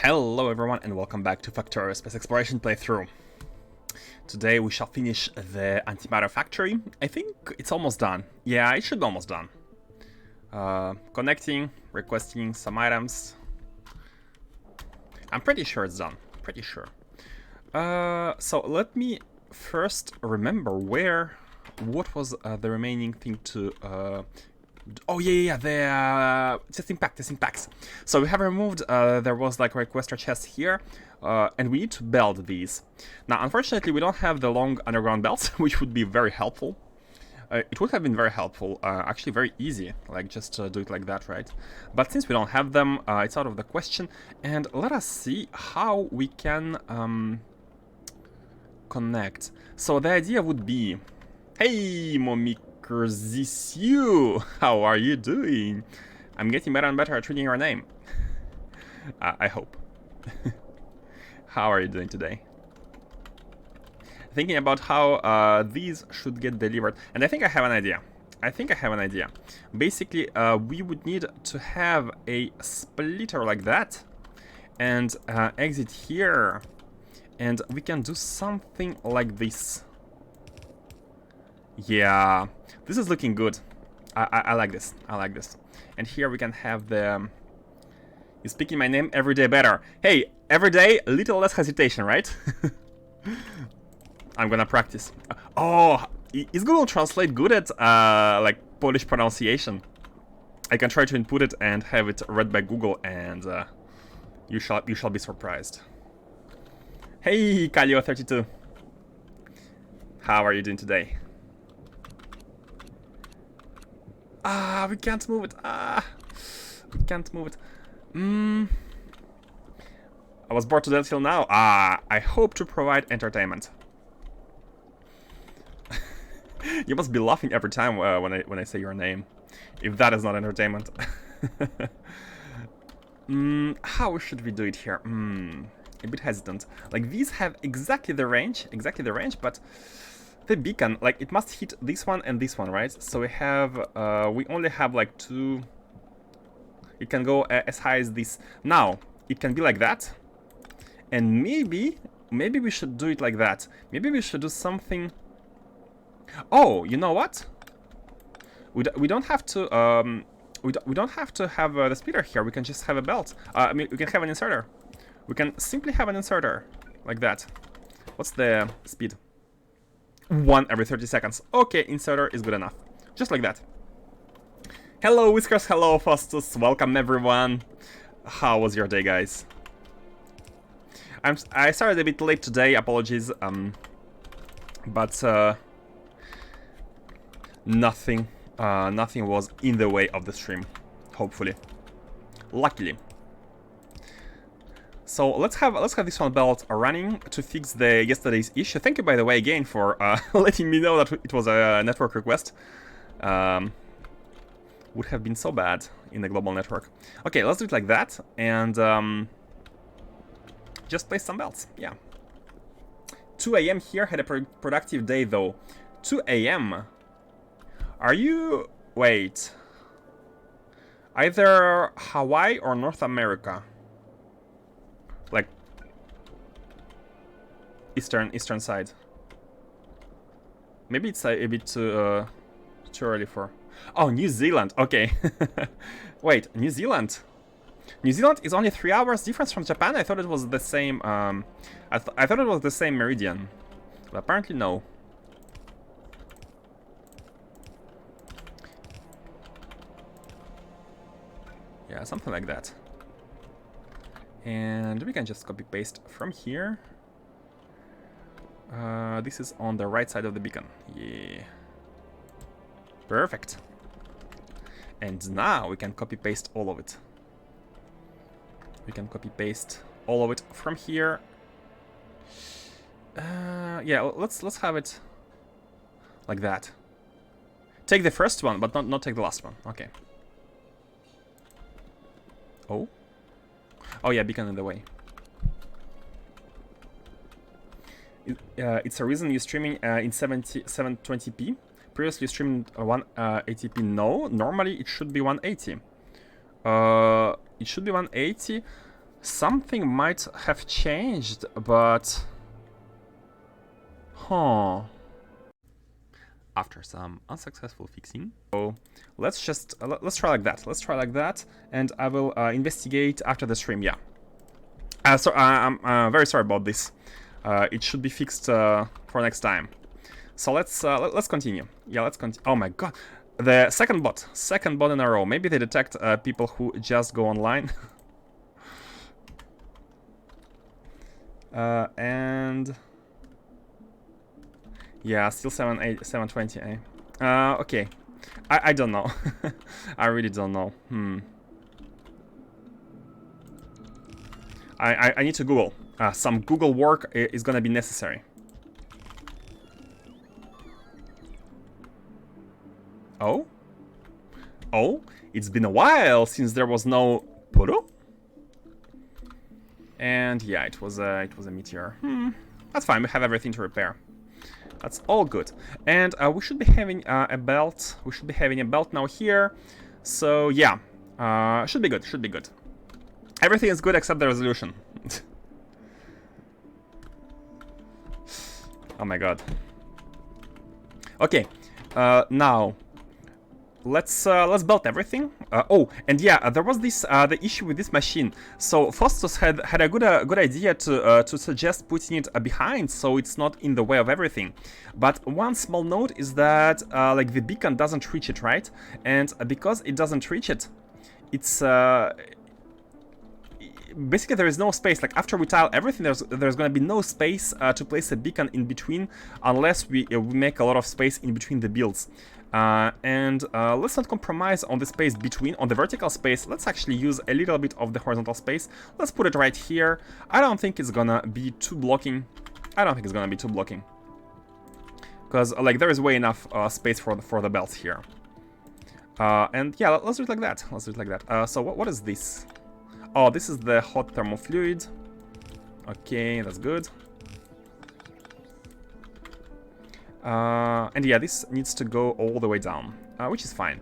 Hello everyone and welcome back to Factorio Space Exploration playthrough. Today we shall finish the Antimatter factory. I think it's almost done. Yeah, it should be almost done. Connecting, requesting some items. I'm pretty sure it's done. Pretty sure. So let me first remember what was the remaining thing to oh yeah, the testing packs. So we have removed, there was like a requester chest here, and we need to build these. Now, unfortunately, we don't have the long underground belts, which would be very helpful. It would have been very helpful, actually very easy, like just do it like that, right? But since we don't have them, it's out of the question, and let us see how we can connect. So the idea would be, hey, Momik, this you. How are you doing? I'm getting better and better at reading your name. I hope. How are you doing today? Thinking about how these should get delivered, and I think I have an idea. Basically, we would need to have a splitter like that, and exit here, and we can do something like this. Yeah, this is looking good. I like this. And here we can have the... You're speaking my name every day better. Hey, every day, a little less hesitation, right? I'm gonna practice. Oh, is Google Translate good at like Polish pronunciation? I can try to input it and have it read by Google, and you shall be surprised. Hey, Kalio32. How are you doing today? We can't move it. We can't move it. I was bored to death till now. I hope to provide entertainment. You must be laughing every time when I say your name, if that is not entertainment. How should we do it here? A bit hesitant. Like, these have exactly the range, but the beacon, like, it must hit this one and this one, right? So we have, we only have like two. It can go as high as this. Now, it can be like that. And maybe we should do it like that. Maybe we should do something. Oh, you know what? We don't have to, we don't have to have the splitter here. We can just have a belt. I mean, we can have an inserter. We can simply have an inserter, like that. What's the speed? 1 every 30 seconds. Okay, inserter is good enough. Just like that. Hello, Whiskers. Hello, Faustus. Welcome, everyone. How was your day, guys? I started a bit late today. Apologies. But nothing was in the way of the stream. Hopefully, luckily. So let's have this one belt running to fix the yesterday's issue. Thank you, by the way, again for letting me know that it was a network request. Would have been so bad in the global network. Okay, let's do it like that, and just place some belts. Yeah. 2 a.m. here. Had a productive day though. 2 a.m. Are you... Wait. Either Hawaii or North America. Like eastern side. Maybe it's a bit too early for... Oh, New Zealand. Okay. Wait, New Zealand. New Zealand is only 3 hours difference from Japan. I thought it was the same. I thought it was the same meridian, but apparently no. Yeah, something like that. And we can just copy paste from here. This is on the right side of the beacon. Yeah. Perfect. And now we can copy paste all of it. We can copy paste all of it from here. Yeah, let's have it like that. Take the first one, but not take the last one. Okay. Oh. Oh yeah, beacon in the way. It's a reason you're streaming in 720p. Previously streamed 180p. No, normally it should be 180. It should be 180. Something might have changed, but... Huh. After some unsuccessful fixing. So let's just, let's try like that. Let's try like that, and I will investigate after the stream, yeah. So I'm very sorry about this. It should be fixed for next time. So let's continue. Yeah, let's continue. Oh my god. The second bot in a row. Maybe they detect people who just go online. And yeah, still 720. Okay, I don't know. I really don't know. I need to Google. Some Google work is gonna be necessary. Oh? Oh? It's been a while since there was no Puru? And yeah, it was a meteor. That's fine, we have everything to repair. That's all good. And we should be having a belt. We should be having a belt now here. So yeah, should be good, should be good. Everything is good except the resolution. Oh my god. Okay, now let's belt everything. Oh, and yeah, there was this the issue with this machine. So Faustus had a good idea to suggest putting it behind, so it's not in the way of everything. But one small note is that like the beacon doesn't reach it, right? And because it doesn't reach it, it's basically there is no space. Like after we tile everything, there's gonna be no space to place a beacon in between, unless we make a lot of space in between the builds. And let's not compromise on the space between, on the vertical space. Let's actually use a little bit of the horizontal space. Let's put it right here. I don't think it's gonna be too blocking. Because like there is way enough space for the belts here. And yeah, let's do it like that. So what is this? Oh, this is the hot thermal fluid. Okay, that's good. And yeah, this needs to go all the way down, which is fine.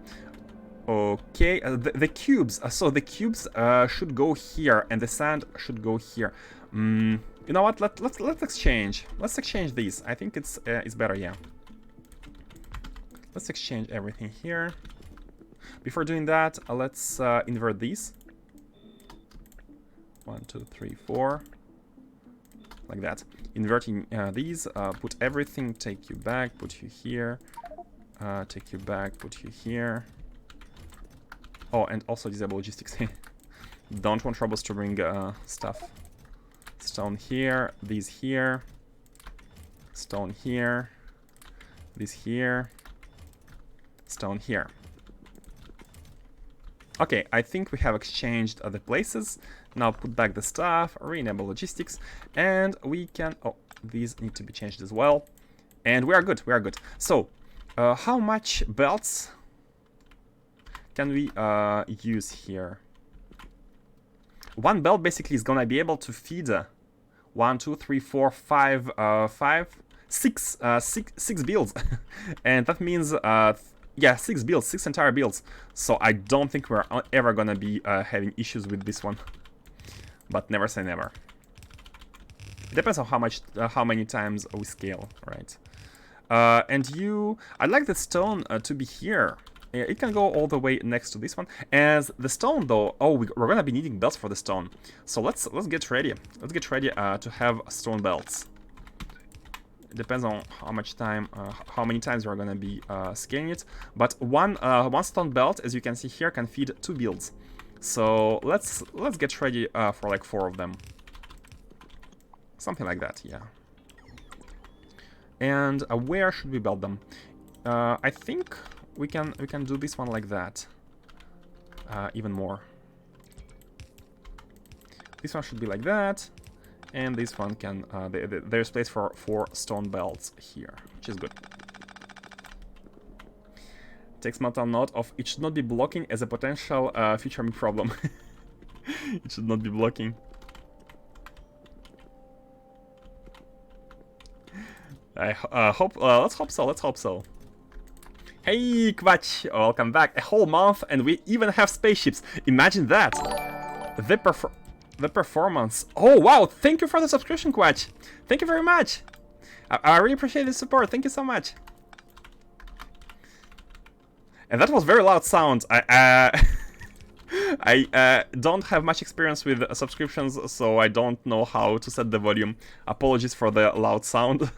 Okay, the cubes. So the cubes should go here, and the sand should go here. You know what? Let's exchange. Let's exchange these. I think it's better. Yeah. Let's exchange everything here. Before doing that, let's invert these. 1, 2, 3, 4. Like that. Inverting these, put everything, take you back, put you here, take you back, put you here. Oh, and also disable logistics. Don't want troubles to bring stuff. Stone here, these here, stone here, this here, stone here. Okay, I think we have exchanged the places. Now put back the stuff, re-enable logistics, and we can... Oh, these need to be changed as well. And we are good, So, how much belts can we use here? One belt basically is gonna be able to feed 1, 2, 3, 4, 5, 6 builds. And that means... yeah, 6 builds, 6 entire builds. So I don't think we're ever gonna be having issues with this one. But never say never. It depends on how many times we scale, right? And I'd like the stone to be here. It can go all the way next to this one. As the stone, though, oh, we're gonna be needing belts for the stone. So let's get ready. Let's get ready to have stone belts. It depends on how much time, how many times we're gonna be scaling it. But one stone belt, as you can see here, can feed 2 builds. So let's get ready for like 4 of them. Something like that, yeah. And where should we build them? I think we can do this one like that. Even more. This one should be like that. And this one can, there's place for 4 stone belts here, which is good. Takes mental note of it should not be blocking as a potential future me problem. It should not be blocking. I hope, let's hope so. Hey, Kvach, welcome back. A whole month and we even have spaceships. Imagine that. The performance. Oh, wow. Thank you for the subscription, Quatch. Thank you very much. I really appreciate the support. Thank you so much. And that was very loud sound. I don't have much experience with subscriptions, so I don't know how to set the volume. Apologies for the loud sound.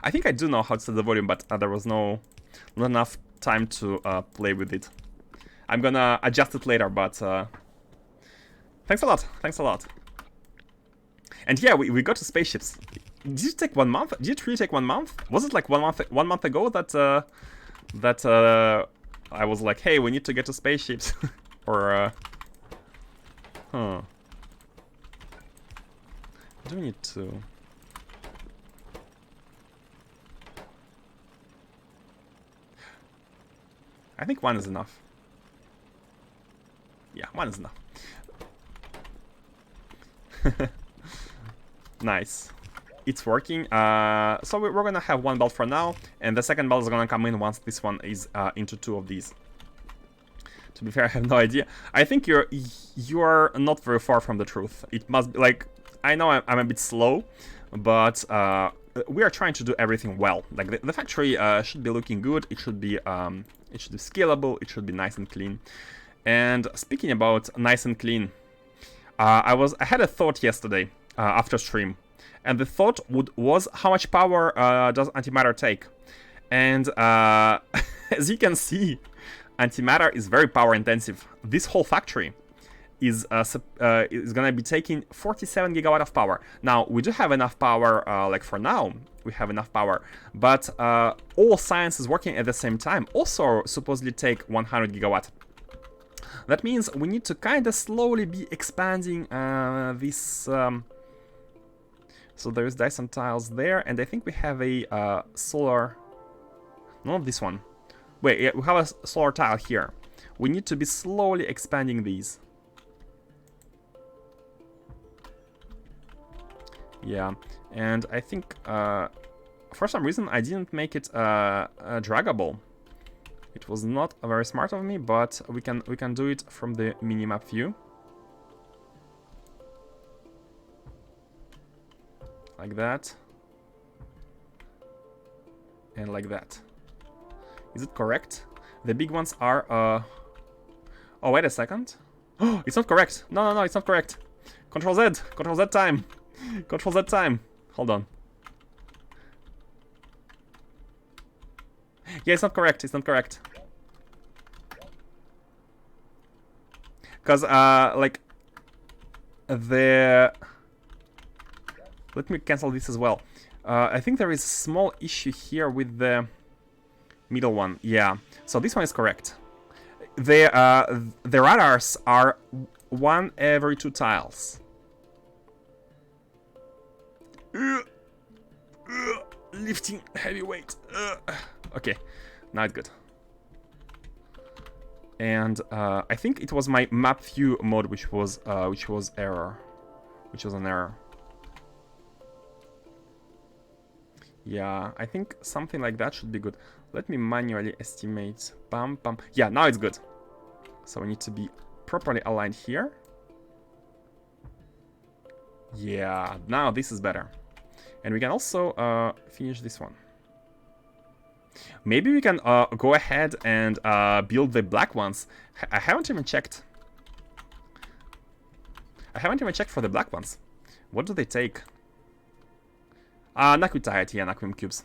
I think I do know how to set the volume, but there was not enough time to play with it. I'm gonna adjust it later, but thanks a lot. Thanks a lot. And yeah, we got to spaceships. Did it take 1 month? Did it really take 1 month? Was it like 1 month ago that I was like, hey, we need to get to spaceships? Or huh? Do we need to? I think 1 is enough. Yeah, 1 is enough. Nice. It's working. So we're gonna have 1 belt for now, and the second belt is gonna come in once this one is into 2 of these. To be fair, I have no idea. I think you're not very far from the truth. It must be like, I know I'm a bit slow, but we are trying to do everything well. Like the factory should be looking good. It should be scalable. It should be nice and clean. And speaking about nice and clean, I had a thought yesterday after stream, and the thought was how much power does Antimatter take? And as you can see, Antimatter is very power intensive. This whole factory is gonna be taking 47 gigawatt of power. Now we do have enough power, like for now we have enough power, but all science is working at the same time also supposedly take 100 gigawatt. That means we need to kind of slowly be expanding this. So there's Dyson tiles there, and I think we have a solar. Not this one. Wait, yeah, we have a solar tile here. We need to be slowly expanding these. Yeah, and I think for some reason I didn't make it draggable. It was not very smart of me, but we can do it from the minimap view. Like that. And like that. Is it correct? The big ones are oh, wait a second. Oh, it's not correct. No, it's not correct. Control Z time. Control Z time. Hold on. Yeah, it's not correct. It's not correct. Because like the. Let me cancel this as well. I think there is a small issue here with the middle one. Yeah, so this one is correct. The radars are 1 every 2 tiles. Lifting heavy weight. Okay, now it's good. And I think it was my map view mode which was error, which was an error. Yeah, I think something like that should be good. Let me manually estimate. Pam, pam. Yeah, now it's good. So we need to be properly aligned here. Yeah, now this is better. And we can also finish this one. Maybe we can go ahead and build the black ones. I haven't even checked. I haven't even checked for the black ones. What do they take? Naquitite, yeah, Naquim cubes.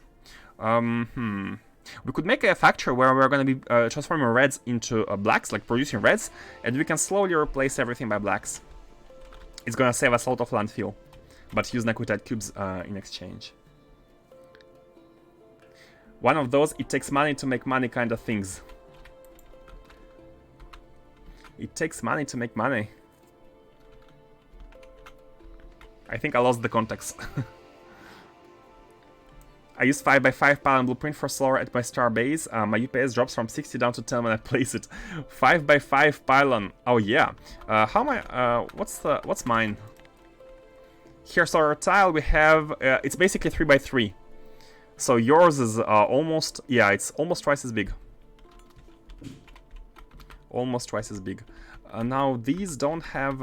We could make a factory where we're gonna be transforming reds into blacks, like producing reds, and we can slowly replace everything by blacks. It's gonna save us a lot of landfill, but use Naquitite cubes in exchange. One of those, it takes money to make money kind of things. It takes money to make money. I think I lost the context. I use 5x5 pylon blueprint for solar at my star base. My UPS drops from 60 down to 10 when I place it. 5x5 pylon. Oh yeah. How am I? What's mine? Here's our tile. We have. It's basically 3x3. So yours is almost. Yeah, it's almost twice as big. Almost twice as big. Now these don't have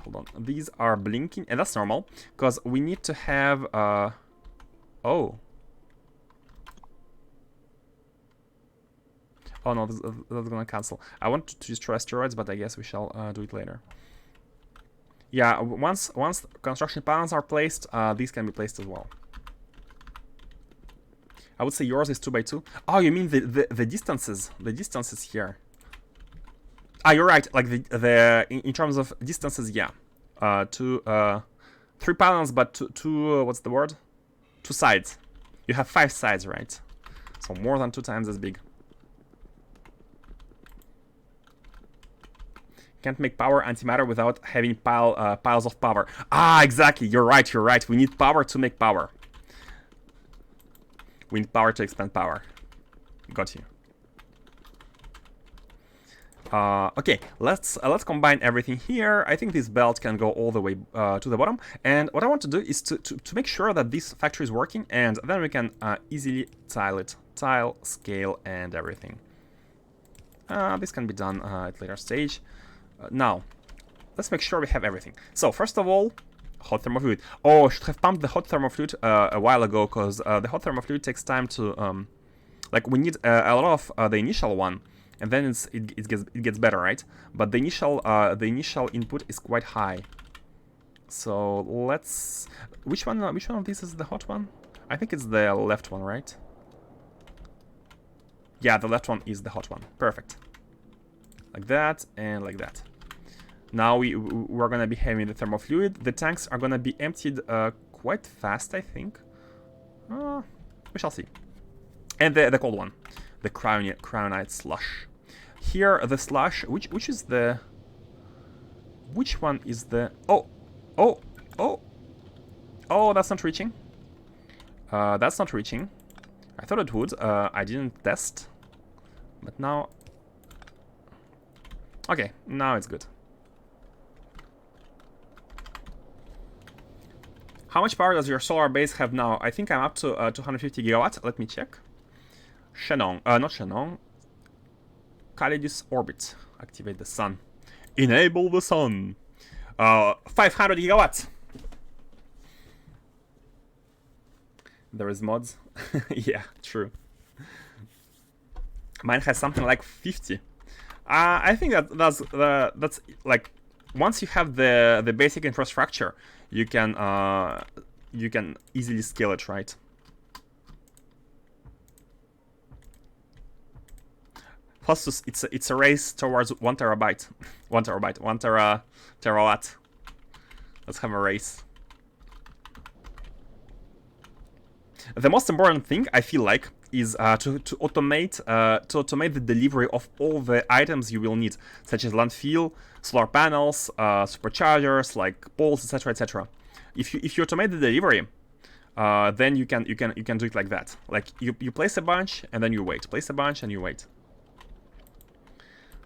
hold on. These are blinking, and that's normal, because we need to have, oh. Oh no, that's gonna cancel. I want to destroy asteroids, but I guess we shall do it later. Yeah, once construction panels are placed, these can be placed as well. I would say yours is 2 by 2. Oh, you mean the distances? The distances here. Ah, you're right. Like in terms of distances, yeah. 3 panels, but two what's the word? 2 sides. You have 5 sides, right? So more than 2 times as big. Can't make power antimatter without having piles of power. Ah, exactly. You're right. You're right. We need power to make power. We need power to expand power. Got you. Okay, let's combine everything here. I think this belt can go all the way to the bottom. And what I want to do is to make sure that this factory is working, and then we can easily tile it. Tile, scale, and everything. This can be done at later stage. Now, let's make sure we have everything. So, first of all, hot thermofluid. Oh, I should have pumped the hot thermofluid a while ago, because the hot thermofluid takes time to... like, we need a lot of the initial one, and then it gets better, right? But the initial input is quite high. So, let's... Which one of these is the hot one? I think it's the left one, right? Yeah, the left one is the hot one. Perfect. Like that, and like that. Now we're gonna be having the thermofluid. The tanks are gonna be emptied quite fast, I think. We shall see. And the cold one, the cryonite slush. Here the slush, which is the... Which one is the... Oh, that's not reaching. That's not reaching. I thought it would. I didn't test, but now... Okay, now it's good. How much power does your solar base have now? I think I'm up to 250 gigawatts. Let me check. Shannon, not Shannon. Calidus orbit. Activate the sun. Enable the sun. 500 gigawatts. There is mods. Yeah, true. Mine has something like 50. I think that's like, once you have the basic infrastructure, you can easily scale it, right? Plus, it's a race towards 1 terabyte, 1 terawatt. Let's have a race. The most important thing, I feel like, is to automate the delivery of all the items you will need, such as landfill, solar panels, superchargers like poles, etc., etc. If you automate the delivery, then you can do it like that. Like you place a bunch and then you wait. Place a bunch and you wait.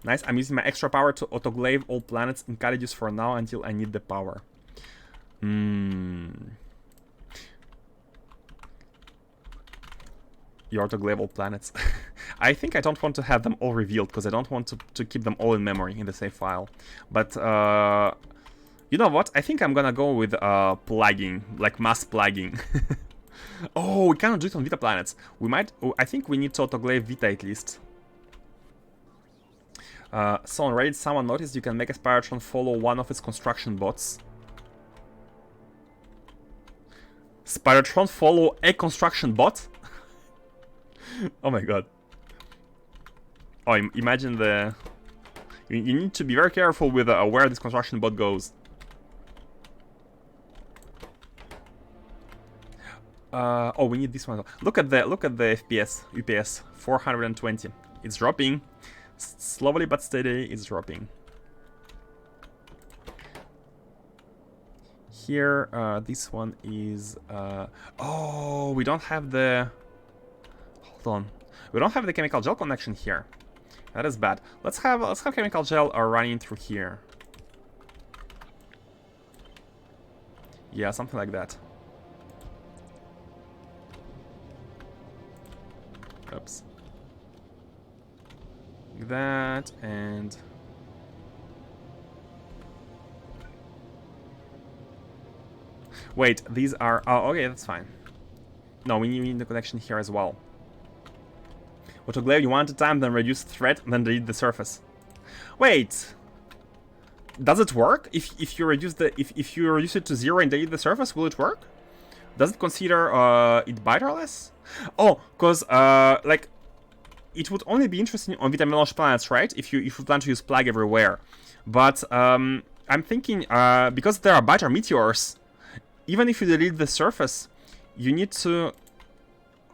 Nice. I'm using my extra power to autoclave all planets in Calidus for now until I need the power. You autoclave all planets. I think I don't want to have them all revealed, because I don't want to keep them all in memory in the save file. But you know what? I think I'm gonna go with plugging, like mass plugging. Oh, we cannot do it on Vita planets. We might. I think we need to autoclave Vita at least. So on Reddit, someone noticed you can make a Spiratron follow one of its construction bots. Spiratron follow a construction bot? Oh my god. Oh, imagine the... You need to be very careful with where this construction bot goes. Oh, we need this one. Look at the FPS, UPS, 420. It's dropping. Slowly but steady, it's dropping. Here, this one is... oh, we don't have the... Hold on. We don't have the chemical gel connection here. That is bad. Let's have chemical gel running through here. Yeah, something like that. Oops. Like that, and... Wait, these are... Oh, okay, that's fine. No, we need the connection here as well. Autoclave you want at a time, then reduce threat, then delete the surface. Wait! Does it work? If you reduce the... If you reduce it to 0 and delete the surface, will it work? Does it consider it biterless? Oh, because, like... It would only be interesting on vitamin launch planets, right? If you plan to use Plague everywhere. But, I'm thinking, because there are biter meteors, even if you delete the surface, you need to...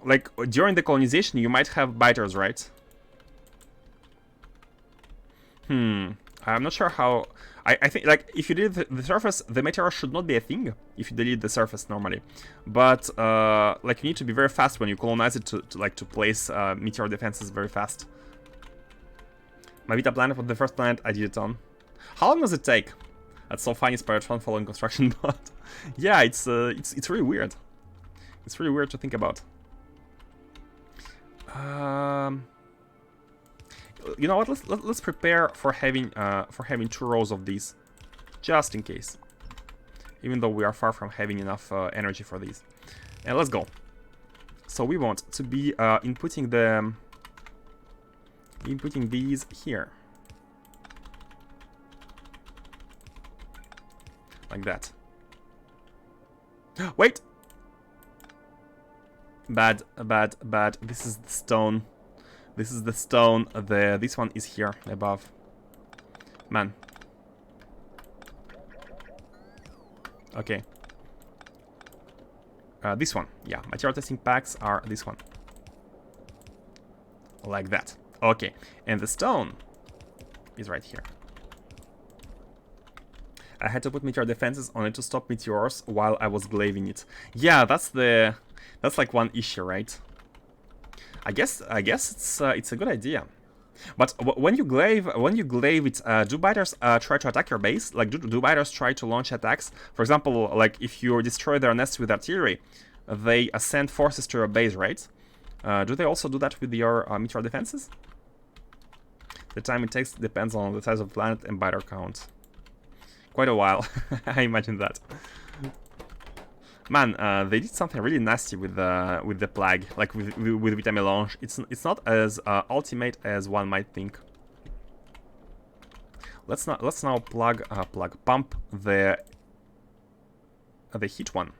Like, during the colonization, you might have biters, right? I'm not sure how... I think, like, if you delete the surface, the meteor should not be a thing if you delete the surface normally. But, like, you need to be very fast when you colonize it to place meteor defenses very fast. My Vita planet was the first planet I did it on. How long does it take? That's so funny, Spiritron following construction, but... Yeah, it's really weird. It's really weird to think about. You know what? Let's prepare for having 2 rows of these, just in case. Even though we are far from having enough energy for these. And let's go. So we want to be inputting these here, like that. Wait. Bad. This is the stone. This is the stone. This one is here above. Man. Okay. This one. Yeah, material testing packs are this one. Like that. Okay. And the stone is right here. I had to put meteor defenses on it to stop meteors while I was glaving it. Yeah, that's like one issue, right? I guess it's a good idea. But when you glaive it, do biters try to attack your base? Like, do biters try to launch attacks? For example, like if you destroy their nests with artillery, they send forces to your base, right? Do they also do that with your meteor defenses? The time it takes depends on the size of the planet and biter count. Quite a while, I imagine that. Man, they did something really nasty with the plague, like with Vita Melange. It's not as ultimate as one might think. Let's now pump the heat one.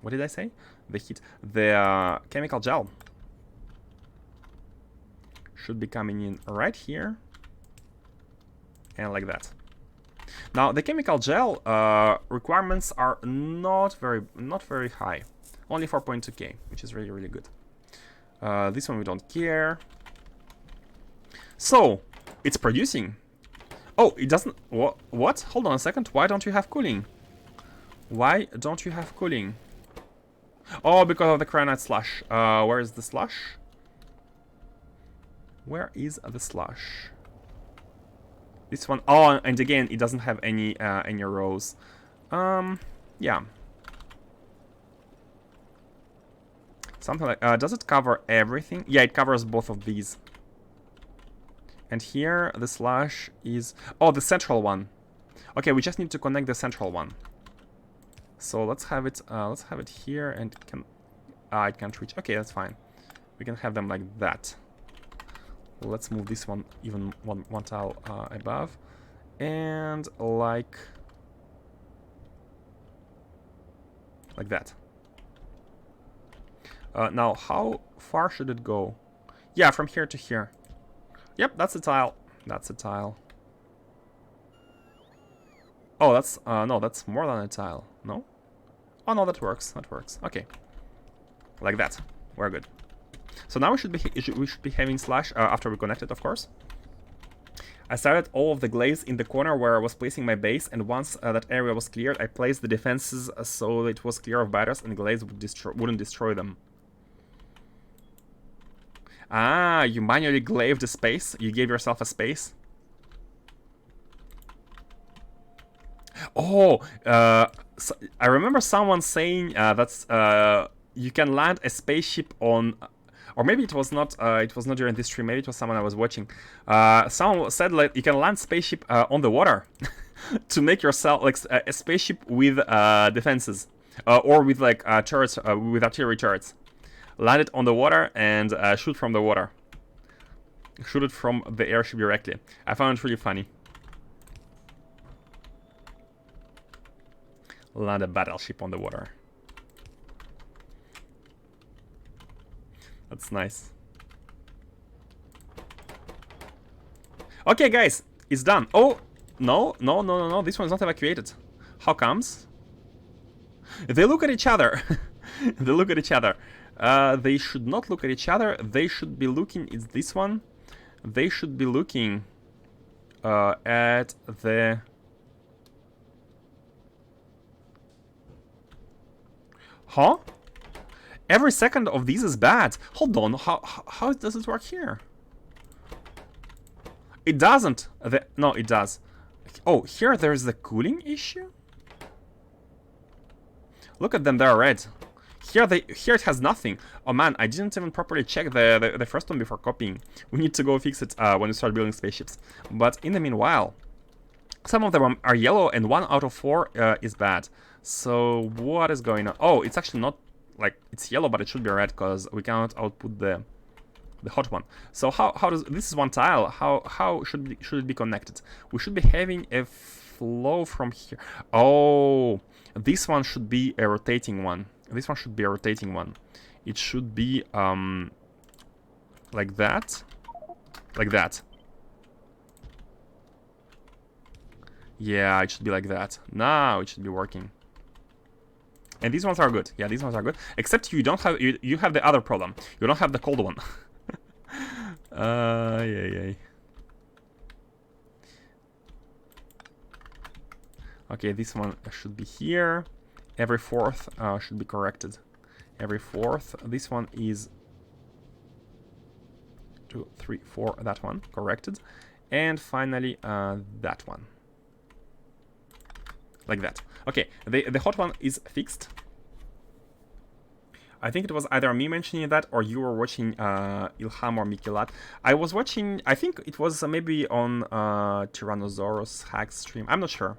What did I say? The chemical gel should be coming in right here, and like that. Now the chemical gel requirements are not very high, only 4.2k, which is really good. This one we don't care. So it's producing. Oh, it doesn't. What? Hold on a second. Why don't you have cooling? Why don't you have cooling? Oh, because of the cyanide slush. Where is the slush? Where is the slush? This one. Oh, and again, it doesn't have any rows. Yeah. Something like. Does it cover everything? Yeah, it covers both of these. And here the slush is. Oh, the central one. Okay, we just need to connect the central one. So let's have it. Let's have it here, and can. It can't reach. Okay, that's fine. We can have them like that. Let's move this one even one tile above, and like that. Now, how far should it go? Yeah, from here to here. Yep, that's a tile. That's a tile. Oh, that's no, that's more than a tile. No? Oh no, that works. That works. Okay, like that. We're good. So now we should be having slash after we connect it, of course. I started all of the glaives in the corner where I was placing my base, and once that area was cleared, I placed the defenses so it was clear of biters and glaives wouldn't destroy them. Ah, you manually glaved a space? You gave yourself a space? Oh, so I remember someone saying that you can land a spaceship on... Or maybe it was not during this stream, maybe it was someone I was watching. Someone said like you can land spaceship on the water. to make yourself like a spaceship with defenses, or with like turrets, with artillery turrets. Land it on the water and shoot from the water. Shoot it from the airship directly. I found it really funny. Land a battleship on the water. That's nice. Okay, guys, it's done. Oh, no, no, no, no, no. This one's not evacuated. How comes? They look at each other. They look at each other. They should not look at each other. They should be looking. It's this one. They should be looking at the. Huh? Every second of these is bad. Hold on. How does it work here? It doesn't. No, it does. Oh, here there's the cooling issue. Look at them. They're red. Here it has nothing. Oh man, I didn't even properly check the first one before copying. We need to go fix it when we start building spaceships. But in the meanwhile, some of them are yellow and 1 out of 4 is bad. So what is going on? Oh, it's actually not like it's yellow, but it should be red because we cannot output the hot one. So how does this is one tile? How should it be connected? We should be having a flow from here. Oh, this one should be a rotating one. This one should be a rotating one. It should be like that, like that. Yeah, it should be like that. Now it should be working. And these ones are good. Yeah, these ones are good. Except you don't have you have the other problem. You don't have the cold one. Yeah. Okay, this one should be here. Every fourth should be corrected. Every fourth. This one is 2, 3, 4. That one corrected, and finally that one. Like that. Okay, the hot one is fixed. I think it was either me mentioning that or you were watching Ilham or Mikilat. I was watching, I think it was maybe on Tyrannosaurus hack stream. I'm not sure.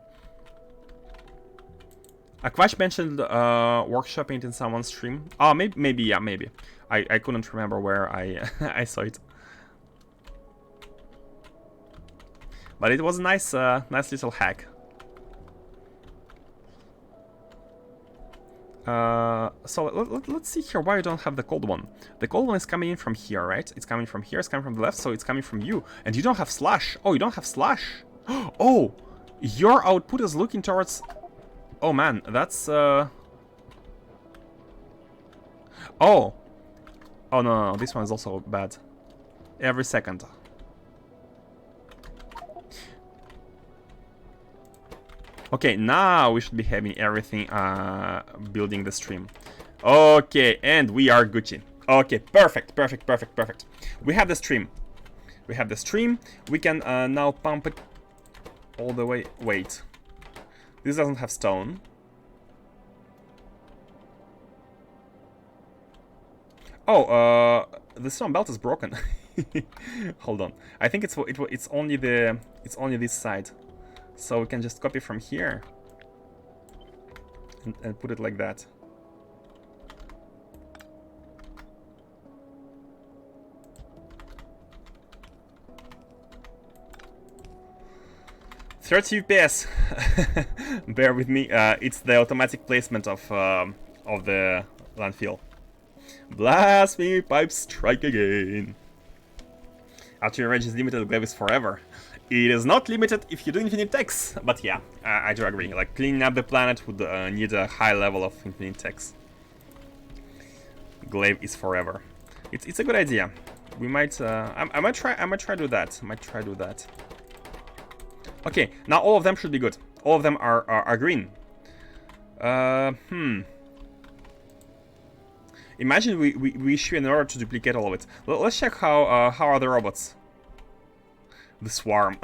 Akvash mentioned workshopping it in someone's stream. Oh, maybe, yeah, maybe. I couldn't remember where I I saw it. But it was a nice, nice little hack. So let's see here why you don't have the cold one. The cold one is coming in from here, right? It's coming from here, it's coming from the left, so it's coming from you. And you don't have slash. Oh, you don't have slash. Oh, your output is looking towards... Oh man, that's... Oh. Oh no, this one is also bad. Every second. Okay, now we should be having everything building the stream. Okay, and we are Gucci. Okay, perfect. We have the stream. We can now pump it all the way. Wait. This doesn't have stone. Oh, the stone belt is broken. Hold on. I think it's only this side. So we can just copy from here and put it like that. $30 FPS. Bear with me. It's the automatic placement of the landfill. Blasphemy pipes strike again. Artillery range is limited. Glaive is forever. It is not limited if you do infinite techs, but yeah, I do agree. Like cleaning up the planet would need a high level of infinite techs. Glaive is forever. It's a good idea. We might. I might try do that. Do that. Okay, now all of them should be good. All of them are green. Imagine we issue an order to duplicate all of it. Let's check how are the robots. The swarm.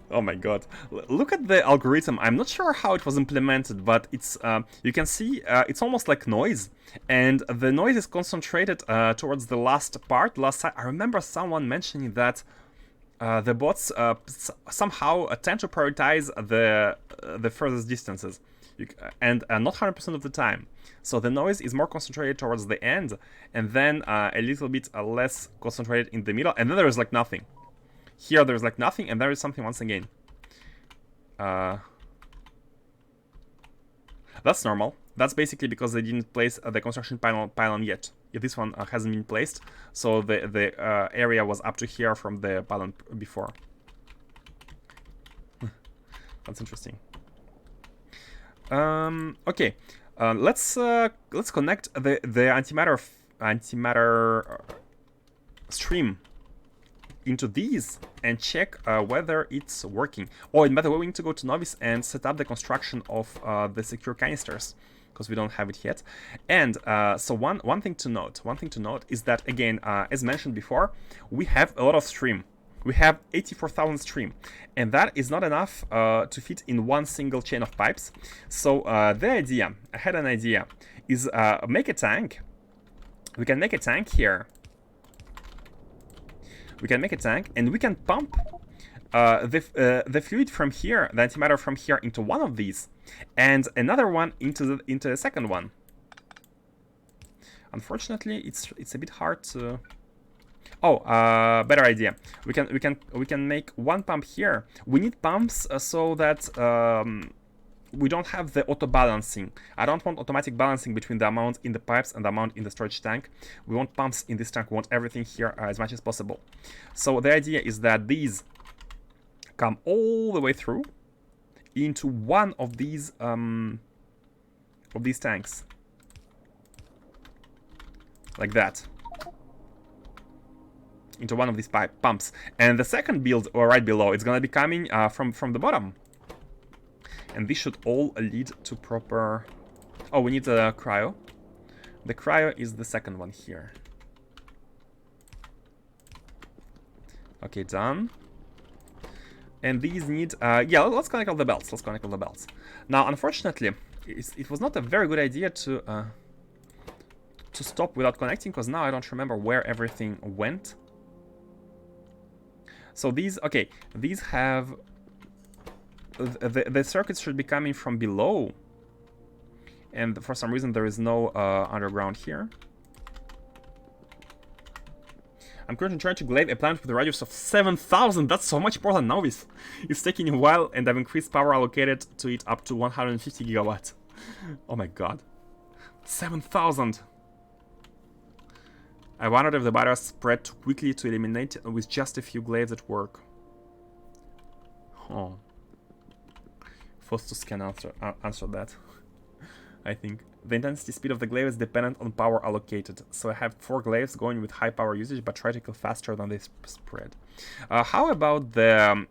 Oh my god. Look at the algorithm. I'm not sure how it was implemented, but it's you can see it's almost like noise, and the noise is concentrated towards the last part, last side. I remember someone mentioning that the bots somehow tend to prioritize the furthest distances, and not 100% of the time. So the noise is more concentrated towards the end, and then a little bit less concentrated in the middle, and then there is like nothing. Here there's like nothing, and there is something once again. That's normal. That's basically because they didn't place the construction pylon yet. Yeah, this one hasn't been placed, so the area was up to here from the pylon before. That's interesting. Okay, let's connect the antimatter stream into these and check whether it's working. Oh, and by the way, we need to go to Novice and set up the construction of the secure canisters, because we don't have it yet. And so one thing to note is that, again, as mentioned before, we have a lot of stream. We have 84,000 stream, and that is not enough to fit in one single chain of pipes. So the idea, I had an idea, is make a tank. We can make a tank here. We can make a tank, and we can pump the fluid from here, the antimatter from here, into one of these, and another one into the second one. Unfortunately, it's a bit hard to. Oh, better idea. We can make one pump here. We need pumps so that we don't have the auto balancing. I don't want automatic balancing between the amount in the pipes and the amount in the storage tank. We want pumps in this tank. We want everything here as much as possible. So the idea is that these come all the way through into one of these tanks, like that, into one of these pumps. And the second build, or right below, it's gonna be coming from the bottom. And this should all lead to proper. Oh, we need a cryo. The cryo is the second one here. Okay, done. And these need, yeah, let's connect all the belts. Let's connect all the belts. Now, unfortunately, it was not a very good idea to stop without connecting, because now I don't remember where everything went. So these, okay, these have, the circuits should be coming from below. And for some reason, there is no underground here. I'm currently trying to glaive a planet with a radius of 7,000. That's so much more than Novice. It's taking a while, and I've increased power allocated to it up to 150 gigawatts. Oh my god. 7,000. I wondered if the virus spread too quickly to eliminate with just a few glaives at work. Oh. Faustus can answer that. I think. The intensity speed of the glaive is dependent on power allocated, so I have 4 glaives going with high power usage, but try to kill faster than they spread. How about the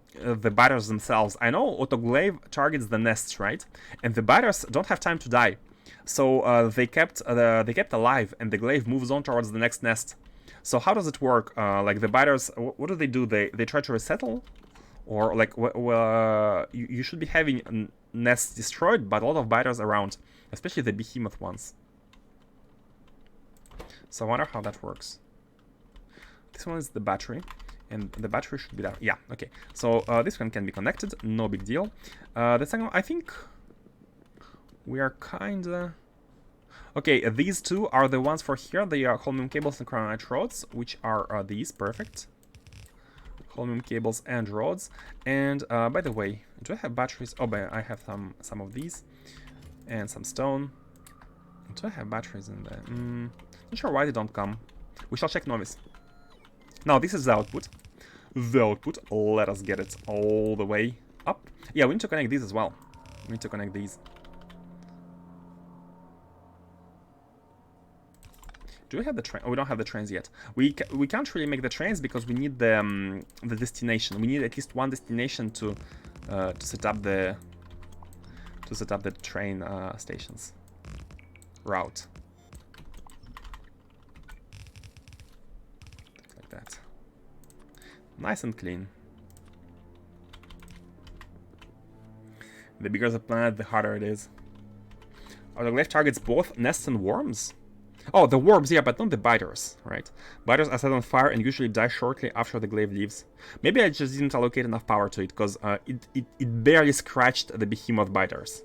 biters themselves? I know autoglaive targets the nests, right? And the biters don't have time to die, so they kept alive, and the glaive moves on towards the next nest. So how does it work? Like the biters, what do? They try to resettle, or like you should be having nests destroyed, but a lot of biters around. Especially the behemoth ones. So I wonder how that works. This one is the battery, and the battery should be there. Yeah, okay. So this one can be connected, no big deal. The second one, I think we are kinda... Okay, these two are the ones for here. They are holmium cables and chromite rods, which are these, perfect. Holmium cables and rods. And by the way, do I have batteries? Oh, but I have some of these. And some stone. Do I have batteries in there? Not sure why they don't come. We shall check Novice. Now, this is the output. The output. Let us get it all the way up. Yeah, we need to connect these as well. We need to connect these. Do we have the train? Oh, we don't have the trains yet. We can't really make the trains because we need the destination. We need at least one destination to set up the train stations route. Like that. Nice and clean. The bigger the planet, the harder it is. Autoglaive targets both nests and worms. Oh, the worms, yeah, but not the biters, right? Biters are set on fire and usually die shortly after the glaive leaves. Maybe I just didn't allocate enough power to it, because it barely scratched the behemoth biters.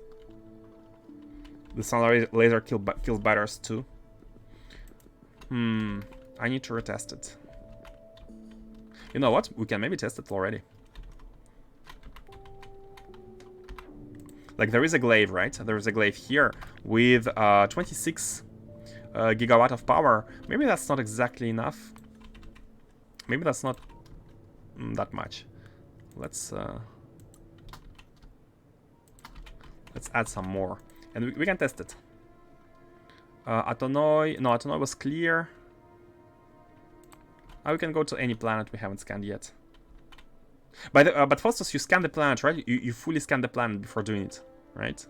The sun laser kills biters too. I need to retest it. You know what? We can maybe test it already. Like, there is a glaive, right? There is a glaive here with 26 gigawatt of power. Maybe that's not exactly enough. Maybe that's not that much. Let's add some more, and we can test it. Atonoi, no, Atonoi was clear. We can go to any planet we haven't scanned yet. But Faustus, you scan the planet, right? You fully scan the planet before doing it, right?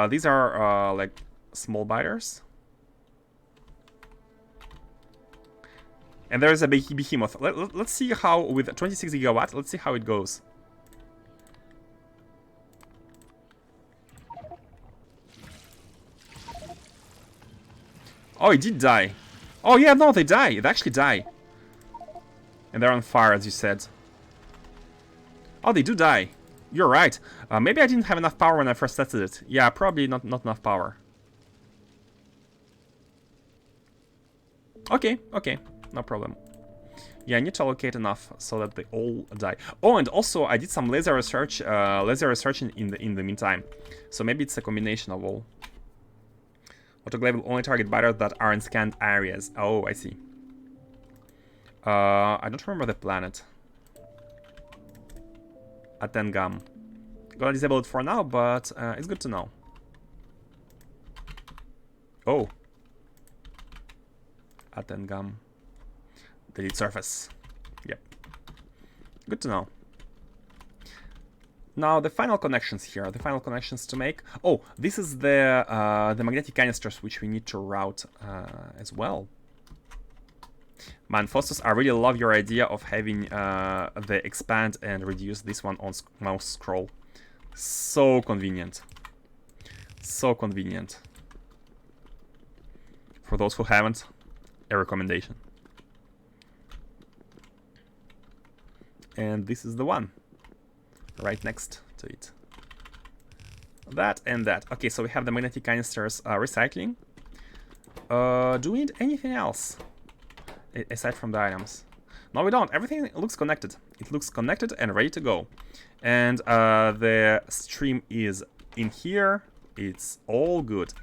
These are like small biters. And there's a behemoth. Let's see how, with 26 gigawatt, let's see how it goes. Oh, it did die. Oh, yeah, no, they die. They actually die. And they're on fire, as you said. Oh, they do die. You're right. Maybe I didn't have enough power when I first tested it. Yeah, probably not enough power. Okay, no problem. Yeah, I need to allocate enough so that they all die. Oh, and also I did some laser research in the meantime. So maybe it's a combination of all. Autoglaive will only target biters that are in scanned areas. Oh, I see. I don't remember the planet. Atengam. Gonna disable it for now, but it's good to know. Oh. Atengam. Delete surface. Yep. Good to know. Now the final connections here, the final connections to make. Oh, this is the magnetic canisters which we need to route as well. Man, Faustus, I really love your idea of having the expand and reduce this one on mouse scroll. So convenient. So convenient. For those who haven't, a recommendation. And this is the one. Right next to it. That and that. Okay, so we have the magnetic canisters recycling. Do we need anything else? Aside from the items. No, we don't. Everything looks connected. It looks connected and ready to go. And the stream is in here. It's all good.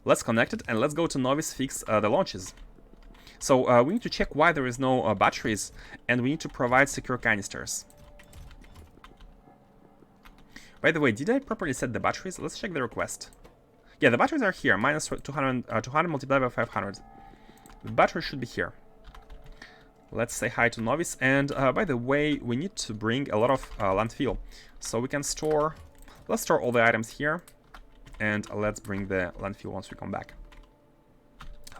Let's connect it and let's go to Novice fix the launches. So we need to check why there is no batteries, and we need to provide secure canisters. By the way, did I properly set the batteries? Let's check the request. Yeah, the batteries are here. Minus 200 multiplied by 500. The battery should be here. Let's say hi to Novice. And by the way, we need to bring a lot of landfill. So we can store... Let's store all the items here. And let's bring the landfill once we come back.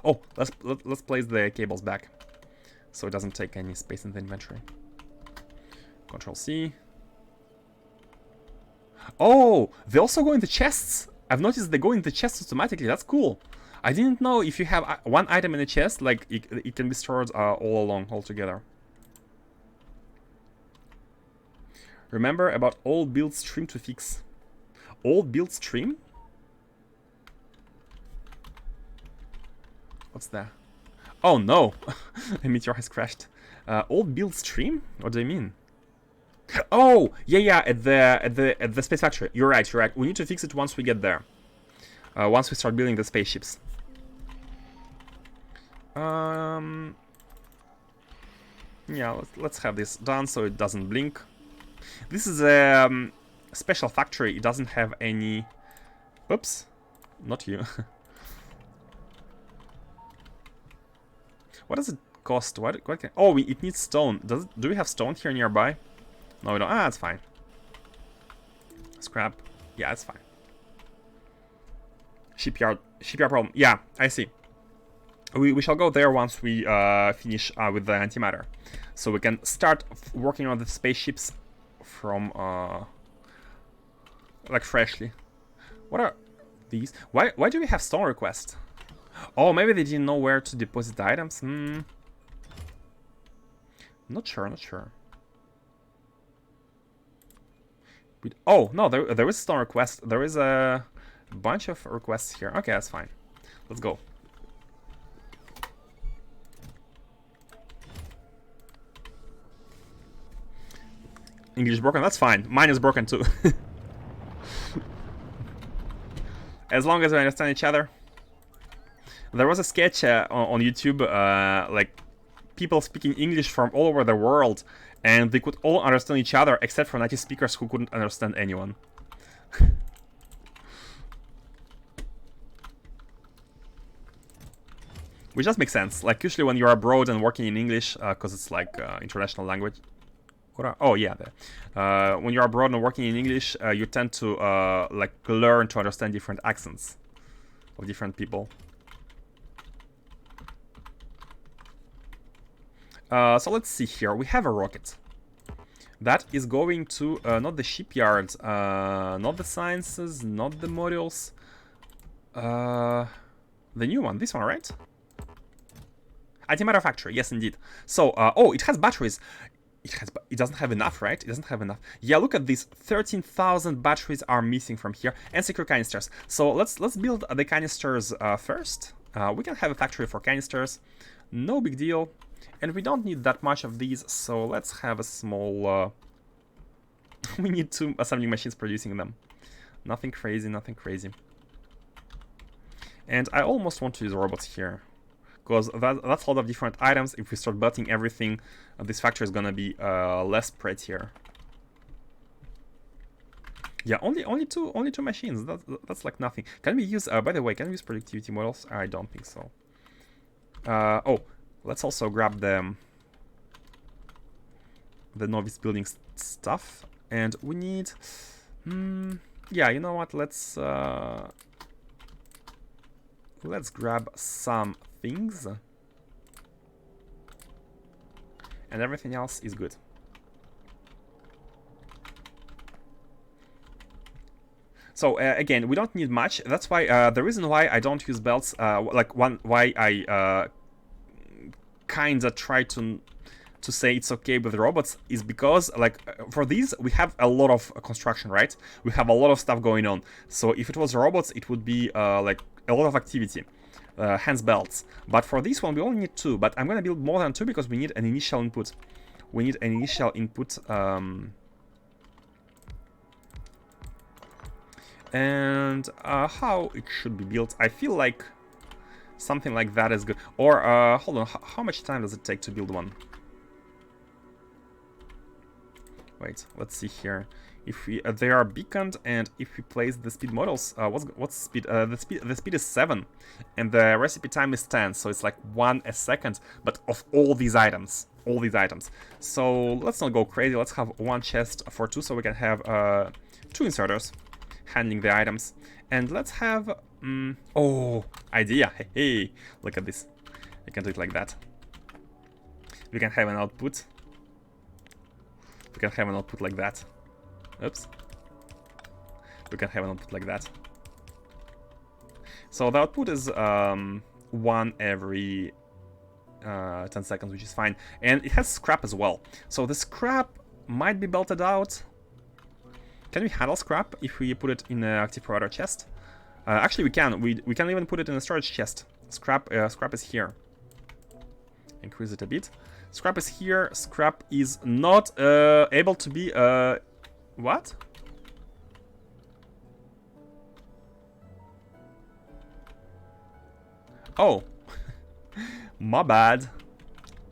Oh, let's place the cables back. So it doesn't take any space in the inventory. Control C. Oh, they also go in the chests. I've noticed they go in the chests automatically. That's cool. I didn't know if you have one item in a chest, like it can be stored all along, all together. Remember about old build stream to fix. Old build stream? What's that? Oh no! A meteor has crashed. Old build stream? What do you mean? Oh, yeah, at the space factory. You're right. We need to fix it once we get there. Once we start building the spaceships. Yeah, let's have this done so it doesn't blink. This is a special factory. It doesn't have any... Oops, not you. What does it cost? What can... Oh, it needs stone. Do we have stone here nearby? No, we don't. Ah, that's fine. Scrap. Yeah, that's fine. Shipyard problem. Yeah, I see. We shall go there once we finish with the antimatter. So we can start working on the spaceships from like freshly. What are... These. Why do we have stone request? Oh, maybe they didn't know where to deposit the items. Not sure, not sure. Oh, no, there is stone request. There is a bunch of requests here. Okay, that's fine. Let's go. English broken, that's fine. Mine is broken too. As long as we understand each other. There was a sketch on YouTube, like people speaking English from all over the world, and they could all understand each other except for native speakers who couldn't understand anyone. Which just makes sense. Like usually when you're abroad and working in English, because it's like international language. Oh yeah, when you're abroad and working in English, you tend to like learn to understand different accents of different people. So let's see here. We have a rocket that is going to not the shipyards, not the sciences, not the modules. The new one, this one, right? Antimatter factory, yes, indeed. So, oh, it has batteries. It doesn't have enough, right? It doesn't have enough. Yeah, look at these. 13,000 batteries are missing from here, and secure canisters. So let's build the canisters first. We can have a factory for canisters. No big deal. And we don't need that much of these, so let's have a small... we need 2 assembling machines producing them. Nothing crazy, nothing crazy. And I almost want to use robots here, because that's a lot of different items. If we start building everything, this factory is gonna be less prettier. Yeah, only two machines. That's like nothing. Can we use? By the way, can we use productivity models? I don't think so. Oh, let's also grab the novice building stuff, and we need. Yeah, you know what? Let's grab some things, and everything else is good. So again, we don't need much. That's why the reason why I don't use belts, why I kinda try to say it's okay with robots, is because like for these we have a lot of construction, right? We have a lot of stuff going on. So if it was robots, it would be like a lot of activity. Hence belts. But for this one we only need 2, but I'm gonna build more than 2 because we need an initial input. We need an initial input, and how it should be built, I feel like something like that is good. Or hold on, how much time does it take to build one? Wait, let's see here. If we they are beaconed, and if we place the speed models, what's speed? The speed is 7, and the recipe time is 10, so it's like 1 a second. But of all these items, So let's not go crazy. Let's have 1 chest for 2, so we can have 2 inserters handling the items, and let's have oh, idea. Hey, look at this. We can do it like that. We can have an output. We can have an output like that. Oops. We can have an output like that. So the output is 1 every 10 seconds, which is fine. And it has scrap as well. So the scrap might be belted out. Can we handle scrap if we put it in an active provider chest? Actually, we can. We can even put it in a storage chest. Scrap is here. Increase it a bit. Scrap is here. Scrap is not able to be what? Oh, my bad.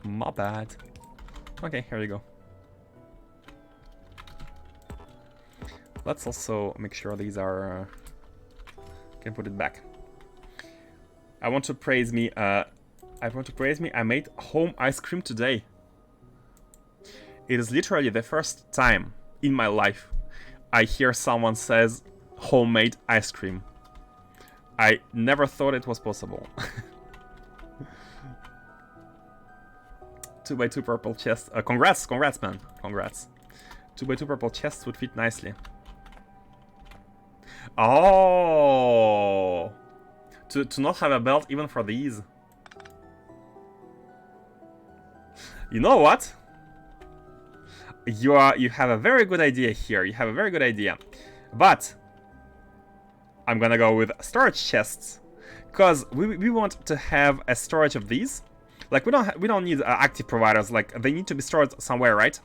My bad. Okay, here you go. Let's also make sure these are. Can put it back. I want to praise me. I made home ice cream today. It is literally the first time in my life I hear someone says homemade ice cream. I never thought it was possible. 2x2 purple chest. Congrats, man. Congrats. 2x2 purple chests would fit nicely. Oh, to not have a belt even for these. You know what? You have a very good idea here. You have a very good idea, but I'm gonna go with storage chests, because we want to have a storage of these. Like we don't need active providers. Like they need to be stored somewhere, right?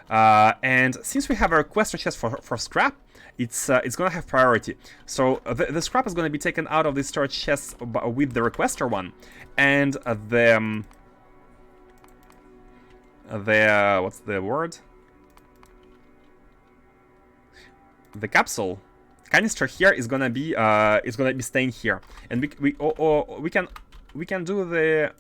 And since we have a requester chest for scrap, it's gonna have priority. So the scrap is gonna be taken out of the storage chests with the requester one, and the what's the word? The capsule canister here is gonna be staying here, and we can do the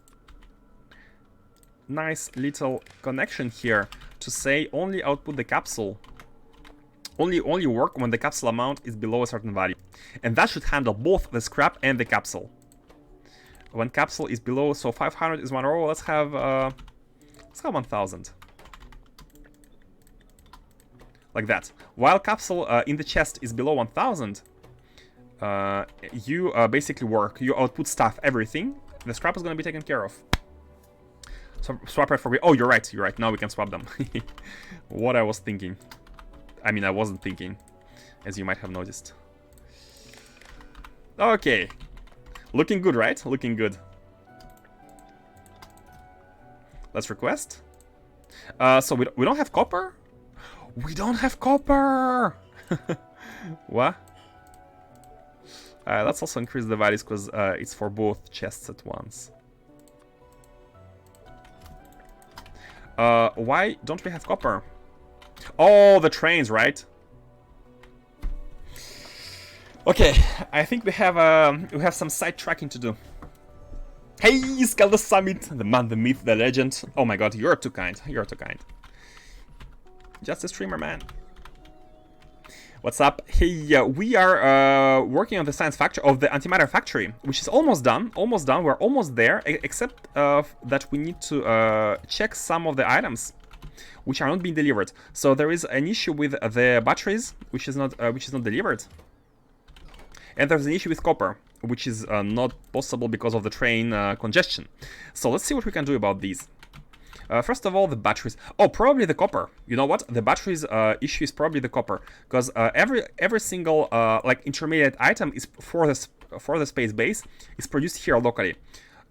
nice little connection here to say only output the capsule, only work when the capsule amount is below a certain value, and that should handle both the scrap and the capsule. When capsule is below, so 500 is 1 row. Let's have 1000. Like that. While capsule in the chest is below 1000, you basically work. You output stuff, everything. The scrap is going to be taken care of. So swap right for... Oh, you're right. You're right. Now we can swap them. What I was thinking. I mean, I wasn't thinking, as you might have noticed. Okay. Looking good, right? Looking good. Let's request. So we don't have copper? We don't have copper! What? Let's also increase the values, because it's for both chests at once. Why don't we have copper? Oh, the trains, right? Okay, I think we have some side tracking to do. Hey, Scale the Summit, the man, the myth, the legend. Oh my god, you're too kind. You're too kind. Just a streamer, man. What's up? Hey, we are working on the science factory of the antimatter factory, which is almost done. Almost done. We're almost there, except that we need to check some of the items which are not being delivered. So there is an issue with the batteries, which is not delivered, and there's an issue with copper, which is not possible because of the train congestion. So let's see what we can do about these. First of all, the batteries. Oh, probably the copper. You know what? The batteries issue is probably the copper, because every single like intermediate item is for the space base is produced here locally.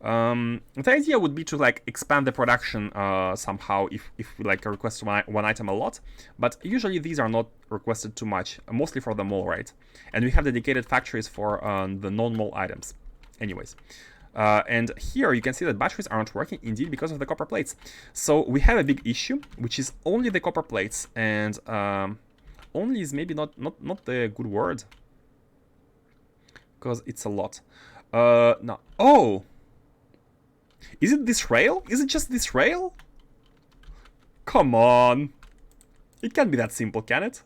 The idea would be to like expand the production somehow if we like request one item a lot, but usually these are not requested too much, mostly for the mall, right? And we have dedicated factories for the non-mall items. Anyways. And here you can see that batteries aren't working, indeed, because of the copper plates. So we have a big issue, which is only the copper plates, and only is maybe not the good word, because it's a lot. No. Oh, is it this rail? Is it just this rail? Come on, it can't be that simple, can it?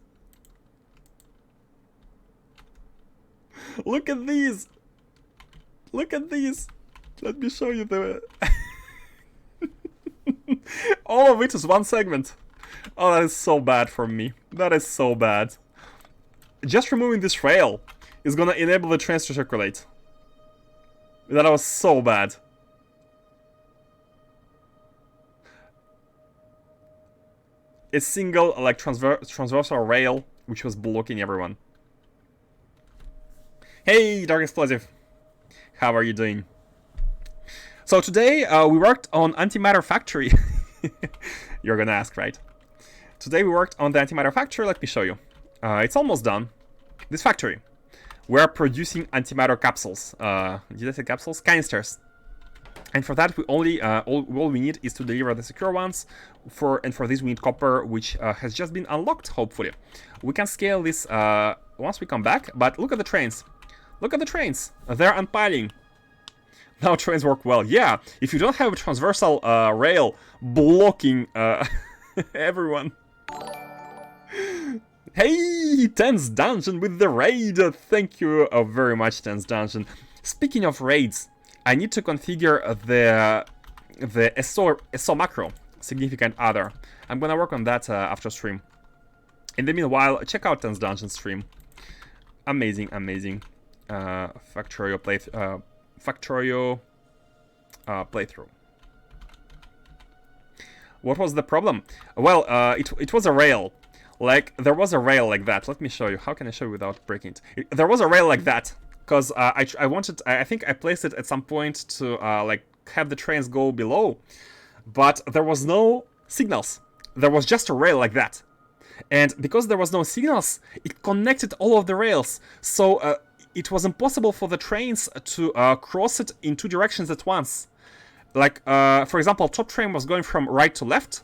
Look at these. Look at these. Let me show you the... All of it is one segment. Oh, that is so bad for me. That is so bad. Just removing this rail is gonna enable the trains to circulate. That was so bad. A single, like, transversal rail, which was blocking everyone. Hey, Dark Explosive. How are you doing? So today we worked on Antimatter Factory. You're gonna ask, right? Today we worked on the Antimatter Factory. Let me show you. It's almost done. This factory. We're producing antimatter capsules. Did I say capsules? Canisters. And for that, we only all we need is to deliver the secure ones. For this, we need copper, which has just been unlocked. Hopefully, we can scale this once we come back. But look at the trains. Look at the trains. They're unpiling. Now trains work well. Yeah, if you don't have a transversal rail blocking everyone. Hey, Tense Dungeon with the raid. Thank you very much, Tense Dungeon. Speaking of raids, I need to configure the SO macro, significant other. I'm gonna work on that after stream. In the meanwhile, check out Tense Dungeon stream. Amazing, amazing. Factorio playthrough. What was the problem? Well, it was a rail. Like, there was a rail like that. Let me show you. How can I show you without breaking it? There was a rail like that. Because I wanted... I think I placed it at some point to, like, have the trains go below. But there was no signals. There was just a rail like that. And because there was no signals, it connected all of the rails. So it was impossible for the trains to cross it in two directions at once. Like, for example, top train was going from right to left,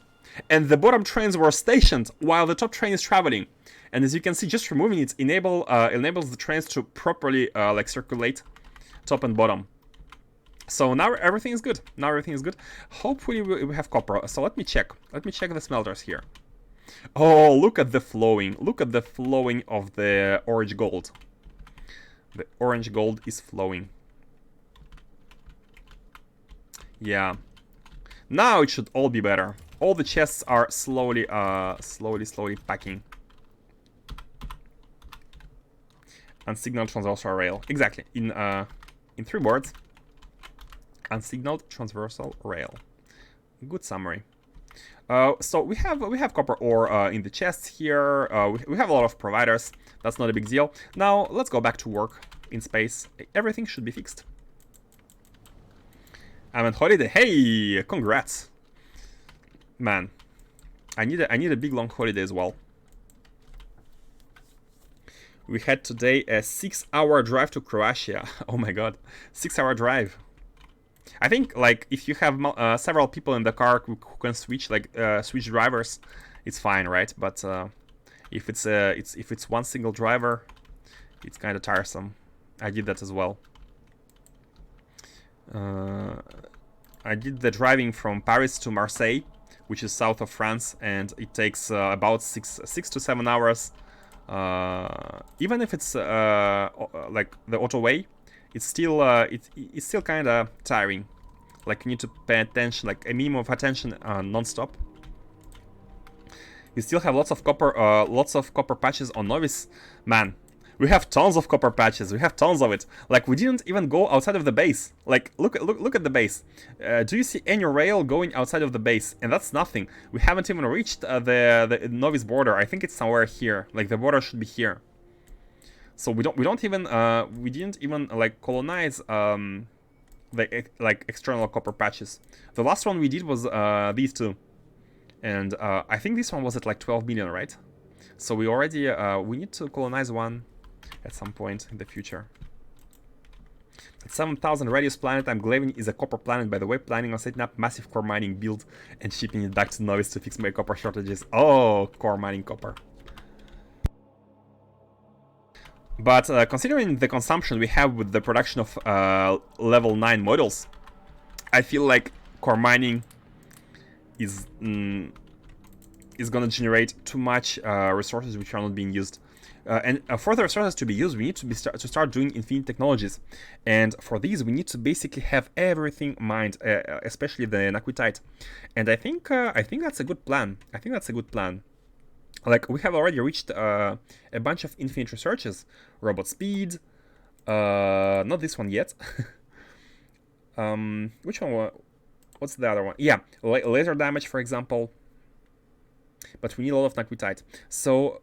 and the bottom trains were stationed while the top train is traveling. And as you can see, just removing it enables the trains to properly like circulate top and bottom. So now everything is good. Now everything is good. Hopefully we have copper. So let me check. Let me check the smelters here. Oh, look at the flowing. Look at the flowing of the orange gold. The orange gold is flowing. Yeah. Now it should all be better. All the chests are slowly packing. Unsignaled transversal rail. Exactly. In 3 words. Unsignaled transversal rail. Good summary. So we have copper ore in the chests here. We have a lot of providers. That's not a big deal. Now let's go back to work in space. Everything should be fixed. I'm on holiday. Hey, congrats, man. I need a big long holiday as well. We had today a 6-hour drive to Croatia. Oh my god, 6-hour drive. I think, like, if you have several people in the car who can switch, like, switch drivers, it's fine, right? But if it's one single driver, it's kind of tiresome. I did that as well. I did the driving from Paris to Marseille, which is south of France, and it takes about 6 to 7 hours. Even if it's like the autoway, it's still kind of tiring. Like, you need to pay attention, like a minimum of attention non-stop. You still have lots of copper patches on Novice. Man, we have tons of copper patches. We have tons of it. Like, we didn't even go outside of the base. Like, look at the base. Do you see any rail going outside of the base? And that's nothing. We haven't even reached the Novice border. I think it's somewhere here. Like, the border should be here. So we didn't even like colonize the like external copper patches. The last one we did was these two, and I think this one was at like 12 million, right? So we already we need to colonize one at some point in the future. At 7,000 radius planet, I'm Glavin is a copper planet, by the way, planning on setting up massive core mining build and shipping it back to Novice to fix my copper shortages. Oh, core mining copper. But considering the consumption we have with the production of level 9 models, I feel like core mining is gonna generate too much resources which are not being used. And for the resources to be used, we need to start doing infinite technologies. And for these, we need to basically have everything mined, especially the naquitite. And I think that's a good plan. I think that's a good plan. Like, we have already reached a bunch of infinite researches. Robot speed. Not this one yet. Which one? What's the other one? Yeah, laser damage, for example. But we need a lot of naquitite. So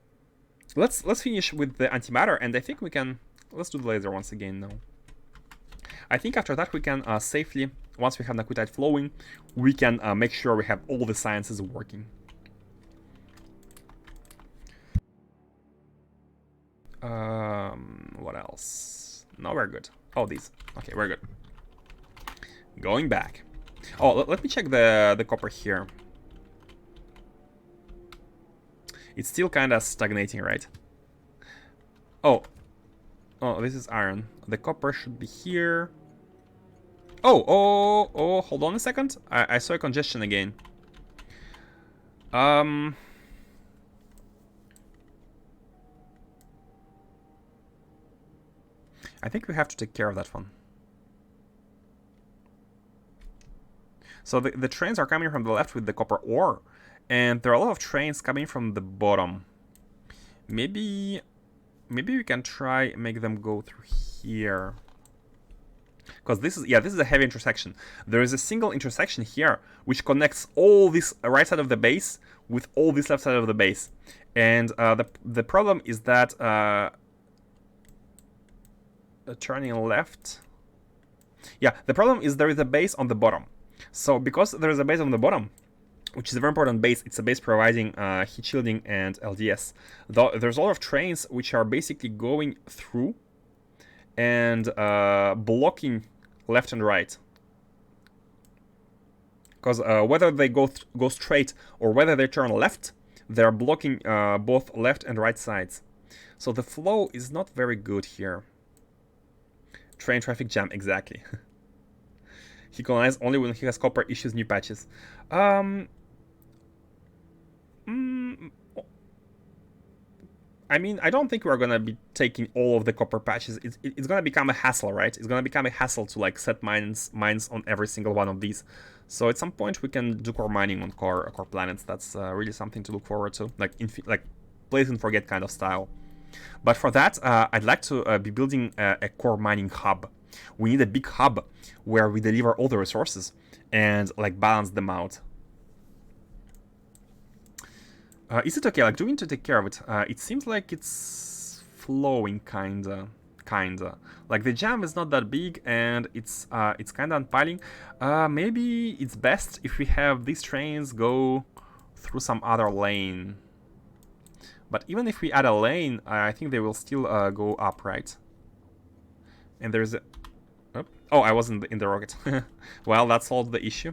let's finish with the antimatter, and I think we can... Let's do the laser once again now. I think after that we can safely, once we have naquitite flowing, we can make sure we have all the sciences working. What else? No, we're good. Oh, these. Okay, we're good. Going back. Oh, let me check the copper here. It's still kind of stagnating, right? Oh, this is iron. The copper should be here. Oh, hold on a second. I saw a congestion again. I think we have to take care of that one. So the trains are coming from the left with the copper ore, and there are a lot of trains coming from the bottom. Maybe maybe we can try make them go through here. Because this is a heavy intersection. There is a single intersection here which connects all this right side of the base with all this left side of the base. And the problem is that turning left. Yeah, the problem is there is a base on the bottom. So because there is a base on the bottom, which is a very important base, it's a base providing heat shielding and LDS. There's a lot of trains which are basically going through and blocking left and right. Because whether they go straight or whether they turn left, they're blocking both left and right sides. So the flow is not very good here. Train traffic jam, exactly. He colonizes only when he has copper issues new patches. I mean, I don't think we're gonna be taking all of the copper patches. It's gonna become a hassle, right? It's gonna become a hassle to like set mines on every single one of these. So at some point we can do core mining on core planets. That's really something to look forward to, like place and forget kind of style. But for that, I'd like to be building a core mining hub. We need a big hub where we deliver all the resources and like balance them out. Is it okay? Like, do we need to take care of it? It seems like it's flowing kinda. Like the jam is not that big, and it's kinda unpiling. Maybe it's best if we have these trains go through some other lane. But even if we add a lane, I think they will still go up, right? And there's a... Oh, I wasn't in the rocket. Well, that solved the issue.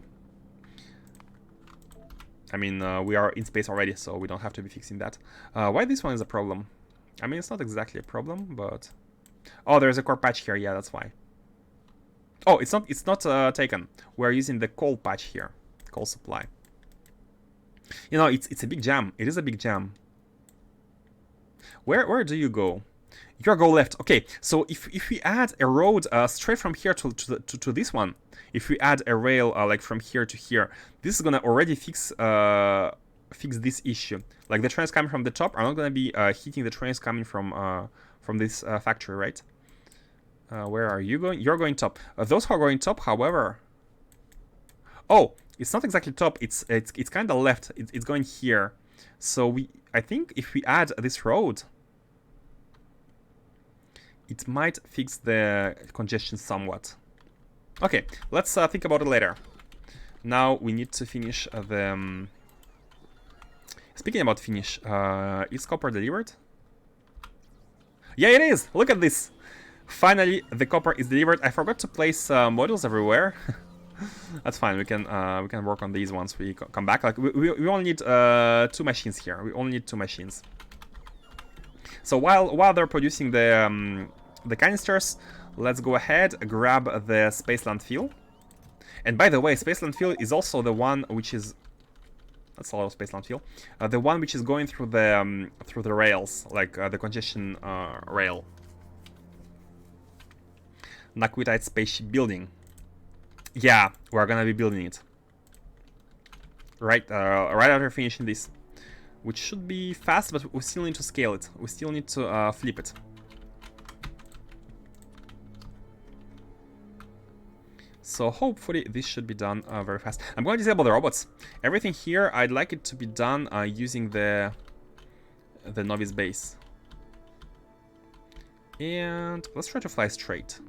I mean, we are in space already, so we don't have to be fixing that. Why this one is a problem? I mean, it's not exactly a problem, but... Oh, there's a core patch here. Yeah, that's why. Oh, it's not taken. We're using the coal patch here. Coal supply. You know, it's a big jam. It is a big jam. Where do you go? You go left. Okay, so if we add a road straight from here to this one, if we add a rail like from here to here, this is gonna already fix this issue. Like the trains coming from the top are not gonna be hitting the trains coming from this factory, right? Where are you going? You're going top. Those who are going top, however, oh, it's not exactly top. It's kind of left. It's going here. So I think if we add this road, it might fix the congestion somewhat. Okay, let's think about it later. Now we need to finish the... Speaking about finish, is copper delivered? Yeah, it is! Look at this! Finally, the copper is delivered. I forgot to place modules everywhere. That's fine. We can work on these once we come back. Like we only need 2 machines here. We only need 2 machines. So while they're producing the canisters, let's go ahead, grab the space landfill. And by the way, space landfill is also the one which is... That's a lot of space landfill. The one which is going through the rails, like the congestion rail. Naquitite spaceship building. Yeah, we're gonna be building it. Right after finishing this. Which should be fast, but we still need to scale it. We still need to flip it. So hopefully this should be done very fast. I'm going to disable the robots. Everything here, I'd like it to be done using the novice base. And let's try to fly straight.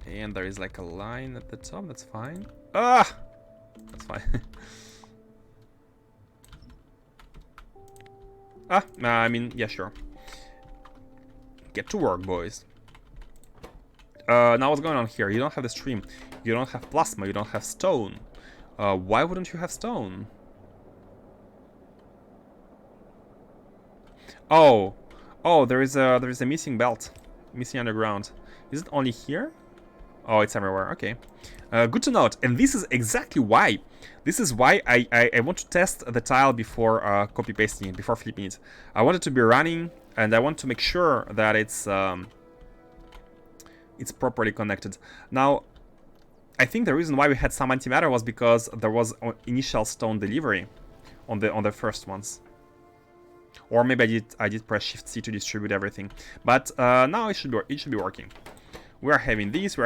And there is like a line at the top, that's fine. Ah! That's fine. I mean, yeah, sure. Get to work, boys. Now what's going on here? You don't have the stream. You don't have plasma. You don't have stone. Why wouldn't you have stone? Oh, there is a missing belt, missing underground. Is it only here? Oh, it's everywhere. Okay, good to note. And this is exactly why. This is why I want to test the tile before copy pasting it, before flipping it. I want it to be running, and I want to make sure that it's properly connected. Now, I think the reason why we had some antimatter was because there was initial stone delivery on the first ones. Or maybe I did press Shift C to distribute everything. But now it should be working. We are having this,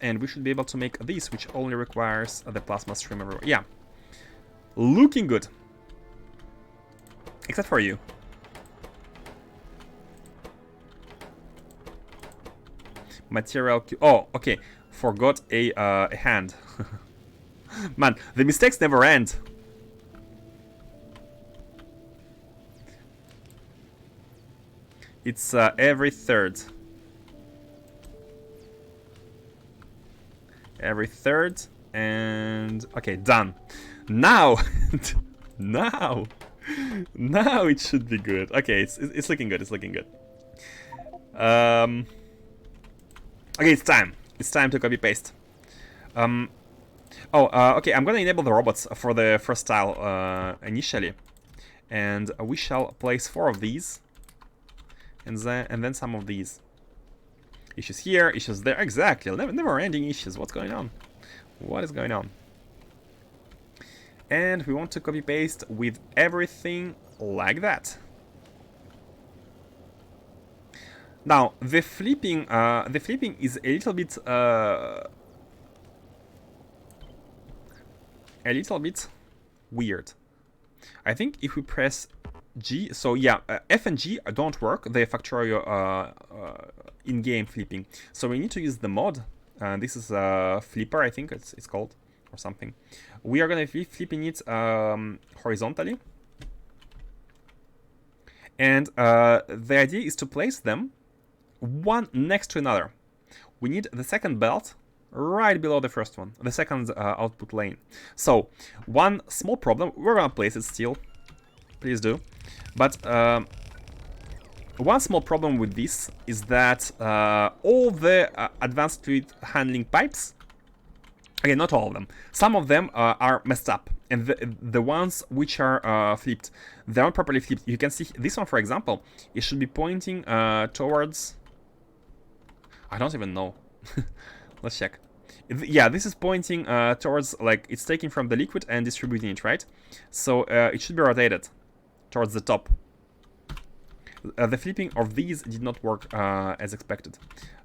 and we should be able to make this, which only requires the plasma stream everywhere. Yeah, looking good. Except for you. Material. Oh, okay. Forgot a hand. Man, the mistakes never end. It's every third. Every third, and okay, done. Now, now it should be good. Okay, it's looking good. It's looking good. Okay, it's time. It's time to copy paste. Okay, I'm gonna enable the robots for the first tile initially, and we shall place 4 of these, and then some of these. Issues here, issues there. Exactly. Never-ending issues. What's going on? What is going on? And we want to copy paste with everything like that. Now the flipping is a little bit weird. I think if we press G, so yeah, F and G don't work. The Factorio in-game flipping. So we need to use the mod. This is Flipper, I think it's called, or something. We are gonna be flipping it horizontally. And the idea is to place them one next to another. We need the second belt right below the first one, the second output lane. So one small problem, we're gonna place it still, please do. But one small problem with this is that all the advanced fluid handling pipes, again, not all of them, some of them are messed up, and the ones which are flipped, they're not properly flipped. You can see this one, for example, it should be pointing towards, I don't even know. Let's check. Yeah, this is pointing towards, like, it's taking from the liquid and distributing it, right? So it should be rotated towards the top. The flipping of these did not work as expected,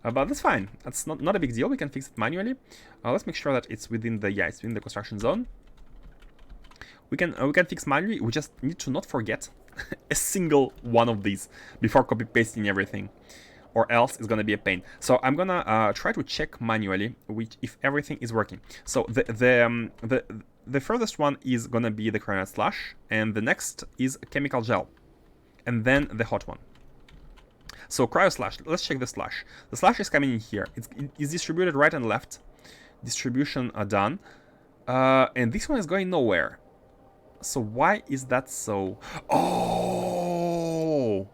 but that's fine. That's not a big deal. We can fix it manually. Let's make sure that it's within the it's within the construction zone. We can fix manually. We just need to not forget a single one of these before copy pasting everything, or else it's gonna be a pain. So I'm gonna try to check manually if everything is working. So the furthest one is gonna be the cyanide slash, and the next is chemical gel, and then the hot one. So cryo slash, let's check the slash. The slash is coming in here. It's distributed right and left. Distribution done. And this one is going nowhere. So why is that so? Oh!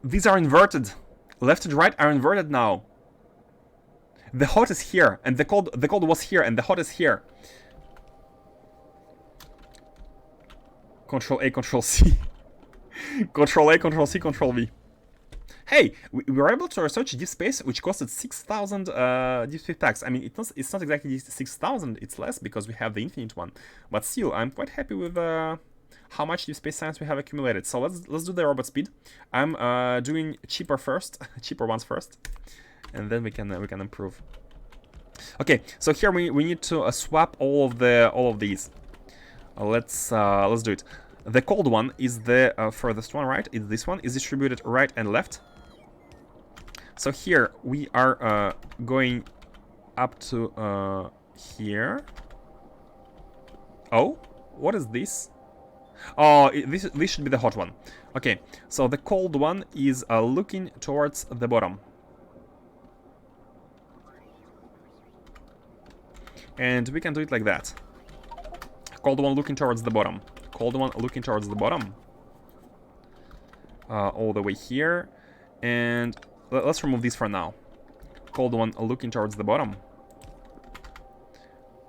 These are inverted. Left and right are inverted now. The hot is here, and the cold was here, and the hot is here. Control A, Control C. Control A, Control C, Control V. Hey, we were able to research deep space, which costed 6,000 deep space packs. I mean, it's not exactly 6,000, it's less because we have the infinite one. But still, I'm quite happy with how much deep space science we have accumulated. So let's do the robot speed. I'm doing cheaper ones first, and then we can improve. Okay, so here we need to swap all of these. Let's do it. The cold one is the furthest one, right? It's this one. Is distributed right and left. So here we are going up to here. Oh, what is this? Oh, this should be the hot one. Okay, so the cold one is looking towards the bottom. And we can do it like that. Cold one looking towards the bottom. Cold one looking towards the bottom. All the way here. And let's remove this for now. Cold one looking towards the bottom.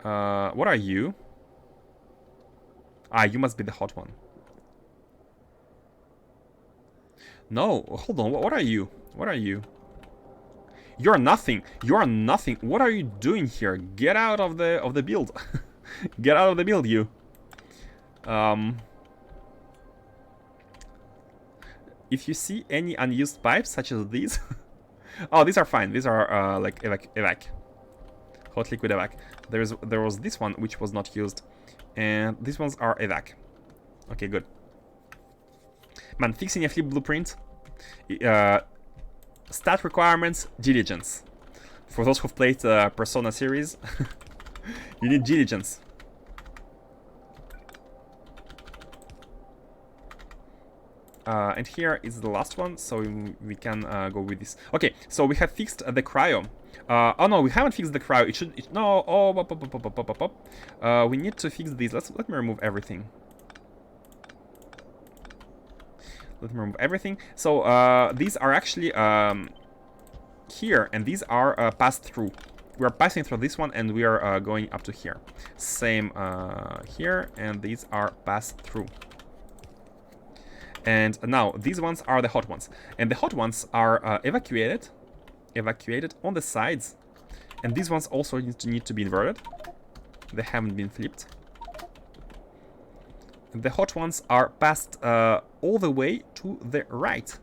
What are you? Ah, you must be the hot one. No, hold on. What are you? What are you? You're nothing. You're nothing. What are you doing here? Get out of the build. Get out of the build, you. If you see any unused pipes, such as these... oh, these are fine. These are like evac. Hot liquid evac. There was this one which was not used. And these ones are evac. Okay, good. Man, fixing a flip blueprint. Stat requirements, diligence. For those who've played Persona series, you need diligence. And here is the last one, so we can go with this. Okay, so we have fixed the cryo. Oh no, we haven't fixed the cryo. It should... no, oh, we need to fix these. Let me remove everything. Let me remove everything. So these are actually here, and these are passed through. We are passing through this one, and we are going up to here. Same here, and these are passed through. And now these ones are the hot ones, and the hot ones are evacuated on the sides, and these ones also need to be inverted. They haven't been flipped. The hot ones are passed all the way to the right.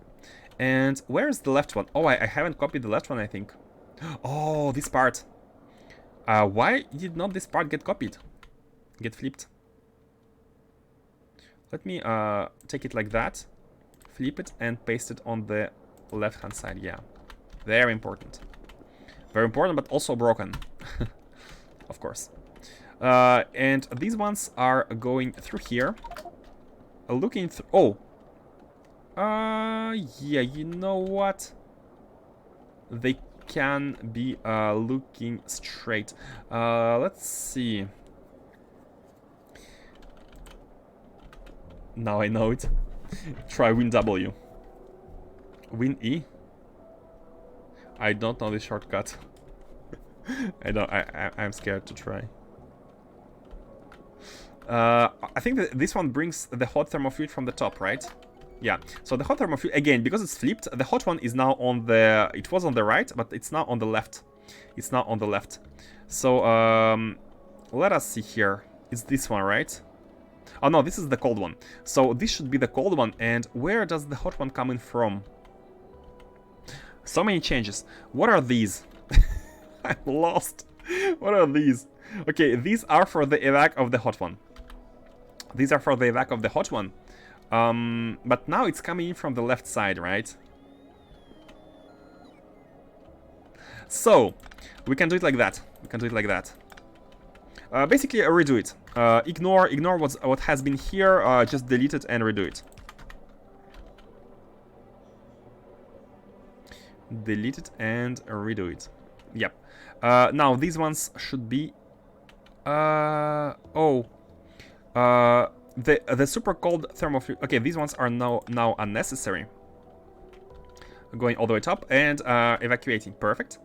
And where's the left one? Oh, I haven't copied the left one, I think. Oh, this part. Why did not this part get copied? Get flipped? Let me take it like that, flip it, and paste it on the left-hand side. Yeah, very important. Very important, but also broken. Of course. And these ones are going through here. Looking through... oh. Yeah, you know what? They can be looking straight. Let's see. Now I know it. Try Win W. Win E? I don't know the shortcut. I'm scared to try. I think that this one brings the hot thermofluid from the top, right? Yeah. So the hot thermofluid, again, because it's flipped, the hot one is now on the... it was on the right, but it's now on the left. It's now on the left. So, let us see here. It's this one, right? Oh no, this is the cold one. So this should be the cold one. And where does the hot one come in from? So many changes. What are these? I'm lost. What are these? Okay, these are for the evac of the hot one. These are for the evac of the hot one. But now it's coming in from the left side, right? So, we can do it like that. We can do it like that. Basically, redo it. Ignore what has been here. Just delete it and redo it. Delete it and redo it. Yep. Now these ones should be. The super cold thermofluid. Okay, these ones are now unnecessary. Going all the way top and evacuating. Perfect.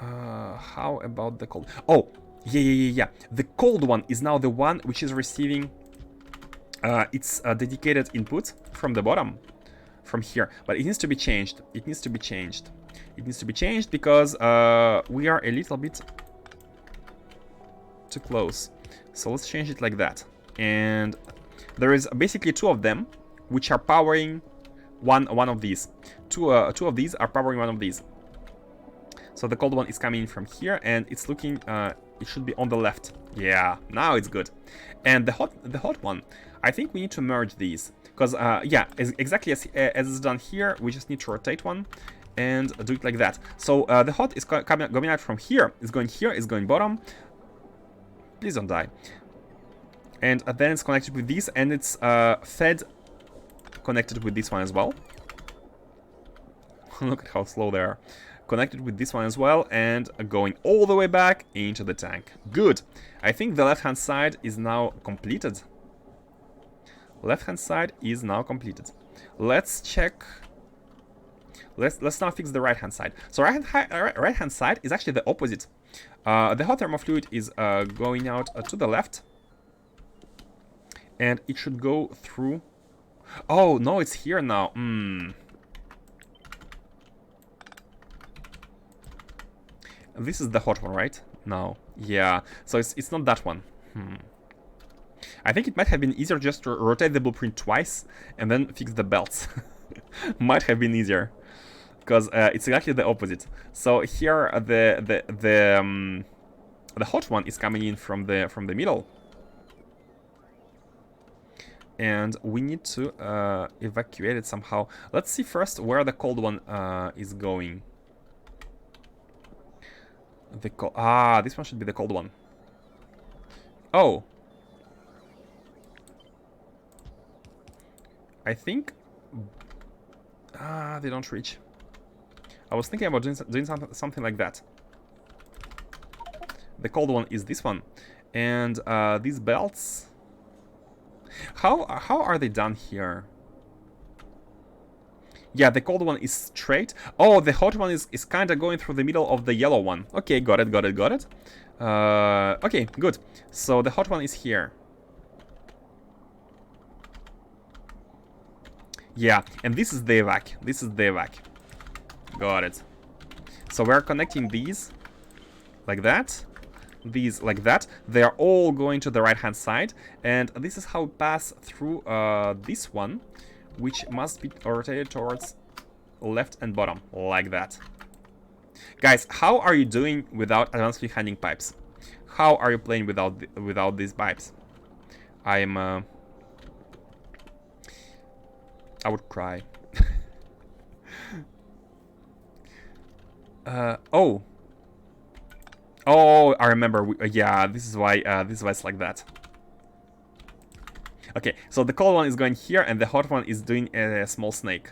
How about the cold? Oh, yeah. The cold one is now the one which is receiving its dedicated input from the bottom, from here. But it needs to be changed. It needs to be changed. It needs to be changed because we are a little bit too close. So let's change it like that. And there is basically two of them which are powering one of these. Two of these are powering one of these. So the cold one is coming in from here, and it's looking. It should be on the left. Yeah, now it's good. And the hot one, I think we need to merge these because yeah, exactly as it's done here. We just need to rotate one and do it like that. So the hot is coming out from here. It's going here. It's going bottom. Please don't die. And then it's connected with these, and it's fed connected with this one as well. Look at how slow they are. Connected with this one as well, and going all the way back into the tank. Good. I think the left-hand side is now completed. Left-hand side is now completed. Let's check. Let's now fix the right-hand side. So right-hand side is actually the opposite. The hot thermofluid is going out to the left, and it should go through. Oh no, it's here now. This is the hot one, right? No. Yeah. So it's not that one. I think it might have been easier just to rotate the blueprint twice and then fix the belts. Might have been easier, because it's exactly the opposite. So here the hot one is coming in from the middle, and we need to evacuate it somehow. Let's see first where the cold one is going. This one should be the cold one. Oh, I think they don't reach. I was thinking about doing something like that. The cold one is this one, and these belts. How are they done here? Yeah, the cold one is straight. Oh, the hot one is kind of going through the middle of the yellow one. Okay, got it. Okay, good. So the hot one is here. Yeah, and this is the evac. Got it. So we're connecting these like that. These like that. They are all going to the right-hand side. And this is how we pass through this one, which must be rotated towards left and bottom, like that. Guys, how are you doing without advanced free-handing pipes? How are you playing without these pipes? I would cry. Oh, I remember. Yeah, this is why it's like that. Okay, so the cold one is going here, and the hot one is doing a small snake.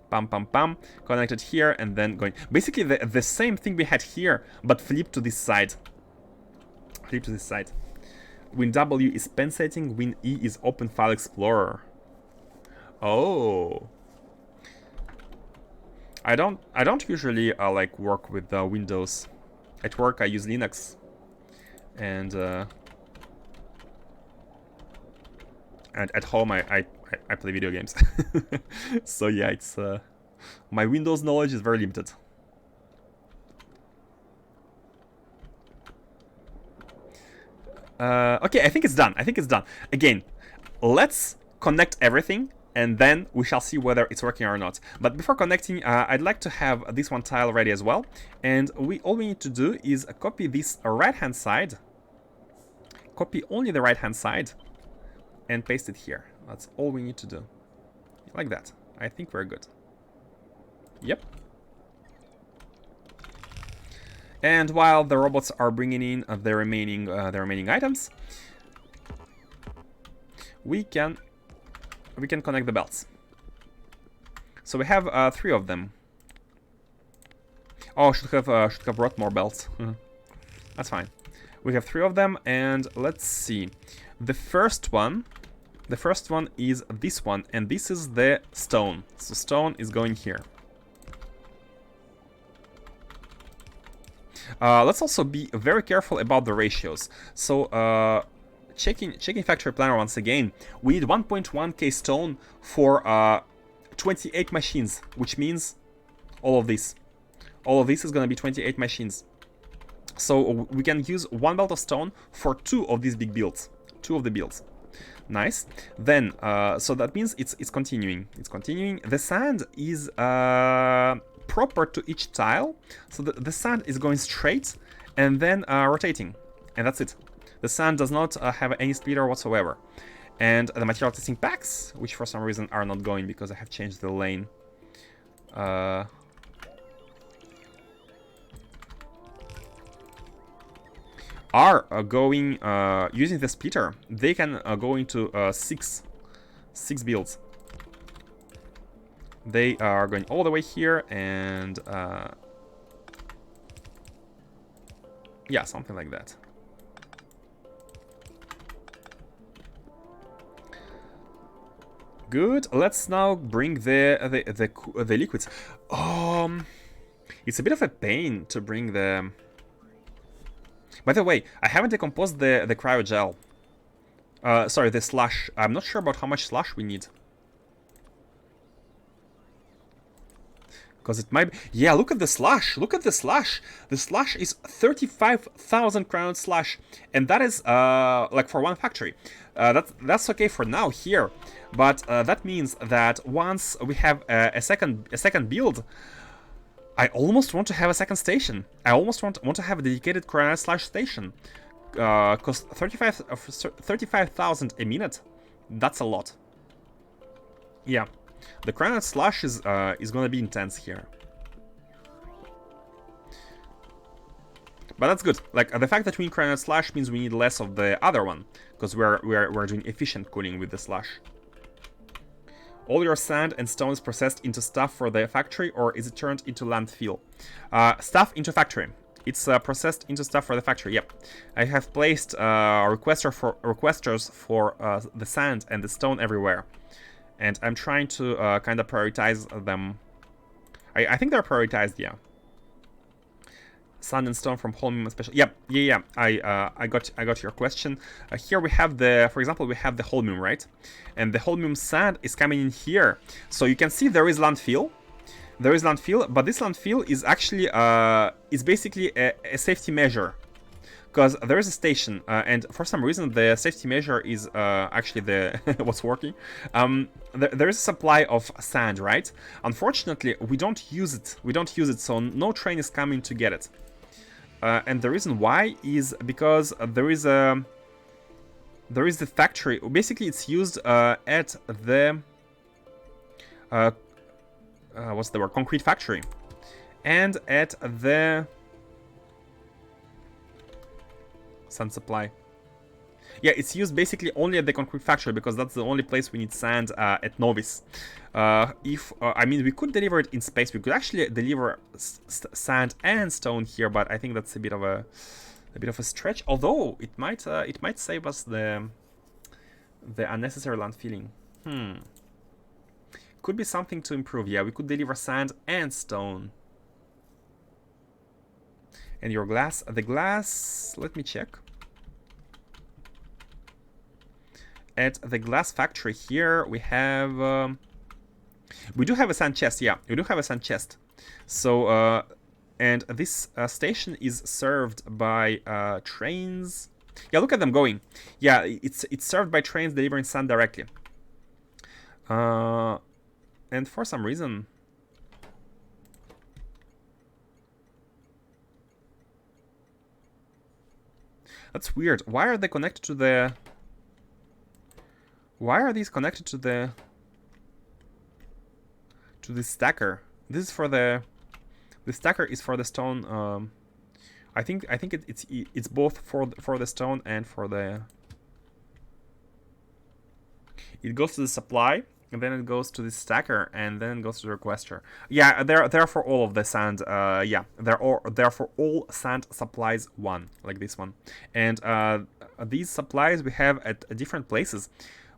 Pam, pam, pam. Connected here, and then going. Basically, the same thing we had here, but flipped to this side. Win W is pen setting. Win E is Open File Explorer. Oh. I don't usually like work with Windows. At work I use Linux, and at home I play video games. So yeah, it's my Windows knowledge is very limited. Okay, I think it's done. Again, let's connect everything, and then we shall see whether it's working or not. But before connecting, I'd like to have this one tile ready as well. And all we need to do is copy this right-hand side. Copy only the right-hand side and paste it here. That's all we need to do. Like that. I think we're good. Yep. And while the robots are bringing in the remaining items, we can connect the belts. So we have 3 of them. Oh, should have brought more belts. That's fine. We have 3 of them, and let's see. The first one is this one, and this is the stone. So stone is going here. Let's also be very careful about the ratios. So checking factory planner once again, we need 1.1k stone for 28 machines, which means all of this is going to be 28 machines. So we can use 1 belt of stone for 2 of these big builds, 2 of the builds. Nice. Then so that means it's continuing. The sand is proper to each tile, so the sand is going straight and then rotating, and that's it. The sand does not have any splitter whatsoever. And the material testing packs, which for some reason are not going because I have changed the lane. Are going using the splitter. They can go into 6 builds. They are going all the way here, and yeah, something like that. Good. Let's now bring the liquids. It's a bit of a pain to bring the. By the way, I haven't decomposed the cryogel. Sorry, the slush. I'm not sure about how much slush we need. Because it might be... Yeah, look at the slash. Look at the slash. The slash is 35,000 crown slash. And that is, like, for one factory. That's okay for now here. But that means that once we have a second build, I almost want to have a second station. I almost want to have a dedicated crown slash station. Because 35,000 a minute, that's a lot. Yeah. The crown slash is gonna be intense here, but that's good. Like the fact that we need crown slash means we need less of the other one, because we're doing efficient cooling with the slash. All your sand and stone is processed into stuff for the factory, or is it turned into landfill? Stuff into factory. It's processed into stuff for the factory. Yep, I have placed requesters for the sand and the stone everywhere. And I'm trying to kind of prioritize them. I think they're prioritized, yeah. Sand and stone from Holmium special. Yep, yeah. I got your question. Here we have for example, we have the Holmium, right? And the Holmium sand is coming in here. So you can see there is landfill. There is landfill, but this landfill is actually is basically a safety measure. Because there is a station, and for some reason the safety measure is actually what's working. There is a supply of sand, right? Unfortunately, we don't use it. So no train is coming to get it. And the reason why is because there is the factory. Basically, it's used at the what's the word? Concrete factory, and at the sand supply. Yeah, it's used basically only at the concrete factory because that's the only place we need sand at Novice. I mean, we could deliver it in space. We could actually deliver sand and stone here, but I think that's a bit of a stretch. Although it might save us the unnecessary landfilling. Could be something to improve. Yeah, we could deliver sand and stone. And your glass, the glass, let me check. At the glass factory here, we have, we do have a sand chest, yeah, we do have a sand chest. So, and this station is served by trains. Yeah, look at them going. Yeah, it's served by trains delivering sand directly. And for some reason, that's weird. Why are they connected to the... Why are these connected to the... to the stacker? This is for the... The stacker is for the stone. I think it's both for the stone and for the... It goes to the supply, and then it goes to the stacker, and then it goes to the requester. Yeah, they're for all of the sand. Yeah, they're for all sand supplies one, like this one. And these supplies we have at different places.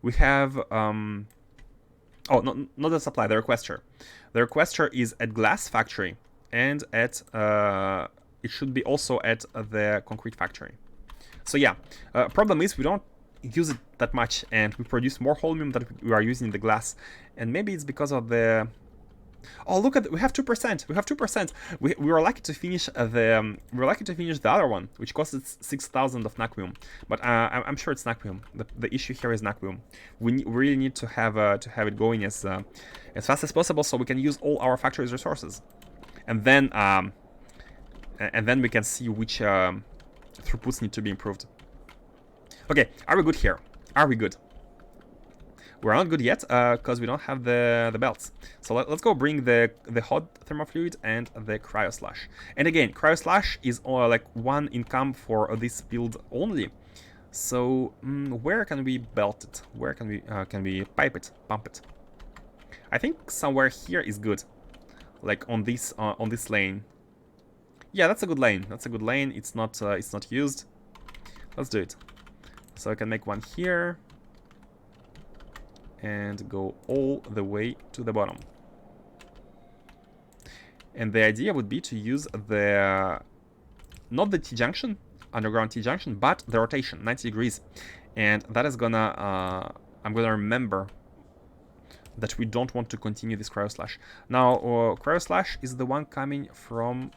We have oh, no, not the supply, the requester. The requester is at glass factory and at it should be also at the concrete factory. So yeah, problem is we don't use it that much, and we produce more holmium than we are using the glass. And maybe it's because of the... Oh, look at we have 2%. We have 2%. We were lucky to finish the other one, which costed 6,000 of naquium. But I'm sure it's naquium. The issue here is naquium. We really need to have it going as fast as possible, so we can use all our factory's resources, and then we can see which throughputs need to be improved. Okay, are we good here? Are we good? We're not good yet, because we don't have the belts. So let's go bring the hot thermofluid and the cryo slash. And again, cryo slash is like one income for this build only. So where can we belt it? Where can we pump it? I think somewhere here is good, like on this lane. Yeah, that's a good lane. That's a good lane. It's not used. Let's do it. So I can make one here and go all the way to the bottom. And the idea would be to use not the T-junction, underground T-junction, but the rotation, 90 degrees. And that is gonna, I'm gonna remember that we don't want to continue this cryo slash. Now, cryo slash is the one coming from...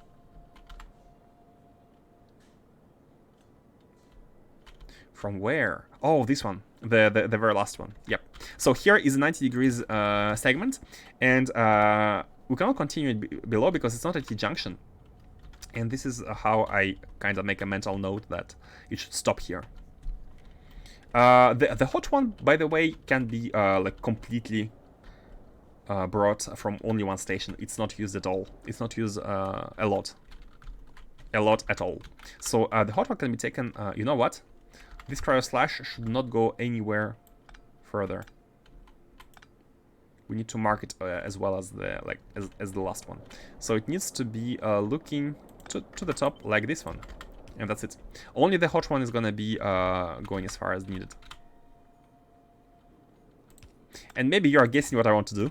From where? Oh, this one, the very last one. Yep. So here is a 90 degrees segment, and we cannot continue it below because it's not a T-junction. And this is how I kind of make a mental note that it should stop here. The hot one, by the way, can be like completely brought from only one station. It's not used at all. It's not used a lot at all. So the hot one can be taken. You know what? This cryo slash should not go anywhere further. We need to mark it as well as the as the last one. So it needs to be looking to the top like this one, and that's it. Only the hot one is gonna be going as far as needed. And maybe you are guessing what I want to do.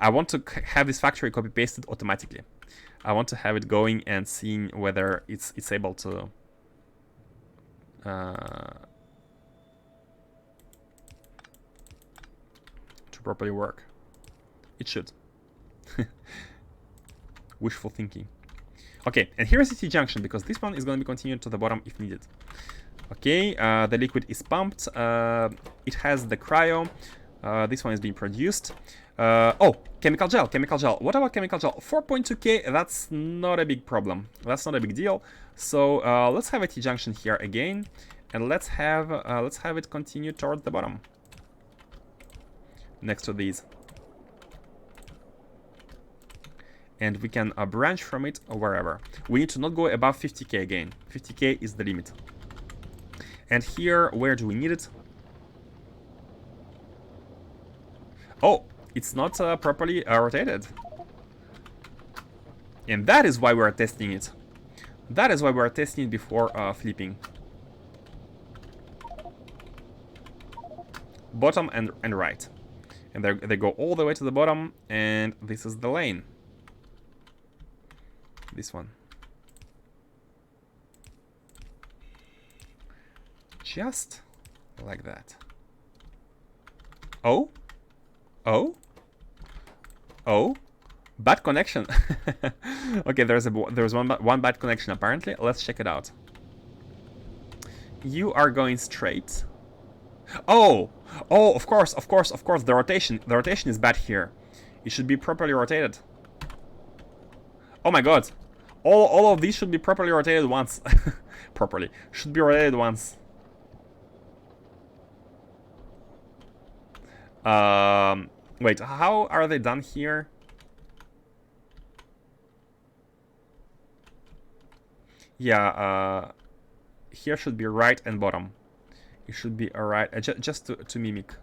I want to have this factory copy pasted automatically. I want to have it going and seeing whether it's able to properly work. It should. Wishful thinking. Okay, and here is the T-junction, because this one is going to be continued to the bottom if needed. Okay, the liquid is pumped. It has the cryo. This one is being produced. Oh, chemical gel, chemical gel. What about chemical gel? 4.2K, that's not a big problem. That's not a big deal. So let's have a T-junction here again, and let's have it continue toward the bottom, next to these. And we can branch from it wherever. We need to not go above 50K again. 50K is the limit. And here, where do we need it? Oh, it's not properly rotated. And that is why we're testing it. That is why we're testing it before flipping. Bottom and right. And they go all the way to the bottom, and this is the lane. This one. Just like that. Oh? Oh? Oh? Bad connection. Okay, there's one bad connection apparently. Let's check it out. You are going straight. Oh! Oh, of course. The rotation is bad here. It should be properly rotated. Oh my god. All of these should be properly rotated once. Properly. Should be rotated once. Wait, how are they done here? Yeah, here should be right and bottom. It should be right, just to mimic.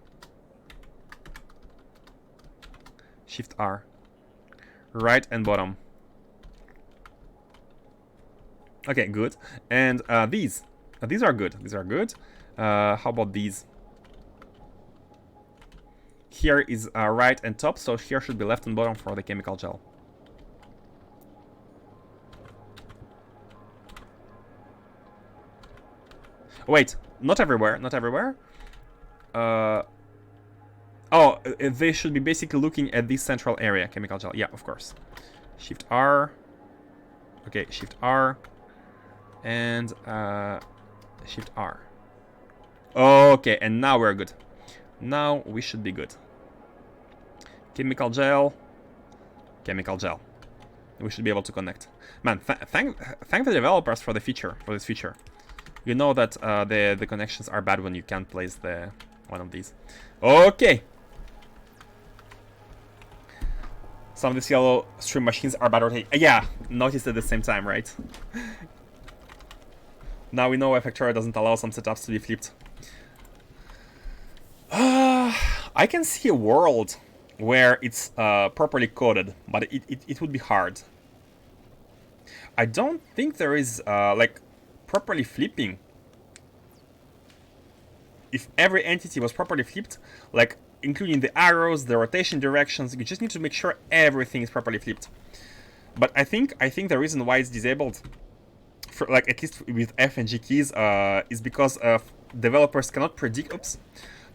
Shift R. Right and bottom. Okay, good. And these are good. These are good. How about these? Here is right and top, so here should be left and bottom for the chemical gel. Wait, not everywhere, not everywhere. Oh, they should be basically looking at this central area, chemical gel. Yeah, of course. Shift R. Okay, Shift R. And Shift R. Okay, and now we're good. Now we should be good. Chemical gel. Chemical gel. We should be able to connect. Man, thank the developers for the feature, for this feature. You know that the connections are bad when you can't place one of these. Okay. Some of these yellow stream machines are bad rotating. Yeah, noticed at the same time, right? Now we know why Factorio doesn't allow some setups to be flipped. I can see a world where it's properly coded, but it would be hard. I don't think there is like properly flipping. If every entity was properly flipped, like including the arrows, the rotation directions, you just need to make sure everything is properly flipped. But I think the reason why it's disabled, for, like at least with F and G keys, is because developers cannot predict. Oops.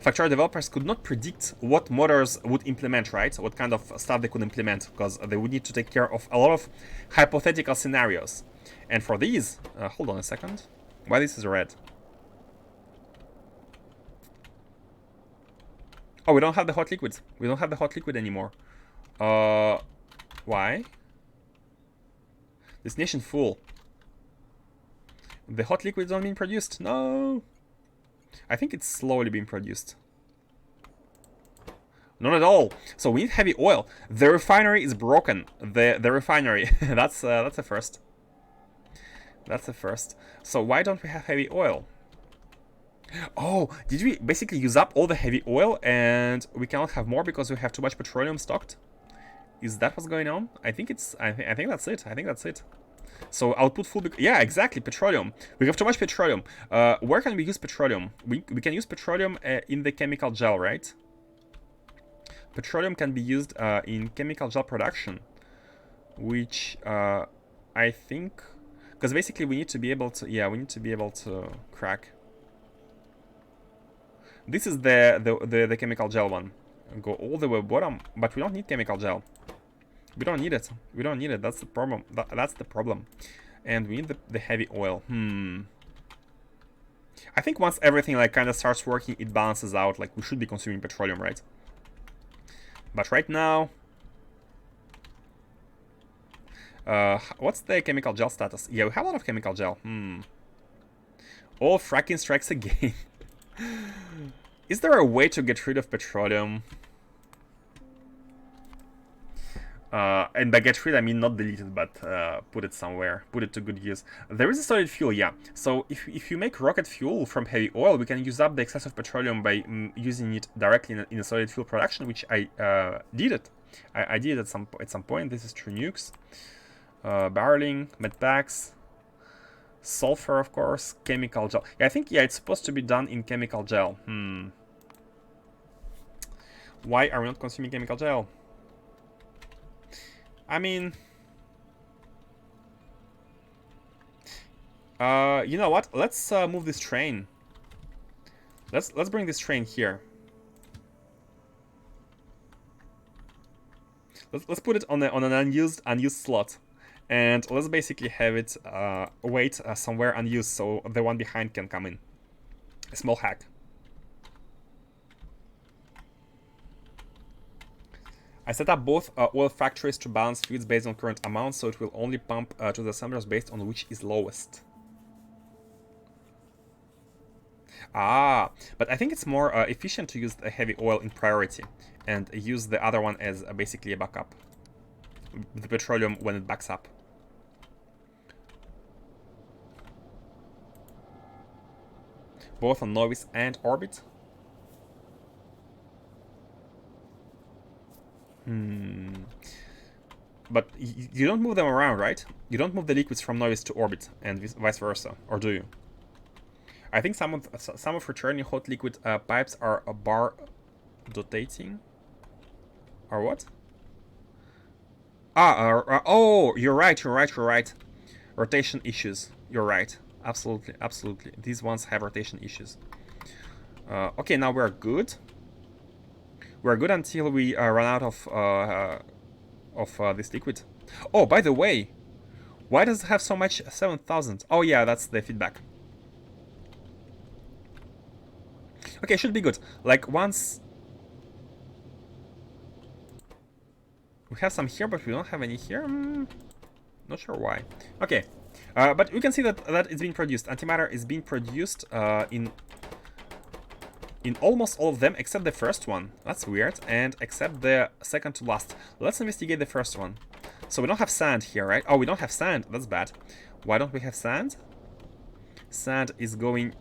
Factorio developers could not predict what motors would implement, right? What kind of stuff they could implement, because they would need to take care of a lot of hypothetical scenarios. And for these, hold on a second. Why this is red? Oh, we don't have the hot liquid. We don't have the hot liquid anymore. Why? Destination full. The hot liquid is not being produced. No. I think it's slowly being produced. Not at all. So we need heavy oil. The refinery is broken. The refinery. That's a first. That's a first. So why don't we have heavy oil? Oh, did we basically use up all the heavy oil and we cannot have more because we have too much petroleum stocked? Is that what's going on? I think it's. I think that's it. I think that's it. So output full. Yeah, exactly. Petroleum. We have too much petroleum. Where can we use petroleum? We can use petroleum in the chemical gel, right? Petroleum can be used in chemical gel production, which I think, because basically we need to be able to. Yeah, we need to be able to crack. This is the chemical gel one. Go all the way bottom, but we don't need chemical gel. We don't need it. We don't need it. That's the problem. That's the problem. And we need the heavy oil. I think once everything like kind of starts working, it balances out. Like we should be consuming petroleum, right? But right now, what's the chemical gel status? Yeah, we have a lot of chemical gel. All fracking strikes again. Is there a way to get rid of petroleum? And by get rid, I mean not delete it, but put it somewhere. Put it to good use. There is a solid fuel, yeah. So if you make rocket fuel from heavy oil, we can use up the excess of petroleum by using it directly in a solid fuel production, which I did it. I did it at some point. This is true nukes. Barreling, medpacks, sulfur, of course, chemical gel. Yeah, I think, yeah, it's supposed to be done in chemical gel. Why are we not consuming chemical gel? I mean, you know what? Let's move this train. Let's bring this train here. Let's put it on an unused slot, and let's basically have it wait somewhere unused so the one behind can come in. A small hack. I set up both oil factories to balance feeds based on current amount, so it will only pump to the assemblers based on which is lowest. Ah, but I think it's more efficient to use the heavy oil in priority and use the other one as basically a backup. The petroleum when it backs up. Both on Novice and Orbit. But you don't move them around, right? You don't move the liquids from Novice to Orbit and vice versa, or do you? I think some of returning hot liquid pipes are bar dotating. Or what? Oh, you're right. Rotation issues. You're right. Absolutely. These ones have rotation issues. Okay, now we're good. We're good until we run out of this liquid. Oh, by the way, why does it have so much 7,000? Oh yeah, that's the feedback. Okay, should be good. Like once we have some here, but we don't have any here. Not sure why. Okay, but we can see that it's being produced. Antimatter is being produced in almost all of them except the first one. That's weird. And except the second to last. Let's investigate the first one. So we don't have sand here, right? Oh, we don't have sand. That's bad. Why don't we have sand? Sand is going...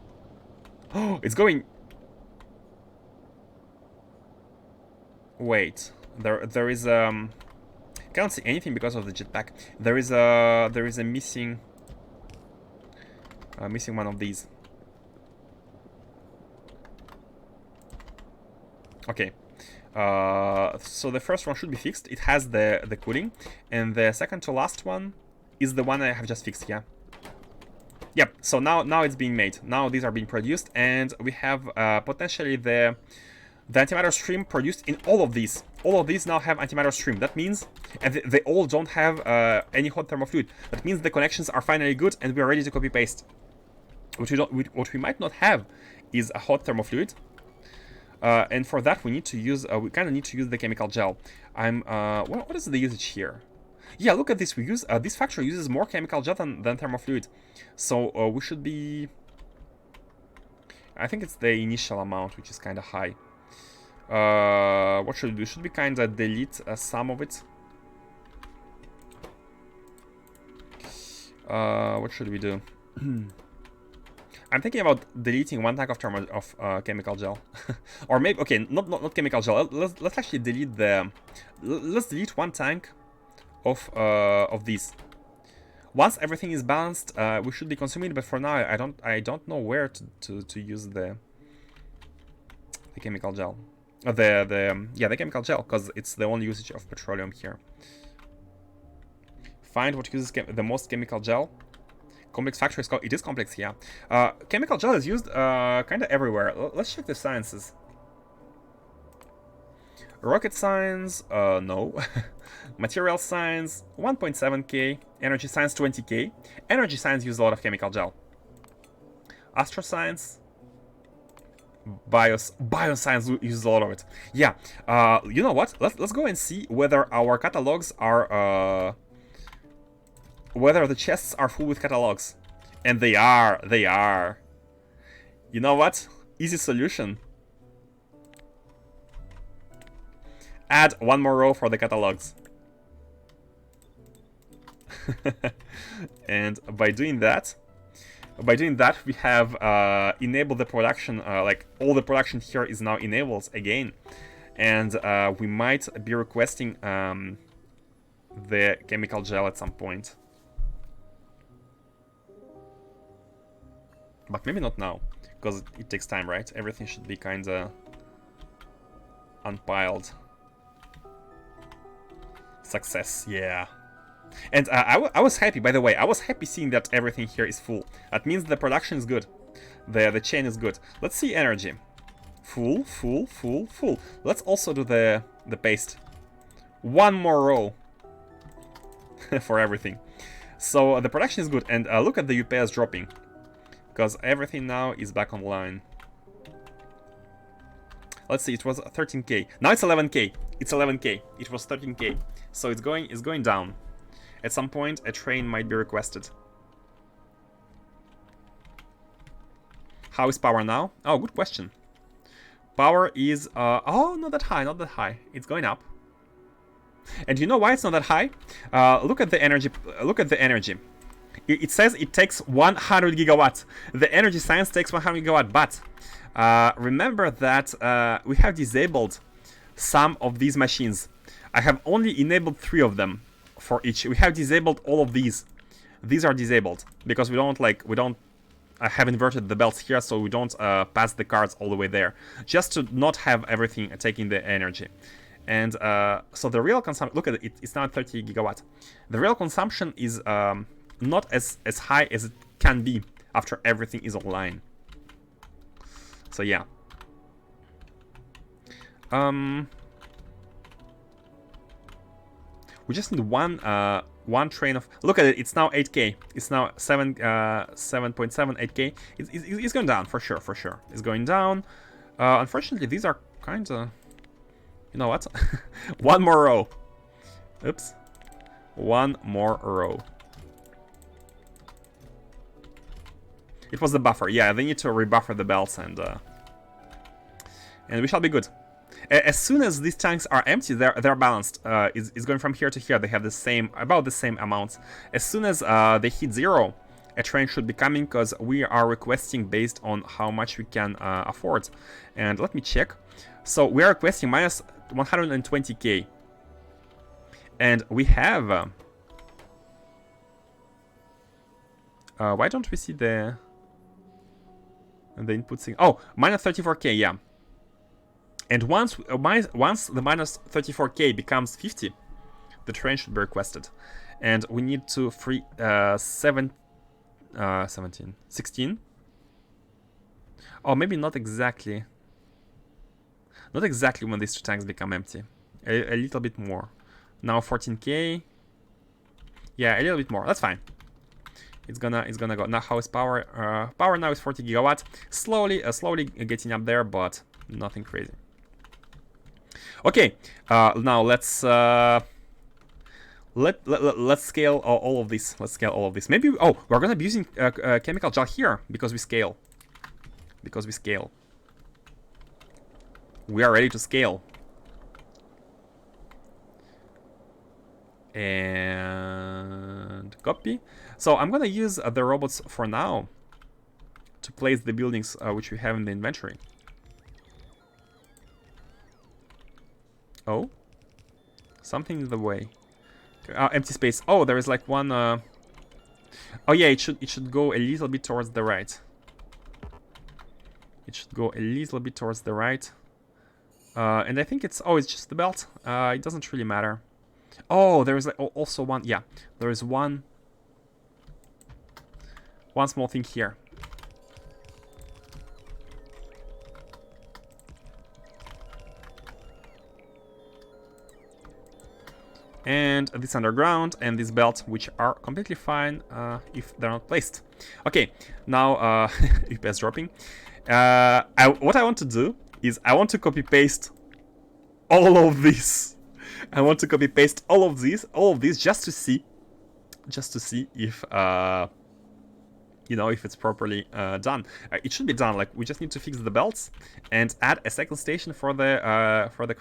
Oh, it's going... Wait. There is can't see anything because of the jetpack. There is a missing one of these. Okay, so the first one should be fixed. It has the cooling, and the second to last one is the one I have just fixed. Yeah. Yep, so now it's being made. Now these are being produced, and we have potentially the antimatter stream produced in all of these. All of these now have antimatter stream. That means, and they all don't have any hot thermofluid. That means the connections are finally good, and we are ready to copy paste. What we might not have is a hot thermofluid, and for that we need to use. We kind of need to use the chemical gel. What is the usage here? Yeah, look at this. We use this factory uses more chemical gel than thermofluid, so we should be. I think it's the initial amount, which is kind of high. What should we do? Should we kind of delete some of it? What should we do? I'm thinking about deleting 1 tank of chemical gel, or maybe not chemical gel. Let's actually delete the. Let's delete 1 tank of these. Once everything is balanced, we should be consuming it. But for now, I don't know where to use the chemical gel. The chemical gel, because it's the only usage of petroleum here. Find what uses the most chemical gel. Complex factory is called. It is complex, yeah. Chemical gel is used kind of everywhere. Let's check the sciences. Rocket science, no. Material science, 1.7k. Energy science, 20k. Energy science uses a lot of chemical gel. Astroscience, bioscience uses a lot of it. Yeah. You know what? Let's go and see whether our catalogs are whether the chests are full with catalogs. And they are. They are. You know what? Easy solution. Add 1 more row for the catalogs. And by doing that, we have enabled the production. Like all the production here is now enabled again, and we might be requesting the chemical gel at some point, but maybe not now, because it takes time, right? Everything should be kind of unpiled. Success, yeah. And I was happy, by the way. I was happy seeing that everything here is full. That means the production is good. The chain is good. Let's see energy. Full, full, full, full. Let's also do the paste. 1 more row for everything. So the production is good. And look at the UPS dropping, because everything now is back online. Let's see, it was 13k. Now it's 11k. It's 11k. It was 13k. So it's going down. At some point, a train might be requested. How is power now? Oh, good question. Power is oh, not that high, not that high. It's going up. And you know why it's not that high? Look at the energy. Look at the energy. It says it takes 100 gigawatts. The energy science takes 100 gigawatt, but remember that we have disabled some of these machines. I have only enabled 3 of them for each. We have disabled all of these. These are disabled because I have inverted the belts here, so we don't pass the cards all the way there, just to not have everything taking the energy. And so the real consumption, look at it, it's now 30 gigawatt. The real consumption is not as high as it can be after everything is online. So yeah. We just need one train of. Look at it. It's now 8k. It's now 7.7 8k. It's going down for sure. For sure, it's going down. Unfortunately, these are kind of. You know what? 1 more row. Oops. 1 more row. It was the buffer. Yeah, they need to rebuffer the belts, and we shall be good. As soon as these tanks are empty, they're balanced. It's going from here to here. They have about the same amounts. As soon as they hit 0, a train should be coming, because we are requesting based on how much we can afford. And let me check. So we are requesting minus 120k, and we have. Why don't we see the input thing? Oh, minus 34k, yeah. And once the minus 34k becomes 50, the train should be requested. And we need to free 7 17. 16? Oh, maybe not exactly. Not exactly when these two tanks become empty. A little bit more. Now 14k. Yeah, a little bit more. That's fine. It's gonna go. Now how is power? Power now is 40 gigawatt. Slowly getting up there, but nothing crazy. Okay, now let's scale all of this. Let's scale all of this. Maybe we're gonna be using chemical gel here because we scale. We are ready to scale. And copy. So I'm gonna use the robots for now to place the buildings which we have in the inventory. Oh, something in the way. Empty space. Oh, there is like one. Oh yeah, it should go a little bit towards the right. It should go a little bit towards the right. And I think it's just the belt. It doesn't really matter. Oh, there is like also one. Yeah, there is one small thing here. And this underground and this belt, which are completely fine if they're not placed. Okay, now UPS dropping. What I want to do is I want to copy paste all of this. I want to copy paste all of these just to see if if it's properly done. It should be done. Like, we just need to fix the belts and add a second station for the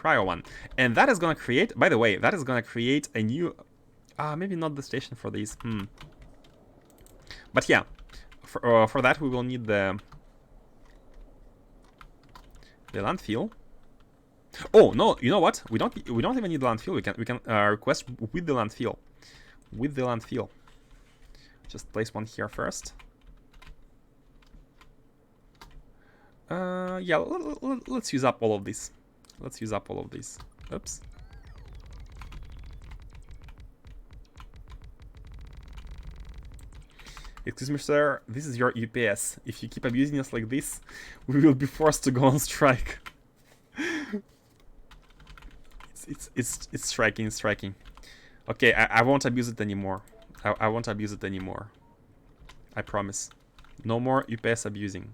cryo one, and that is gonna create. By the way, that is gonna create a new. Maybe not the station for these. But yeah, for that we will need the landfill. Oh no! You know what? We don't even need the landfill. We can request with the landfill. Just place one here first. Yeah, let's use up all of this. Oops. Excuse me, sir. This is your UPS. If you keep abusing us like this, we will be forced to go on strike. It's striking. Okay, I won't abuse it anymore. I won't abuse it anymore. I promise. No more UPS abusing.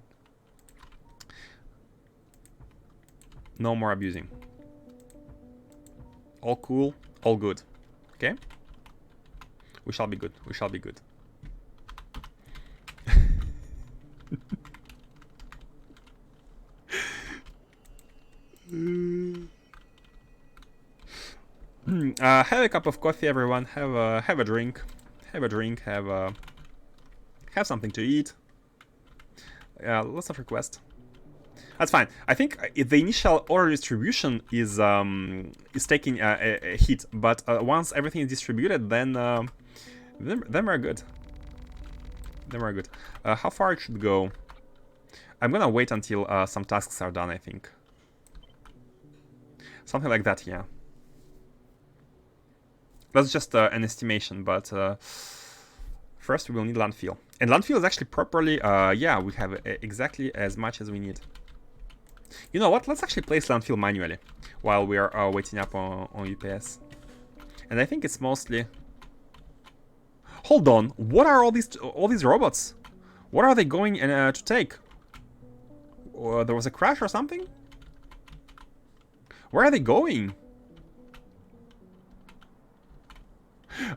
No more abusing. All cool, all good. Okay? We shall be good. Have a cup of coffee, everyone. Have a drink. Have something to eat. Let's not request. That's fine. I think the initial order distribution is taking a hit, but once everything is distributed, then we're good. How far it should go? I'm gonna wait until some tasks are done, I think. Something like that, yeah. That's just an estimation, but first we will need landfill. And landfill is actually properly, yeah, we have exactly as much as we need. You know what? Let's actually place landfill manually while we are waiting up on UPS. And I think it's mostly... Hold on, what are all these robots? What are they going to take? There was a crash or something? Where are they going?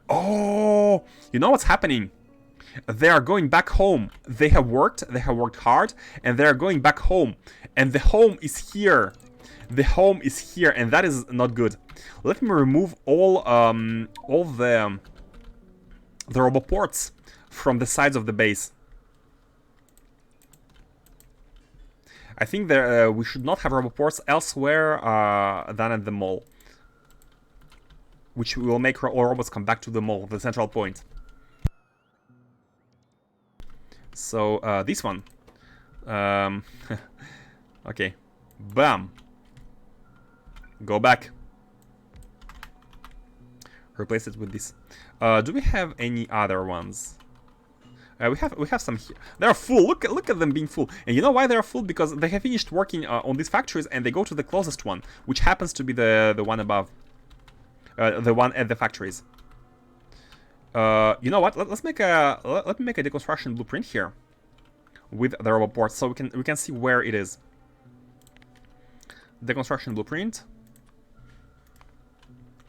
Oh, you know what's happening? They are going back home. They have worked hard, and they are going back home. And the home is here. And that is not good. Let me remove all the roboports from the sides of the base. I think that we should not have roboports elsewhere than at the mall, which will make all robots come back to the mall, the central point. So this one, okay, bam, go back, replace it with this. Do we have any other ones? We have some here. They're full. Look at them being full. And you know why they're full? Because they have finished working on these factories and they go to the closest one, which happens to be the one above, the one at the factories. You know what? Let me make a deconstruction blueprint here with the robot port, so we can see where it is. Deconstruction blueprint,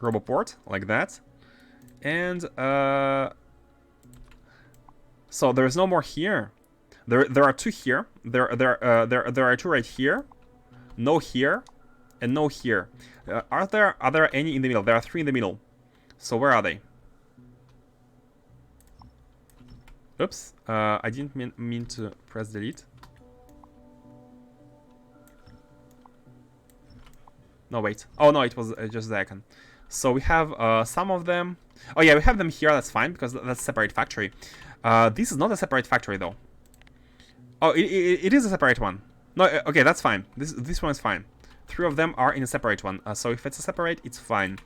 robot port, like that, and so there is no more here. There are two here. There are two right here, no here, and no here. Are there any in the middle? There are three in the middle. So where are they? Oops, I didn't mean to press delete. No, wait. Oh, no, it was just the icon. So we have some of them. Oh, yeah, we have them here. That's fine, because that's a separate factory. This is not a separate factory, though. Oh, it is a separate one. No, okay, that's fine. This one is fine. Three of them are in a separate one. So if it's a separate, it's fine.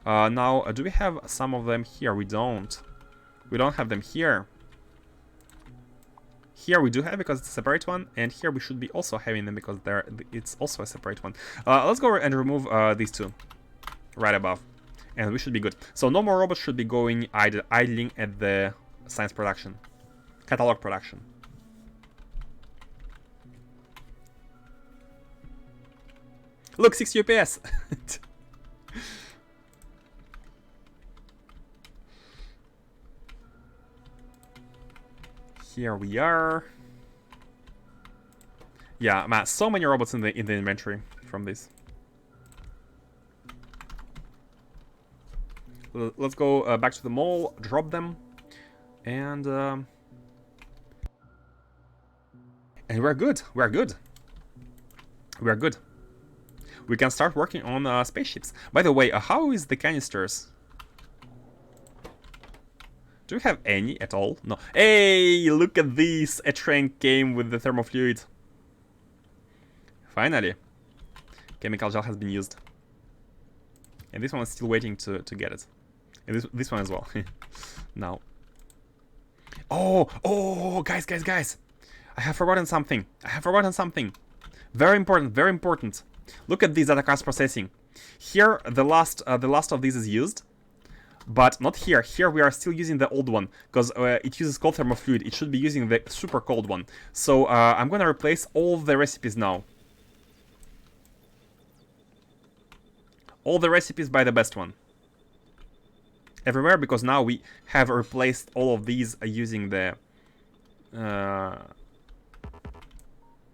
Now, do we have some of them here? We don't. We don't have them here. Here we do have, because it's a separate one, and here we should be also having them because it's also a separate one. Let's go and remove these two right above, and we should be good. So no more robots should be going idling at the science production, catalog production. Look, 60 UPS. Here we are. Yeah, man, so many robots in the inventory from this. Let's go back to the mall, drop them, and we're good. We're good. We're good. We can start working on spaceships. By the way, how is the canisters? Do we have any at all? No. Hey, look at this! A train came with the thermofluid. Finally. Chemical gel has been used. And this one is still waiting to get it. And this one as well. Now. Oh, guys. I have forgotten something. Very important. Look at this data cards processing. Here, the last of these is used. But not here. Here we are still using the old one, because it uses cold thermofluid. It should be using the super cold one. So I'm gonna replace all the recipes now. All the recipes by the best one. Everywhere, because now we have replaced all of these using the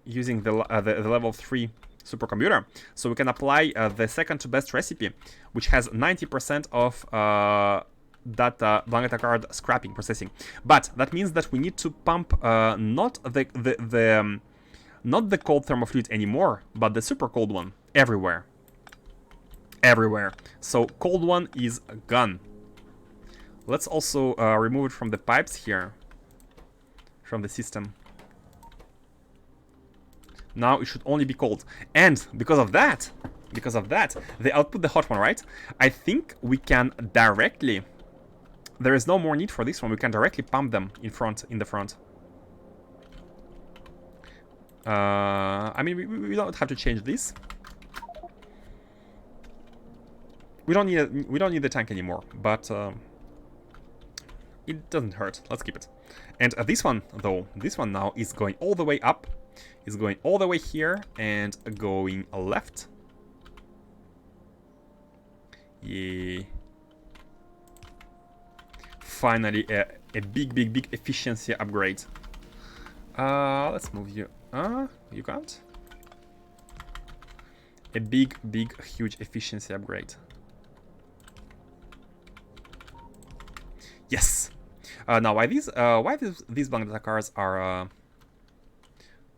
level 3 supercomputer. So we can apply the second to best recipe, which has 90% of data card scrapping processing. But that means that we need to pump not the cold thermofluid anymore, but the super cold one everywhere. So cold one is gone. Let's also remove it from the pipes here, from the system. Now it should only be cold. And because of that, they output the hot one, right? I think we can directly... There is no more need for this one. We can directly pump them in the front. I mean, we don't have to change this. We don't need the tank anymore, but it doesn't hurt. Let's keep it. And this one, though, now is going all the way up. Is going all the way here and going left. Yeah. Finally, a big efficiency upgrade. Let's move you. You can't? A big, huge efficiency upgrade. Yes. Now, why these blank data cards are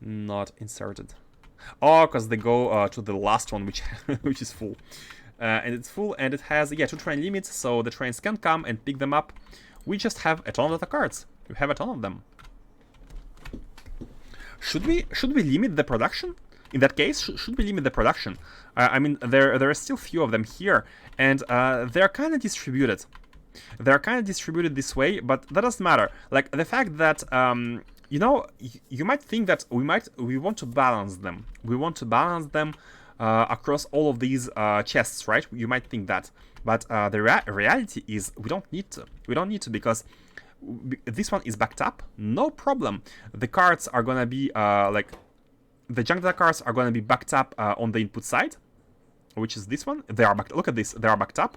not inserted? Oh, because they go to the last one, which is full. And it's full, and it has 2 train limits, so the trains can come and pick them up. We just have a ton of data cards. We have a ton of them. Should we limit the production? In that case, should we limit the production? I mean, there are still few of them here, and they're kind of distributed. They're kind of distributed this way, but that doesn't matter. Like the fact that you know, you might think that we want to balance them. We want to balance them across all of these chests, right? You might think that, but the reality is we don't need to. We don't need to, because this one is backed up. No problem. The cards are gonna be like the junk data cards are gonna be backed up on the input side, which is this one. They are backed. Look at this. They are backed up.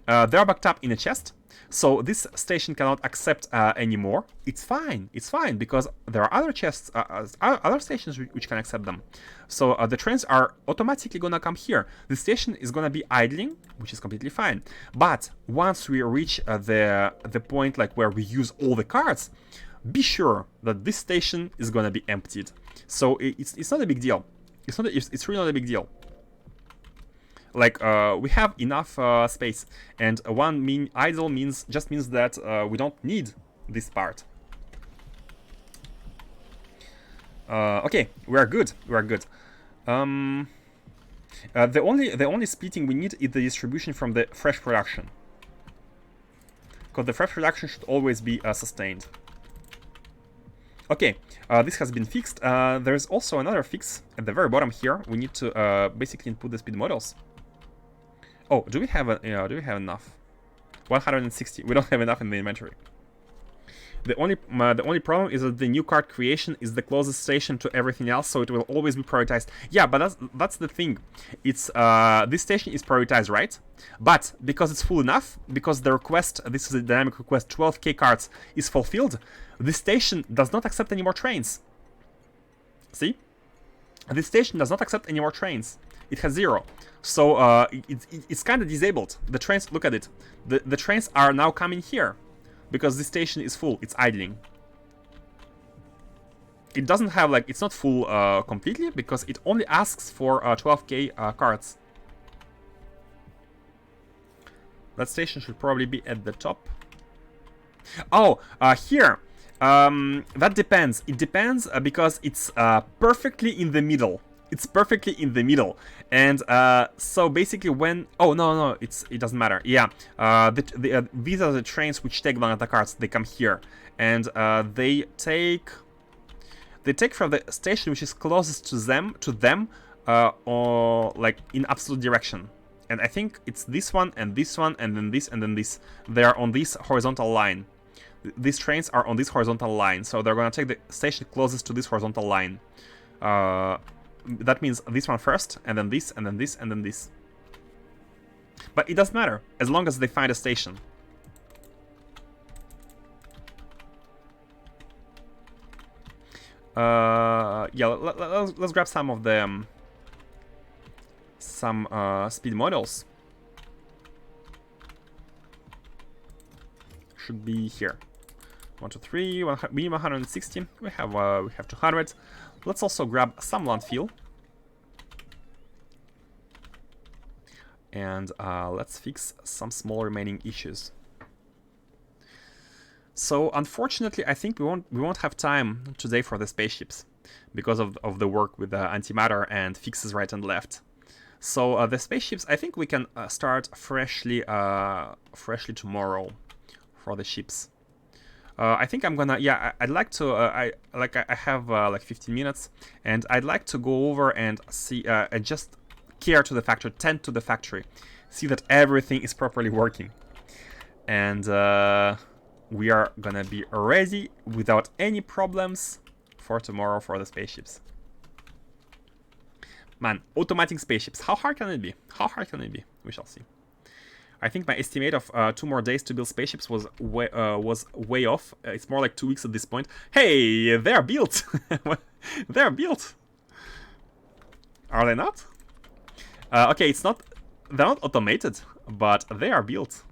They are backed up in a chest. So this station cannot accept anymore. It's fine. It's fine, because there are other chests, other stations which can accept them. So the trains are automatically gonna come here. The station is gonna be idling, which is completely fine. But once we reach the point like where we use all the cards, be sure that this station is gonna be emptied. So it's not a big deal. It's really not a big deal. Like we have enough space, and one idle just means that we don't need this part. Okay, we are good. We are good. The only splitting we need is the distribution from the fresh production, because the fresh production should always be sustained. Okay, this has been fixed. There's also another fix at the very bottom here. We need to basically input the speed models. Oh, do we have enough? 160. We don't have enough in the inventory. The only problem is that the new card creation is the closest station to everything else, so it will always be prioritized. Yeah, but that's the thing. It's this station is prioritized, right? But because it's full enough, because the request, this is a dynamic request, 12k cards is fulfilled, this station does not accept any more trains. See? This station does not accept any more trains. It has 0. So it's kind of disabled. The trains, look at it. The trains are now coming here because this station is full. It's idling. It doesn't have, like, it's not full completely, because it only asks for 12k cards. That station should probably be at the top. Oh, here. That depends. It depends because it's perfectly in the middle. It's perfectly in the middle, and so basically when no, it doesn't matter. Yeah, these are the trains which take one of the cards. They come here, and they take from the station which is closest to them, or like in absolute direction. And I think it's this one and this one and then this and then this. They are on this horizontal line. These trains are on this horizontal line, so they're gonna take the station closest to this horizontal line. That means this one first, and then this, and then this, and then this. But it doesn't matter, as long as they find a station. Yeah, let's grab some of the speed models. Should be here. 1, 2, 3. We need 160. We have 200. Let's also grab some landfill. And let's fix some small remaining issues. So unfortunately, I think we won't have time today for the spaceships because of the work with the antimatter and fixes right and left. So the spaceships, I think we can start freshly tomorrow for the ships. I think I'm gonna, yeah, I'd like to, I have like 15 minutes, and I'd like to go over and see, and just care to the factory, tend to the factory, see that everything is properly working. And we are gonna be ready without any problems for tomorrow for the spaceships. Man, automating spaceships, how hard can it be? How hard can it be? We shall see. I think my estimate of 2 more days to build spaceships was way off. It's more like 2 weeks at this point. Hey, they're built! They're built! Are they not? Okay, it's not... They're not automated, but they are built.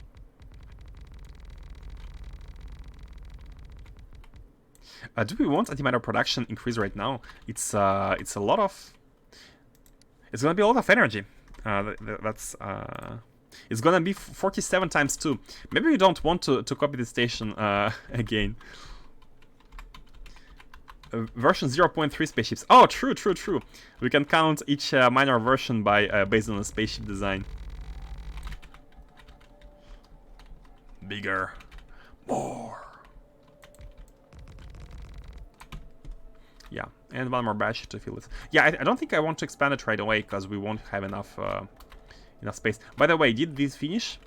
Do we want antimatter production increase right now? It's a lot of... It's gonna be a lot of energy. That's... It's gonna be 47 times 2. Maybe we don't want to copy the station again. Version 0.3 spaceships. Oh, true. We can count each minor version by based on the spaceship design. Bigger. More. Yeah, and one more batch to fill it. Yeah, I don't think I want to expand it right away, because we won't have enough enough space. By the way, did these finish?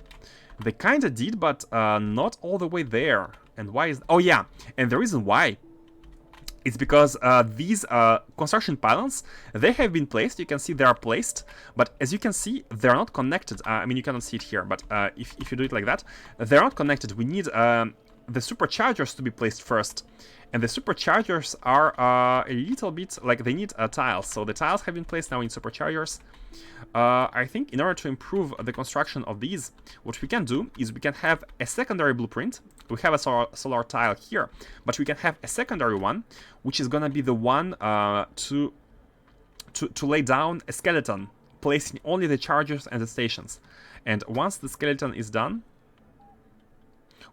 They kind of did, but not all the way there. And why is... Oh, yeah, and the reason why it's because these construction pylons, they have been placed. You can see they are placed, but as you can see, they're not connected. I mean, you cannot see it here, but if you do it like that, they're not connected. We need the superchargers to be placed first. And the superchargers are a little bit, like, they need tiles. So the tiles have been placed now in superchargers. I think in order to improve the construction of these, what we can do is we can have a secondary blueprint. We have a solar tile here, but we can have a secondary one, which is gonna be the one to lay down a skeleton, placing only the chargers and the stations. And once the skeleton is done,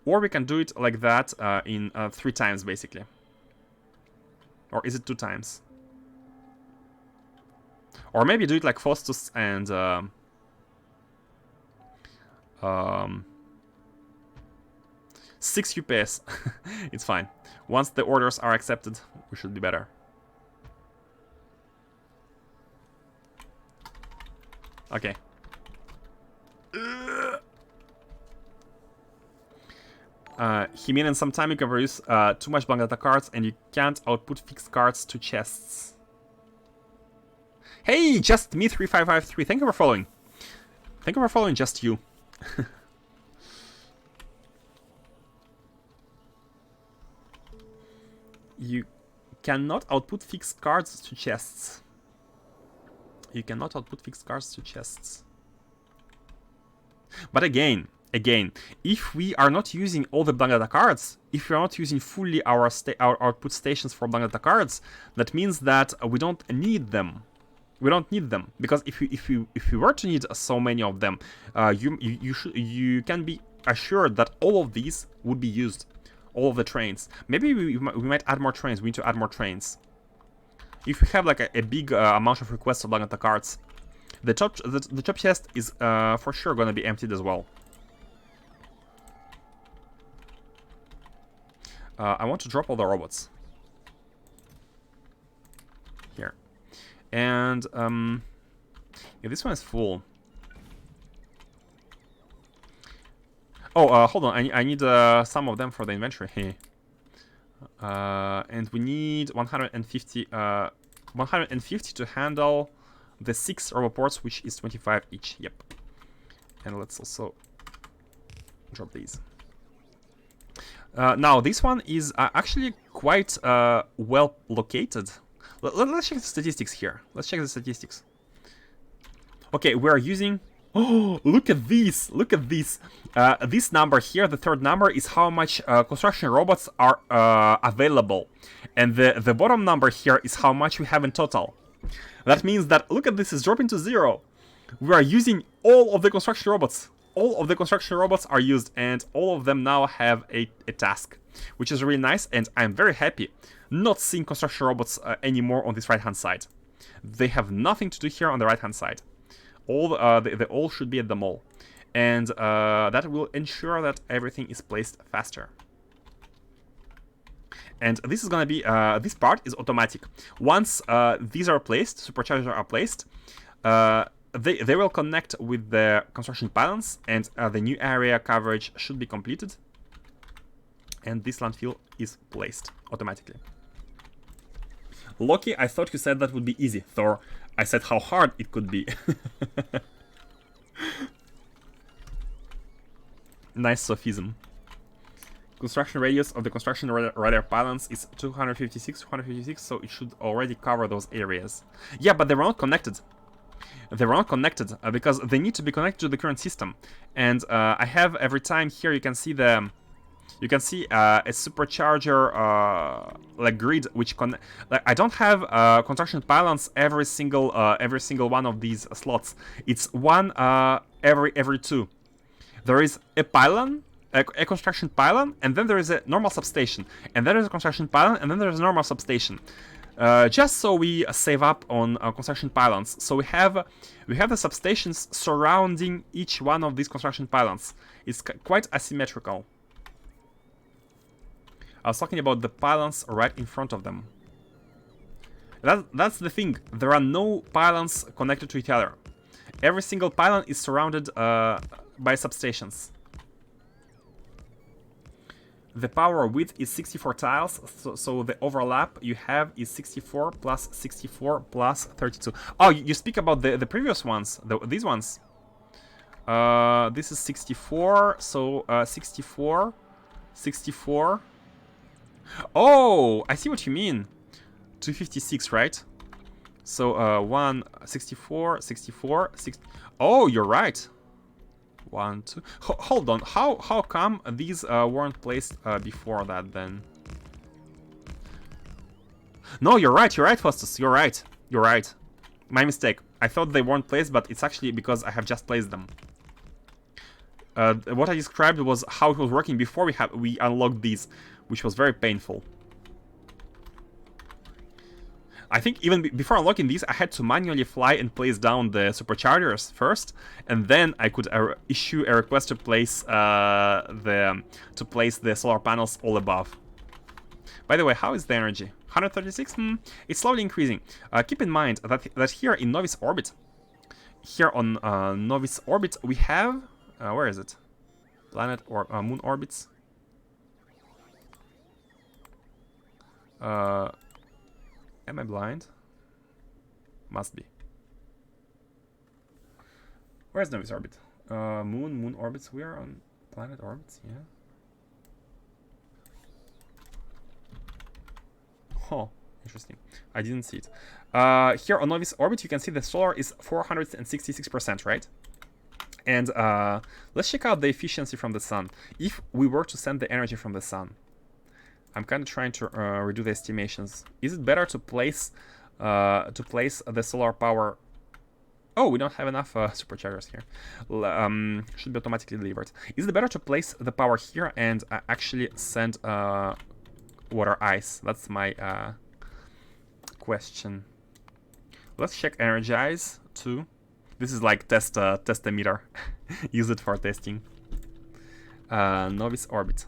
or we can do it like that in 3 times, basically. Or is it 2 times? Or maybe do it like Faustus and... 6 UPS. It's fine. Once the orders are accepted, we should be better. Okay. He mean in some time you can produce too much blank data cards and you can't output fixed cards to chests. Hey, just me 3553. Thank you for following. Thank you for following, just you. You cannot output fixed cards to chests. You cannot output fixed cards to chests. But again, if we are not using all the blank data cards, if we are not using fully our output stations for blank data cards, that means that we don't need them. We don't need them, because if we were to need so many of them, you can be assured that all of these would be used, all of the trains. Maybe we might add more trains. We need to add more trains. If we have like a big amount of requests of blank data cards, the top chest is for sure gonna be emptied as well. I want to drop all the robots here. And yeah, this one is full. Oh, hold on. I need some of them for the inventory. And we need 150 to handle the 6 roboports, which is 25 each. Yep. And let's also drop these. Now, this one is actually quite well located. Let's check the statistics here. Let's check the statistics. Okay, we're using... Oh, look at this! Look at this! This number here, the third number, is how much construction robots are available. And the bottom number here is how much we have in total. That means that, look at this, is dropping to 0. We are using all of the construction robots. All of the construction robots are used, and all of them now have a task, which is really nice, and I'm very happy not seeing construction robots anymore on this right-hand side. They have nothing to do here on the right-hand side. All they all should be at the mall, and that will ensure that everything is placed faster. And this is gonna be this part is automatic. Once these are placed, superchargers are placed, they will connect with the construction pylons, and the new area coverage should be completed. And this landfill is placed automatically. Loki, I thought you said that would be easy. Thor, I said how hard it could be. Nice sophism. Construction radius of the construction radar pylons is 256, so it should already cover those areas. Yeah, but they were not connected. They were not connected because they need to be connected to the current system. And I have every time here you can see the... You can see a supercharger like grid, which like I don't have construction pylons every single one of these slots. It's one every 2. There is a pylon, a construction pylon, and then there is a normal substation, and then there is a construction pylon, and then there is a normal substation. just so we save up on construction pylons. So we have the substations surrounding each one of these construction pylons. It's quite asymmetrical. I was talking about the pylons right in front of them. That's the thing. There are no pylons connected to each other. Every single pylon is surrounded by substations. The power width is 64 tiles, so the overlap you have is 64 plus 64 plus 32. Oh, you speak about the previous ones, these ones. This is 64, so 64, 64. Oh, I see what you mean. 256, right? So 164, 64, 60. Oh, you're right. 1, 2. Hold on. How come these weren't placed before that then? No, you're right. You're right, Faustus. You're right. You're right. My mistake. I thought they weren't placed, but it's actually because I have just placed them. What I described was how it was working before we unlocked these, which was very painful. I think even before unlocking these, I had to manually fly and place down the superchargers first, and then I could issue a request to place the solar panels all above. By the way, how is the energy? 136? It's slowly increasing. Keep in mind that here in Novice Orbit, here on Novice Orbit, we have where is it? Planet or moon orbits. Am I blind? Must be. Where's Novice Orbit? Moon orbits. We are on planet orbits, yeah. Oh, interesting. I didn't see it. Here on Novice Orbit, you can see the solar is 466%, right? And let's check out the efficiency from the sun. If we were to send the energy from the sun, I'm kind of trying to redo the estimations. Is it better to place the solar power? Oh, we don't have enough superchargers here. Should be automatically delivered. Is it better to place the power here and actually send water ice? That's my question. Let's check energize too. This is like test emitter. Use it for testing. Novice Orbit.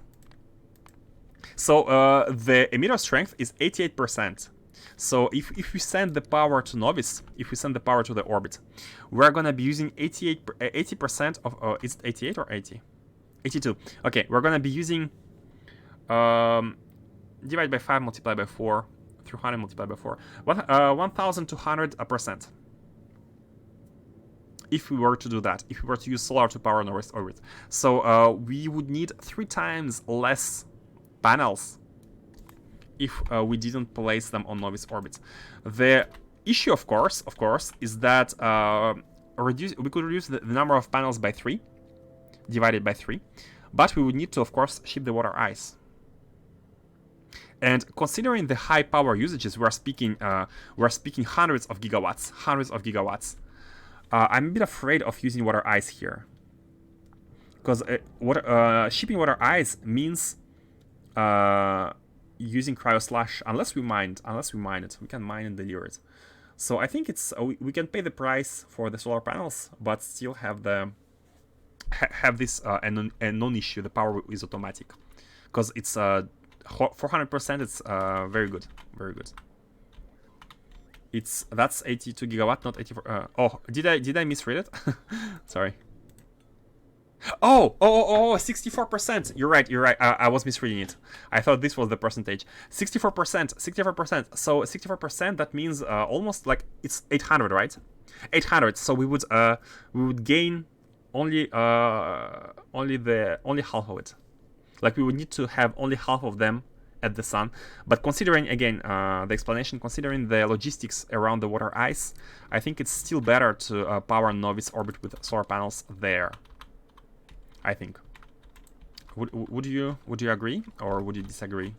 So the emitter strength is 88%. So if we send the power to Novice, if we send the power to the orbit, we're gonna be using 80% of is it 88 or 80? 82. Okay, we're gonna be using divide by 5 multiplied by 4, 300 multiplied by 4, 1,200%. If we were to do that, if we were to use solar to power Novice Orbit, so we would need 3 times less panels if we didn't place them on Novice Orbit. The issue, of course, is that we could reduce the number of panels by 3, divided by 3, but we would need to, of course, ship the water ice. And considering the high power usages, we're speaking hundreds of gigawatts. I'm a bit afraid of using water ice here, because shipping water ice means using cryo slash, unless we mine it. We can mine and deliver it. So I think it's we can pay the price for the solar panels, but still have this a non-issue. The power is automatic, because it's 400%. It's very good. That's 82 gigawatt, not 84. Oh, did I misread it? Sorry. Oh, 64%. You're right. I was misreading it. I thought this was the percentage. 64%. So 64%, that means almost like it's 800, right? 800. So we would gain only half of it. Like we would need to have only half of them at the sun. But considering again the explanation, considering the logistics around the water ice, I think it's still better to power Novice Orbit with solar panels there. I think. Would you agree or would you disagree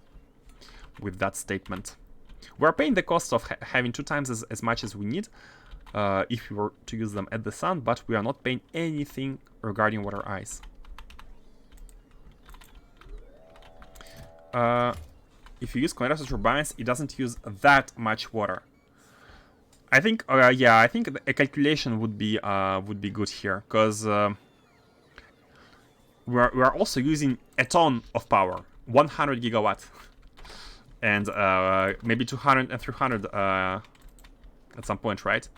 with that statement? We're paying the cost of having 2 times as much as we need if we were to use them at the sun, but we are not paying anything regarding water ice. if you use condensers turbines, it doesn't use that much water. I think, yeah, I think a calculation would be good here, because we're also using a ton of power, 100 gigawatts, and maybe 200 and 300 at some point, right?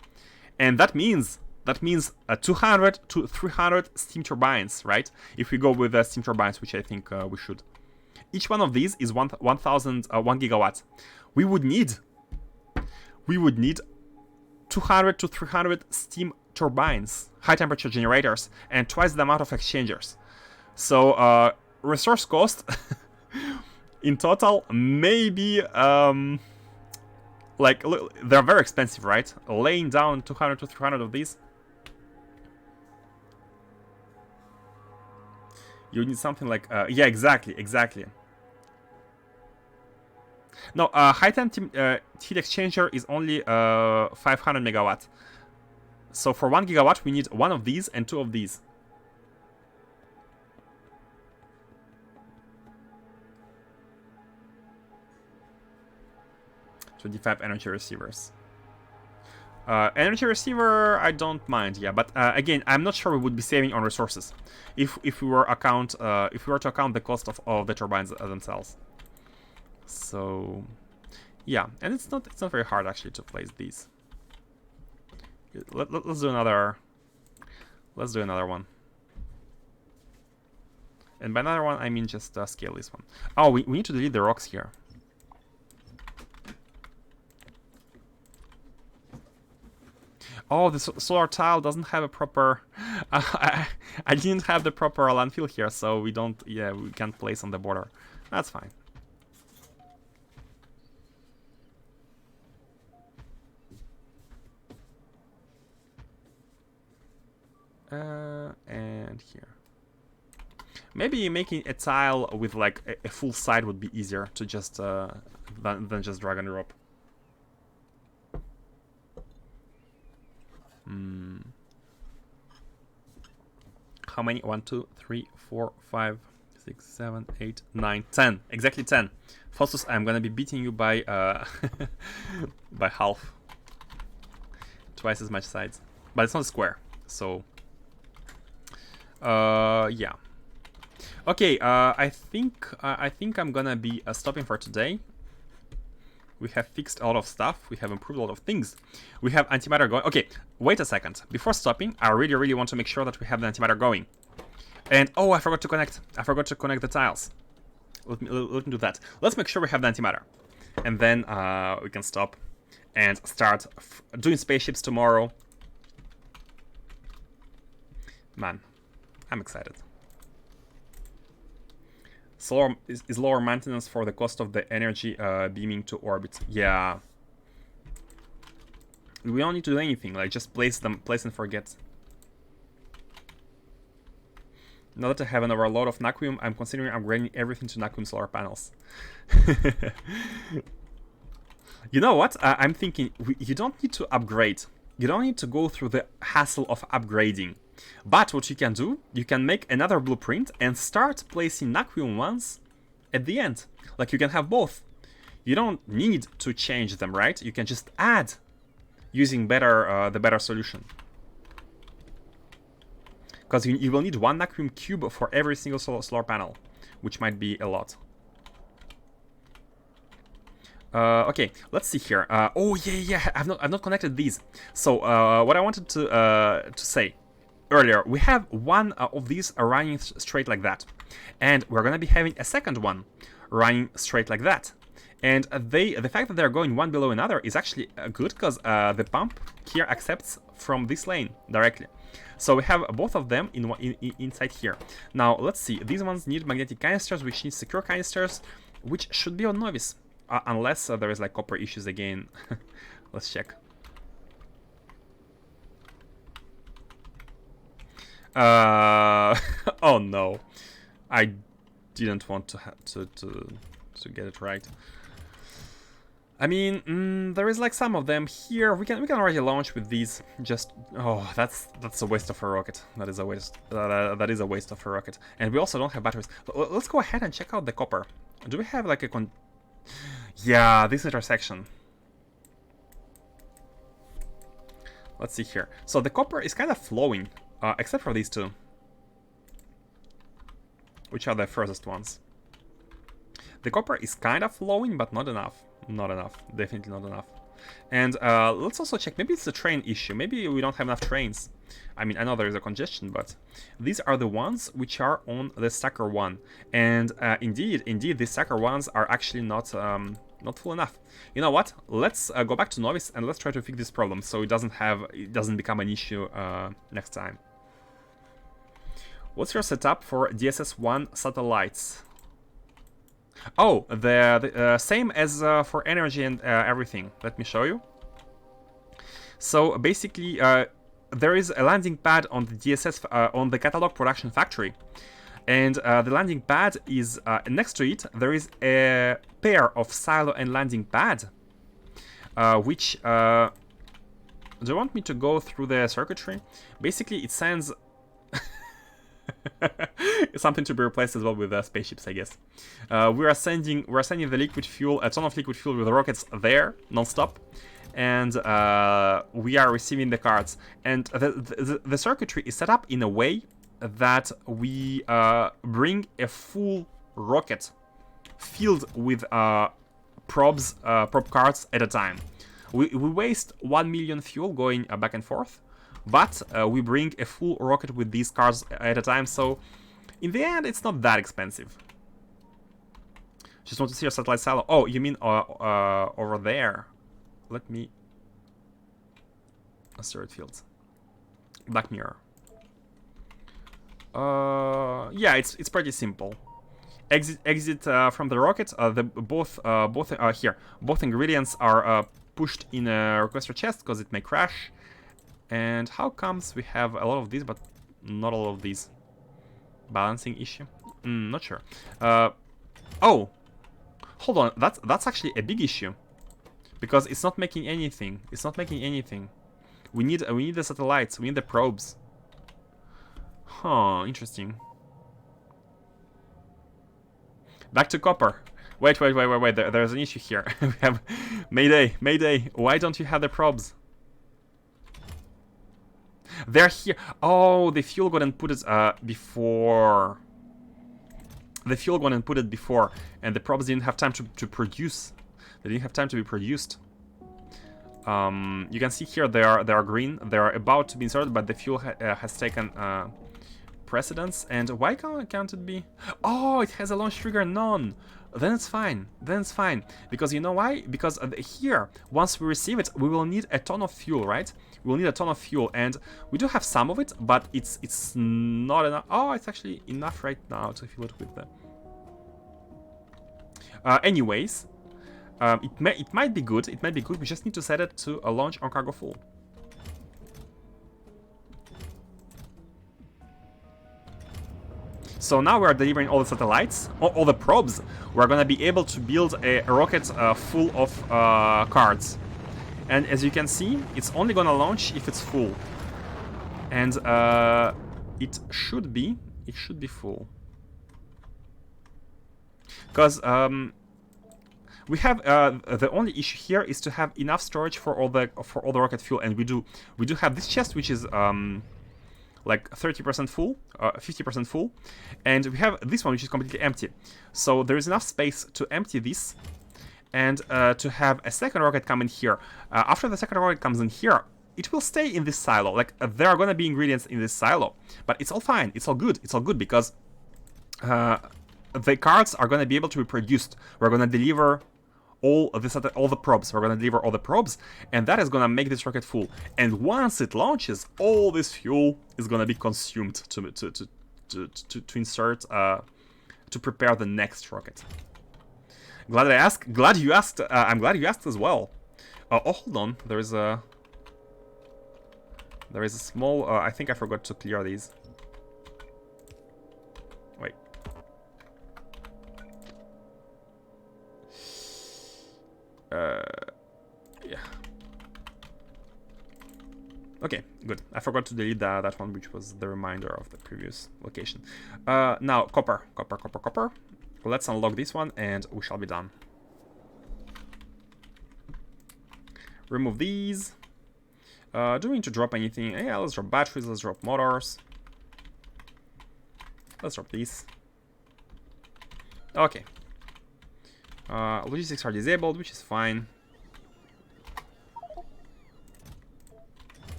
And that means 200 to 300 steam turbines, right? If we go with steam turbines, which I think we should. Each one of these is 1 gigawatts. We would need 200 to 300 steam turbines, high temperature generators, and twice the amount of exchangers. So resource cost in total, maybe like, look, they're very expensive, right? Laying down 200 to 300 of these, you need something like yeah, exactly. No, high temp heat exchanger is only 500 megawatt. So for 1 gigawatt, we need 1 of these and 2 of these. $25 energy receivers. Energy receiver, I don't mind, yeah, but again, I'm not sure we would be saving on resources if we were to account the cost of the turbines themselves. So, yeah, and it's not very hard actually to place these. Let's do another. Let's do another one. And by another one, I mean just scale this one. Oh, we need to delete the rocks here. Oh, the solar tile doesn't have a proper... I didn't have the proper landfill here, so we don't... Yeah, we can't place on the border. That's fine. And here. Maybe making a tile with like a full side would be easier to just... than just drag and drop. How many? 1, 2, 3, 4, 5, 6, 7, 8, 9, 10. Exactly 10. Faustus, I'm gonna be beating you by by half. Twice as much sides. But it's not a square, so yeah. Okay, I think I'm gonna be stopping for today. We have fixed a lot of stuff. We have improved a lot of things. We have antimatter going. Okay, wait a second. Before stopping, I really want to make sure that we have the antimatter going. And oh, I forgot to connect. I forgot to connect the tiles. Let me do that. Let's make sure we have the antimatter, and then we can stop and start doing spaceships tomorrow. Man, I'm excited. Solar is lower maintenance for the cost of the energy beaming to orbit. Yeah. We don't need to do anything, like just place and forget. Now that I have an overload of Naquium, I'm considering upgrading everything to Naquium solar panels. You know what? I'm thinking, you don't need to upgrade. You don't need to go through the hassle of upgrading. But what you can do, you can make another blueprint and start placing Naquium ones at the end. Like you can have both. You don't need to change them, right? You can just add using the better solution. Because you will need 1 Naquium cube for every single solar panel, which might be a lot. Okay, let's see here. Oh yeah, I've not connected these. So what I wanted to say earlier, we have 1 of these running straight like that, and we're gonna be having a second one running straight like that. And the fact that they're going one below another is actually good, because the pump here accepts from this lane directly. So we have both of them inside here. Now let's see. These ones need magnetic canisters, which need secure canisters, which should be on Novice, unless there is like copper issues again. Let's check. Oh no, I didn't want to get it right. I mean, there is like some of them here. We can already launch with these. Just that's a waste of a rocket. That is a waste. That is a waste of a rocket. And we also don't have batteries. Let's go ahead and check out the copper. Do we have like a Yeah, this intersection. Let's see here. So the copper is kind of flowing, except for these two, which are the furthest ones. The copper is kind of flowing, but not enough. Not enough. Definitely not enough. And let's also check. Maybe it's a train issue. Maybe we don't have enough trains. I mean, I know there is a congestion, but these are the ones which are on the stacker one. And indeed, these stacker ones are actually not full enough. You know what? Let's go back to novice and let's try to fix this problem so it doesn't become an issue next time. What's your setup for DSS-1 satellites? Oh, the same as for energy and everything. Let me show you. So basically, there is a landing pad on the DSS on the catalog production factory, and the landing pad is next to it. There is a pair of silo and landing pad, which. Do you want me to go through the circuitry? Basically, it sends. Something to be replaced as well with spaceships, I guess. We are sending the liquid fuel, a ton of liquid fuel with the rockets there, non-stop, and we are receiving the cards. And the circuitry is set up in a way that we bring a full rocket filled with probe cards at a time. We waste 1 million fuel going back and forth. But we bring a full rocket with these cars at a time, so in the end, it's not that expensive. Just want to see your satellite silo. Oh, you mean over there? Let me... Asteroid fields. Black mirror. Yeah, it's pretty simple. Exit from the rocket. Both ingredients are pushed in a requester chest because it may crash. And how comes we have a lot of these, but not all of these? Balancing issue? Not sure. Oh! Hold on, that's actually a big issue. Because it's not making anything. It's not making anything. We need the satellites, we need the probes. Huh, interesting. Back to copper. Wait, there's an issue here. We have... Mayday, why don't you have the probes? They're here. Oh, the fuel got inputted before. The fuel got inputted before, and the probes didn't have time to produce. They didn't have time to be produced. You can see here they are green. They are about to be inserted, but the fuel has taken precedence. And why can't it be? Oh, it has a launch trigger none. Then it's fine. Because you know why? Because here, once we receive it, we will need a ton of fuel, right? We'll need a ton of fuel, and we do have some of it, but it's not enough. Oh, it's actually enough right now to fill it with the... anyways, it might be good. It might be good. We just need to set it to a launch on cargo full. So now we are delivering all the satellites, all the probes. We're gonna be able to build a rocket full of cards. And as you can see, it's only gonna launch if it's full. And it should be full. Because we have the only issue here is to have enough storage for all the rocket fuel, and we do have this chest which is like 30% full, 50% full, and we have this one which is completely empty. So there is enough space to empty this, and to have a second rocket come in here. After the second rocket comes in here, it will stay in this silo. Like there are gonna be ingredients in this silo, but it's all fine. It's all good. It's all good because the cards are gonna be able to be produced. We're gonna deliver all the probes. We're gonna deliver all the probes, and that is gonna make this rocket full. And once it launches, all this fuel is gonna be consumed to insert to prepare the next rocket. Glad you asked. I'm glad you asked as well. Oh, hold on. There is a small. I think I forgot to clear these. Wait. Yeah. Okay, good. I forgot to delete that one, which was the reminder of the previous location. Now, copper. Let's unlock this one, and we shall be done. Remove these. Do we need to drop anything? Yeah, let's drop batteries, let's drop motors. Let's drop these. Okay. Logistics are disabled, which is fine.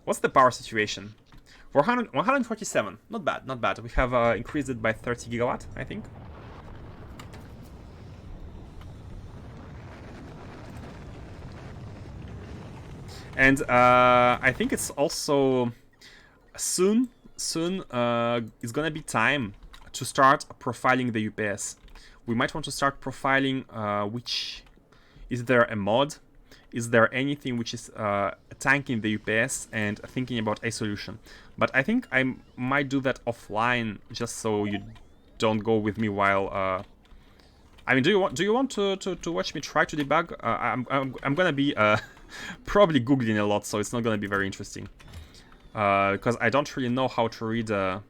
What's the power situation? 147. Not bad, not bad. We have increased it by 30 gigawatt, I think. And I think it's also soon it's gonna be time to start profiling the UPS. We might want to start profiling which... Is there a mod? Is there anything which is tanking the UPS and thinking about a solution? But I think I might do that offline, just so you don't go with me while... I mean, do you want to watch me try to debug? I'm gonna be probably googling a lot, so it's not gonna be very interesting. Because I don't really know how to read all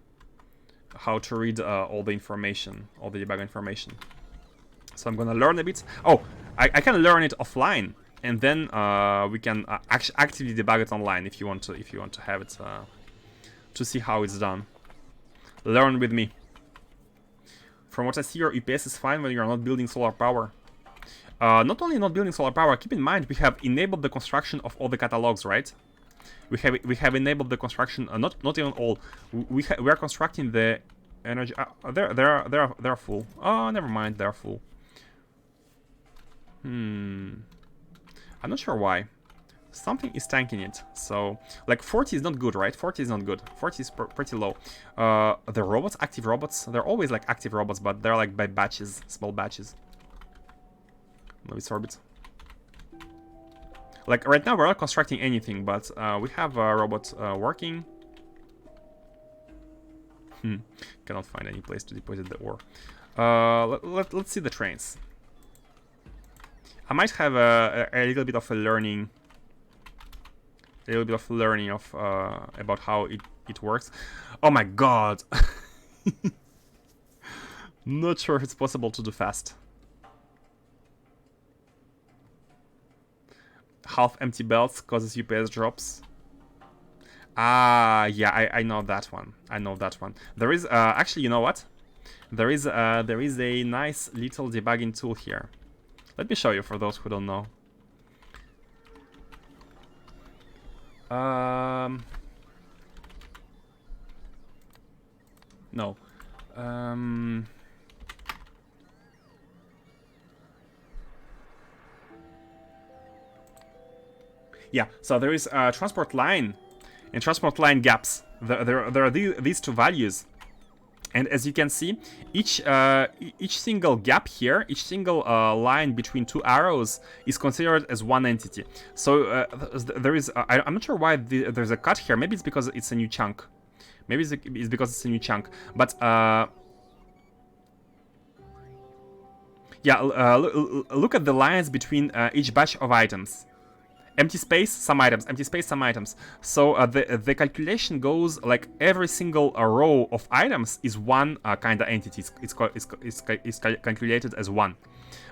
the information, all the debug information. So I'm gonna learn a bit. Oh, I can learn it offline, and then we can actively debug it online if you want to have it to see how it's done. Learn with me. From what I see, your UPS is fine when you're not building solar power. Not only not building solar power, keep in mind we have enabled the construction of all the catalogs, right? We have enabled the construction. Not even all. We are constructing the energy. They're full. Oh, never mind. They're full. I'm not sure why. Something is tanking it. So, like, 40 is not good, right? 40 is not good. 40 is pretty low. The robots, active robots, they're always like active robots, but they're like by batches, small batches. Let me absorb it. Like, right now we're not constructing anything, but we have a robot working. Cannot find any place to deposit the ore. Let's see the trains. I might have a little bit of a learning. About how it works. Oh my god! Not sure if it's possible to do fast. Half empty belts causes UPS drops. Ah, yeah, I know that one. I know that one. There is actually, you know what? There is a nice little debugging tool here. Let me show you for those who don't know. No. Yeah, so there is a transport line and transport line gaps. There are these two values. And as you can see, each single gap here, each single line between two arrows is considered as one entity. So there is, I'm not sure why there's a cut here. Maybe it's because it's a new chunk. Maybe it's because it's a new chunk. But yeah, look at the lines between each batch of items. Empty space, some items. Empty space, some items. So the calculation goes like every single row of items is one kind of entity. It's calculated as one.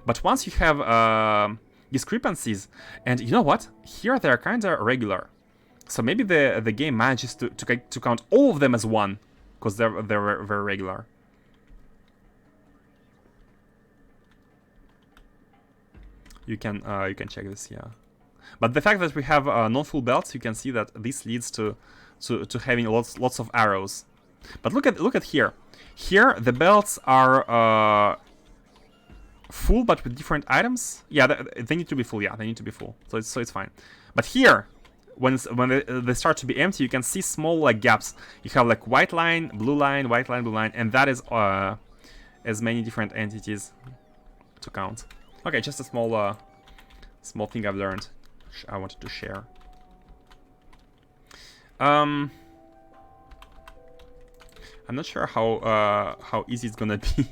But once you have discrepancies, and you know what? Here they're kind of regular. So maybe the game manages to count all of them as one, because they're very regular. You can check this, yeah. But the fact that we have non-full belts, you can see that this leads to having lots of arrows. But look at here. Here the belts are full, but with different items. Yeah, they need to be full. Yeah, they need to be full. So it's fine. But here, when they start to be empty, you can see small like gaps. You have like white line, blue line, white line, blue line, and that is as many different entities to count. Okay, just a small thing I've learned. I wanted to share. I'm not sure how easy it's gonna be.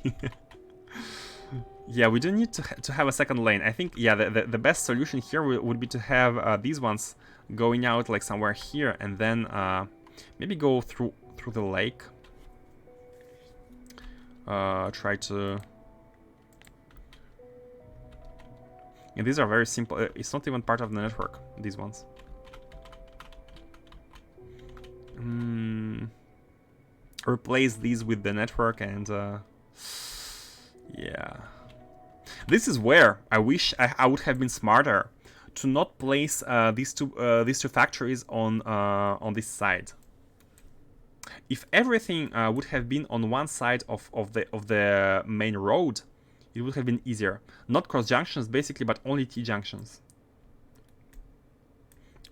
Yeah, we do need to have a second lane. I think, yeah, the best solution here would be to have these ones going out like somewhere here, and then maybe go through the lake. Try to... And these are very simple. It's not even part of the network, these ones. Replace these with the network and yeah. This is where I wish I would have been smarter to not place these two factories on this side. If everything would have been on one side of the main road, it would have been easier. Not cross junctions basically, but only T junctions.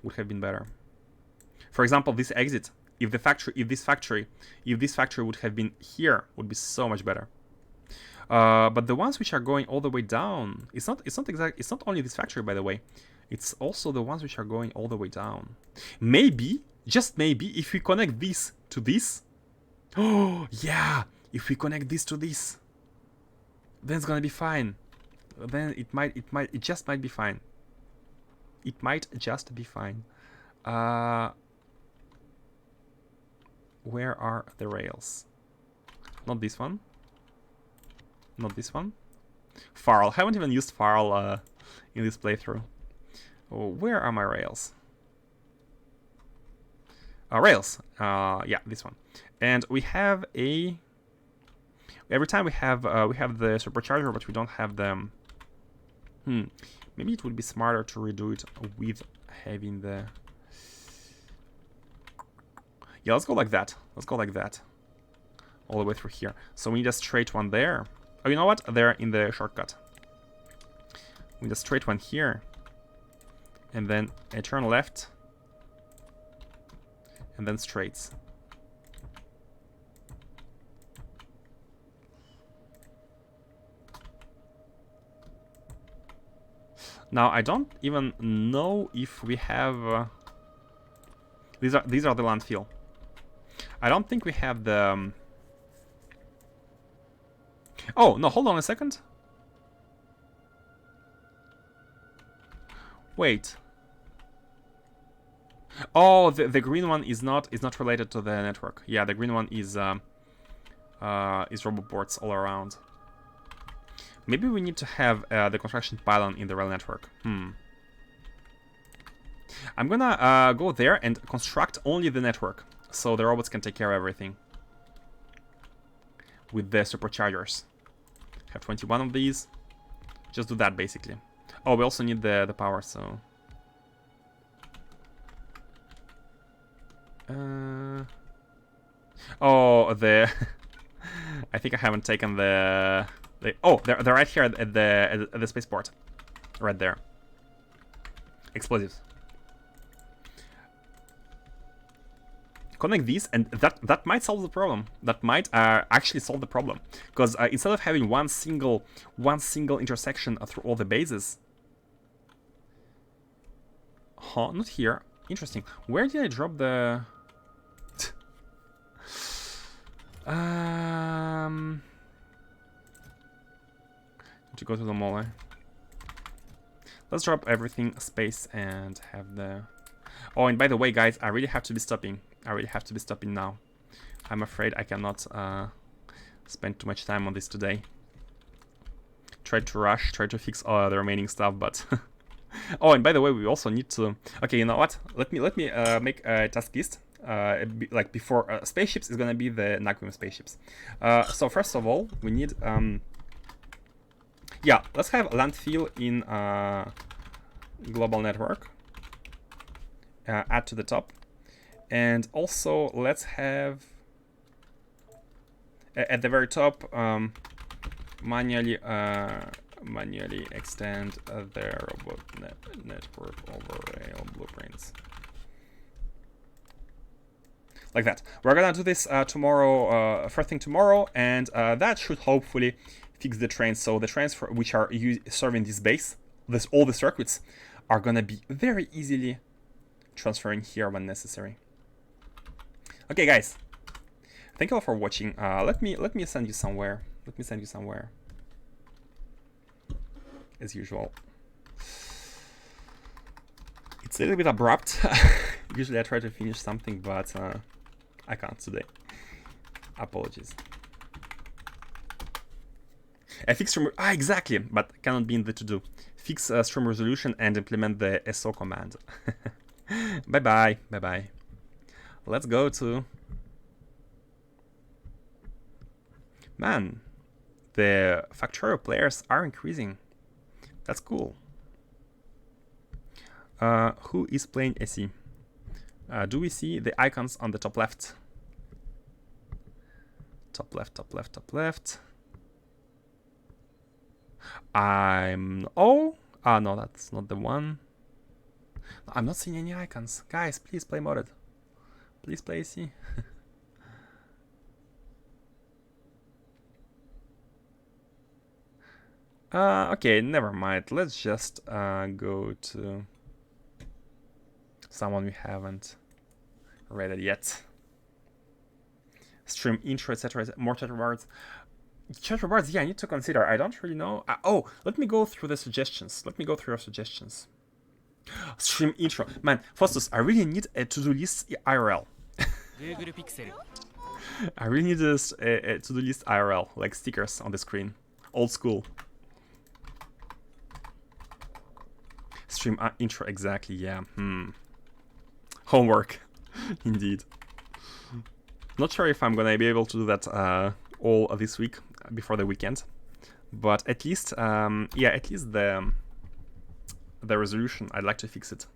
Would have been better. For example, this exit, if this factory would have been here, would be so much better. But the ones which are going all the way down, it's not only this factory, by the way. It's also the ones which are going all the way down. Maybe, just maybe, if we connect this to this. Oh yeah, if we connect this to this, then it's gonna be fine. Then it just might be fine. It might just be fine. Where are the rails? Not this one. Not this one. Farl. Haven't even used Farl in this playthrough. Oh, where are my rails? Rails. Yeah, this one. And we have a. Every time we have the supercharger, but we don't have them. Maybe it would be smarter to redo it with having the. Yeah, let's go like that. Let's go like that. All the way through here. So we need a straight one there. Oh, you know what? They're in the shortcut. We need a straight one here. And then a turn left. And then straights. Now I don't even know if we have. These are the landfill. I don't think we have the. Oh no! Hold on a second. Wait. Oh, the green one is not related to the network. Yeah, the green one is roboports all around. Maybe we need to have the construction pylon in the rail network. I'm gonna go there and construct only the network, so the robots can take care of everything. With the superchargers. Have 21 of these. Just do that, basically. Oh, we also need the power, so... Oh, the... I think I haven't taken the... Oh, they're right here at the spaceport. Right there. Explosives. Connect these, and that might solve the problem. That might actually solve the problem, because instead of having one single intersection through all the bases. Huh? Not here. Interesting. Where did I drop the? To go to the mall. Let's drop everything space and have the. Oh, and by the way, guys, I really have to be stopping. I really have to be stopping now. I'm afraid I cannot spend too much time on this today. Tried to rush, tried to fix all the remaining stuff, but... Oh, and by the way, we also need to... Okay, you know what? Let me make a task list. Like before spaceships is gonna be the Naguim spaceships. So first of all, we need... Yeah, let's have landfill in global network. Add to the top. And also let's have at the very top manually extend the robot network over rail blueprints. Like that. We're gonna do this tomorrow, first thing tomorrow, and that should hopefully fix the trains. So the trains which are serving this base, all the circuits, are gonna be very easily transferring here when necessary. Okay, guys. Thank you all for watching. Let me send you somewhere. Let me send you somewhere. As usual. It's a little bit abrupt. Usually I try to finish something, but I can't today. Apologies. A fixture exactly, but cannot be in the to-do. fix stream resolution and implement the SO command. Bye bye. Bye bye. Let's go to. Man, the Factorio players are increasing. That's cool. Who is playing SE? Do we see the icons on the top left? Top left, top left, top left. Oh! Ah, no, that's not the one. No, I'm not seeing any icons. Guys, please play modded. Please play SE. Okay, never mind. Let's just go to someone we haven't rated yet. Stream intro, etc. More chat rewards. Chat rewards, yeah, I need to consider. I don't really know. Oh, let me go through the suggestions. Let me go through your suggestions. Stream intro. Man, Faustus, I really need a to-do list IRL. I really need a to-do list IRL, like stickers on the screen. Old school. Stream intro, exactly, yeah. Homework, indeed. Not sure if I'm gonna be able to do that all this week before the weekend, but at least, yeah, at least the resolution, I'd like to fix it.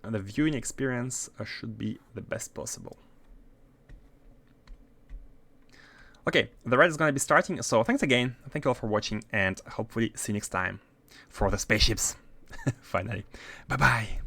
And the viewing experience should be the best possible. Okay, the ride is gonna be starting, so thanks again, thank you all for watching, and hopefully see you next time for the spaceships. Finally, bye bye.